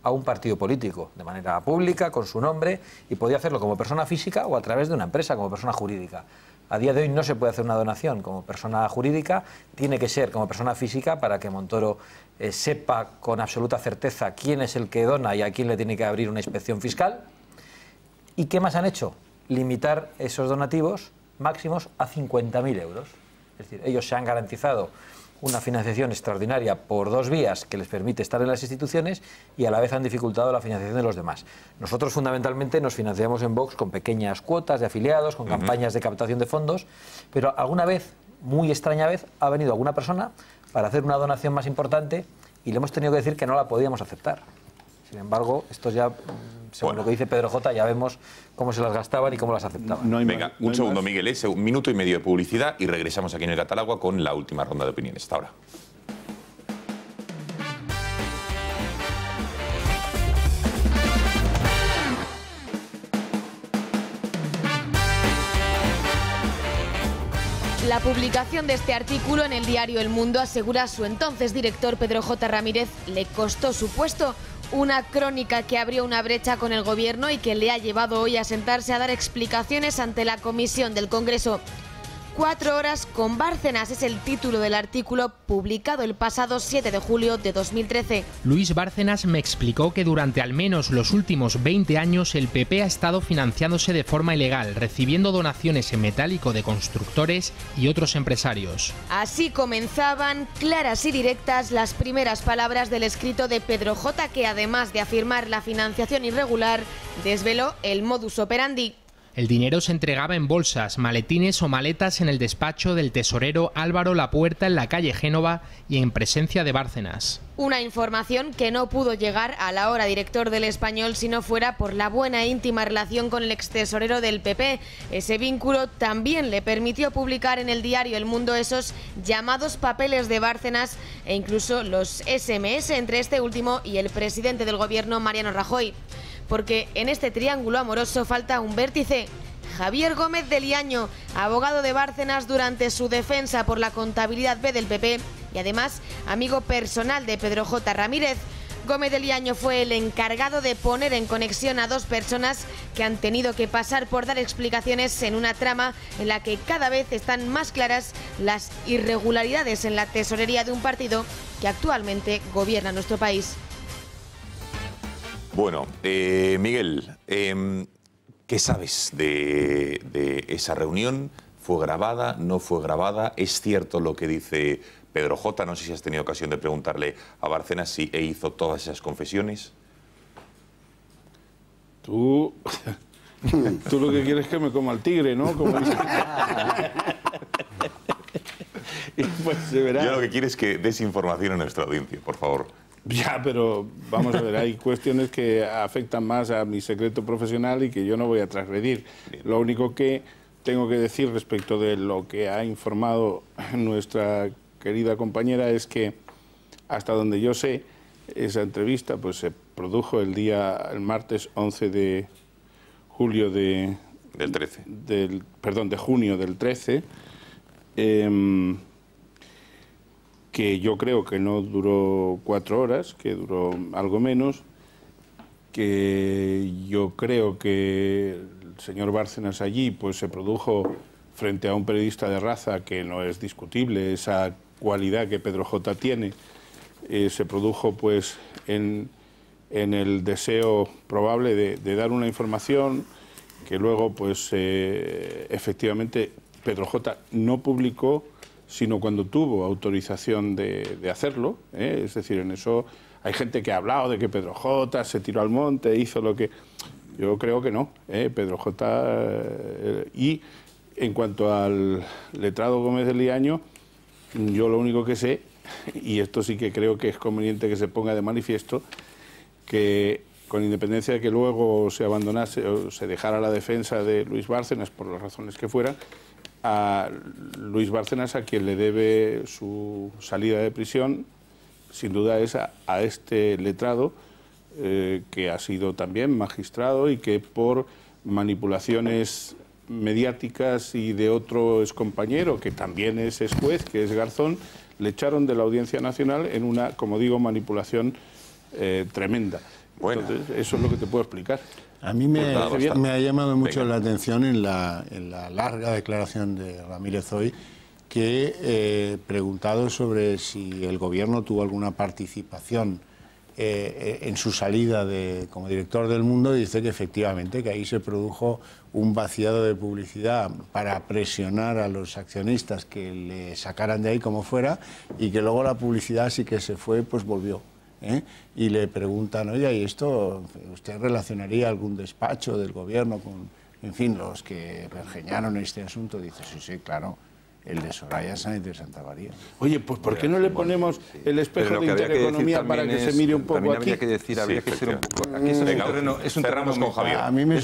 G: a un partido político, de manera pública, con su nombre, y podía hacerlo como persona física o a través de una empresa, como persona jurídica. A día de hoy no se puede hacer una donación como persona jurídica, tiene que ser como persona física para que Montoro sepa con absoluta certeza quién es el que dona y a quién le tiene que abrir una inspección fiscal. ¿Y qué más han hecho? Limitar esos donativos máximos a 50.000 euros. Es decir, ellos se han garantizado una financiación extraordinaria por 2 vías que les permite estar en las instituciones y a la vez han dificultado la financiación de los demás. Nosotros fundamentalmente nos financiamos en Vox con pequeñas cuotas de afiliados, con campañas de captación de fondos, pero alguna vez, muy extraña vez, ha venido alguna persona para hacer una donación más importante y le hemos tenido que decir que no la podíamos aceptar. Sin embargo, estos ya, según lo que dice Pedro J, ya vemos cómo se las gastaban y cómo las aceptaban.
A: Venga, un segundo, Miguel, 1 minuto y medio de publicidad y regresamos aquí en el Catalagua con la última ronda de opiniones. Hasta ahora.
P: La publicación de este artículo en el diario El Mundo, asegura su entonces director Pedro J. Ramírez, le costó su puesto. Una crónica que abrió una brecha con el gobierno y que le ha llevado hoy a sentarse a dar explicaciones ante la comisión del Congreso. 4 horas con Bárcenas es el título del artículo publicado el pasado 7 de julio de 2013.
U: Luis Bárcenas me explicó que durante al menos los últimos 20 años el PP ha estado financiándose de forma ilegal, recibiendo donaciones en metálico de constructores y otros empresarios.
P: Así comenzaban, claras y directas, las primeras palabras del escrito de Pedro J, que además de afirmar la financiación irregular, desveló el modus operandi.
U: El dinero se entregaba en bolsas, maletines o maletas en el despacho del tesorero Álvaro Lapuerta en la calle Génova y en presencia de Bárcenas.
P: Una información que no pudo llegar al ahora director del Español si no fuera por la buena e íntima relación con el extesorero del PP. Ese vínculo también le permitió publicar en el diario El Mundo esos llamados papeles de Bárcenas e incluso los SMS entre este último y el presidente del gobierno, Mariano Rajoy. Porque en este triángulo amoroso falta un vértice. Javier Gómez de Liaño, abogado de Bárcenas durante su defensa por la contabilidad B del PP y además amigo personal de Pedro J. Ramírez. Gómez de Liaño fue el encargado de poner en conexión a dos personas que han tenido que pasar por dar explicaciones en una trama en la que cada vez están más claras las irregularidades en la tesorería de un partido que actualmente gobierna nuestro país.
A: Bueno, Miguel, ¿qué sabes de esa reunión? ¿Fue grabada? ¿No fue grabada? ¿Es cierto lo que dice Pedro J? No sé si has tenido ocasión de preguntarle a Bárcenas si hizo todas esas confesiones.
J: Tú lo que quieres es que me coma el tigre, ¿no? Como dice.
A: Pues se verá. Yo lo que quiero es que des información a nuestra audiencia, por favor.
J: Ya, pero vamos a ver, hay cuestiones que afectan más a mi secreto profesional y que yo no voy a transgredir. Lo único que tengo que decir respecto de lo que ha informado nuestra querida compañera es que, hasta donde yo sé, esa entrevista pues se produjo el martes 11 de julio del
A: 13.
J: De junio del 13, que yo creo que no duró 4 horas, que duró algo menos, que yo creo que el señor Bárcenas allí pues se produjo frente a un periodista de raza, que no es discutible esa cualidad que Pedro J tiene, se produjo pues en el deseo probable de dar una información que luego pues efectivamente Pedro J no publicó, sino cuando tuvo autorización de hacerlo, es decir, en eso hay gente que ha hablado de que Pedro J se tiró al monte, hizo lo que... Yo creo que no, Pedro J... y en cuanto al letrado Gómez de Liaño, yo lo único que sé, y esto sí que creo que es conveniente que se ponga de manifiesto, que con independencia de que luego se abandonase o se dejara la defensa de Luis Bárcenas por las razones que fueran, a Luis Bárcenas, a quien le debe su salida de prisión, sin duda es a este letrado, que ha sido también magistrado y que por manipulaciones mediáticas y de otro excompañero, que también es juez, que es Garzón, le echaron de la Audiencia Nacional en una, como digo, manipulación tremenda. Bueno. Entonces, eso es lo que te puedo explicar.
I: A mí me ha llamado mucho la atención en la larga declaración de Ramírez hoy, que preguntado sobre si el gobierno tuvo alguna participación en su salida como director del Mundo, dice que efectivamente que ahí se produjo un vaciado de publicidad para presionar a los accionistas que le sacaran de ahí como fuera, y que luego la publicidad sí que se fue, pues volvió. Y le preguntan, oye, ¿y esto usted relacionaría algún despacho del gobierno con, en fin, los que pergeñaron este asunto? Dice, sí, claro, el de Soraya Sáenz de Santamaría.
J: Oye, pues ¿por qué no le ponemos el espejo de Intereconomía para que se mire un poco aquí?
F: Habría que decir, habría que ser un poco... Aquí es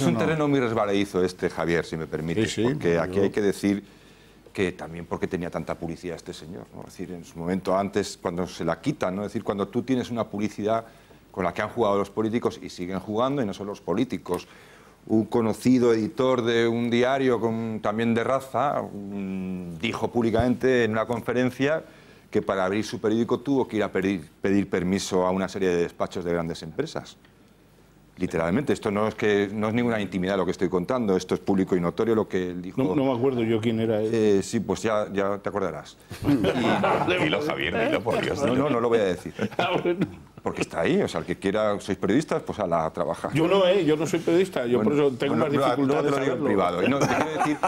F: un terreno muy resbaladizo Javier, si me permite, porque aquí hay que decir que también porque tenía tanta publicidad este señor, ¿no? Es decir, en su momento antes, cuando se la quitan, ¿no? Es decir, cuando tú tienes una publicidad con la que han jugado los políticos y siguen jugando, y no solo los políticos. Un conocido editor de un diario también de raza dijo públicamente en una conferencia que para abrir su periódico tuvo que ir a pedir permiso a una serie de despachos de grandes empresas. Literalmente, esto no es ninguna intimidad lo que estoy contando, esto es público y notorio lo que él dijo.
J: No me acuerdo yo quién era él.
F: Sí, pues ya te acordarás.
A: Dilo, Javier, dilo, por Dios.
F: No lo voy a decir. Porque está ahí, o sea, el que quiera, sois periodistas, pues a trabajar.
J: Yo no soy periodista, yo por eso tengo más dificultades de saberlo.
F: En privado. Y no, te quiero decir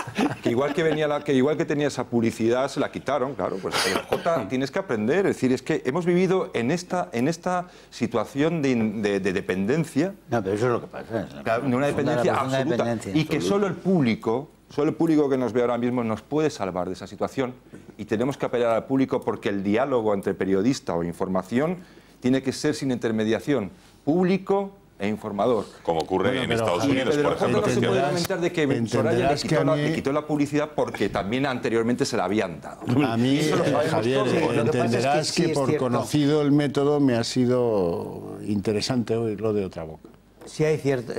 F: que igual que tenía esa publicidad, se la quitaron, claro, pues Jota, tienes que aprender, es decir, es que hemos vivido en esta situación de dependencia.
H: No, pero eso es lo que pasa.
F: De una dependencia absoluta. Y que solo el público que nos ve ahora mismo nos puede salvar de esa situación. Y tenemos que apelar al público porque el diálogo entre periodista o información tiene que ser sin intermediación, público e informador.
A: Como ocurre en Estados Unidos, por ejemplo.
F: No se puede lamentar de que Soraya le quitó la publicidad porque también anteriormente se la habían dado.
I: A mí, Javier, entenderás que por conocido el método me ha sido interesante oírlo de otra boca.
H: Sí es cierto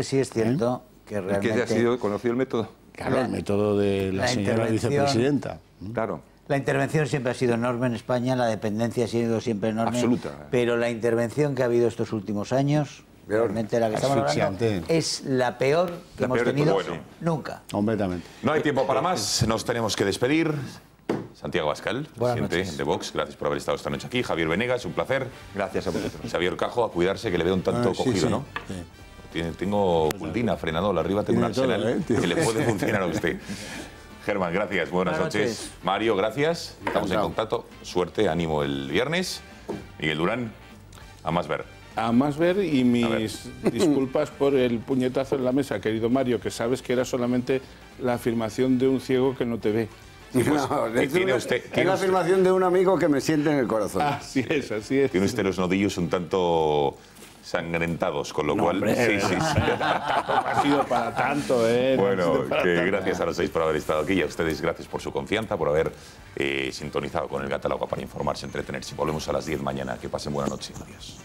H: que realmente...
F: ¿Qué ha sido conocido el método?
I: Claro, el método de la señora vicepresidenta.
F: Claro.
H: La intervención siempre ha sido enorme en España, la dependencia ha sido siempre enorme.
F: Absoluta.
H: Pero la intervención que ha habido estos últimos años, realmente la que estamos hablando, es la peor que hemos tenido nunca.
I: Completamente.
A: No hay tiempo para más, nos tenemos que despedir. Santiago Abascal, presidente de Vox, gracias por haber estado esta noche aquí. Javier Venegas, un placer.
F: Gracias a vosotros.
A: Xavier Cajo, a cuidarse, que le veo un tanto cogido, ¿no? Sí. Tengo Guldina, frenador, arriba tengo un arsenal que le puede funcionar a usted. Germán, gracias, buenas noches. Mario, gracias. Estamos en contacto. Suerte, ánimo el viernes. Miguel Durán, a más ver.
J: A más ver, y mis disculpas por el puñetazo en la mesa, querido Mario, que sabes que era solamente la afirmación de un ciego que no te ve.
A: Sí, pues,
K: no, es la afirmación de un amigo que me siente en el corazón.
J: Así es, así es.
A: Tiene usted los nodillos un tanto sangrentados, con lo cual...
J: Hombre,
A: sí.
J: Tampoco ha sido para tanto,
A: Bueno, gracias a los 6 por haber estado aquí y a ustedes gracias por su confianza, por haber sintonizado con el Gata al Agua para informarse, entretenerse. Volvemos a las 10 mañana. Que pasen buena noche. Adiós.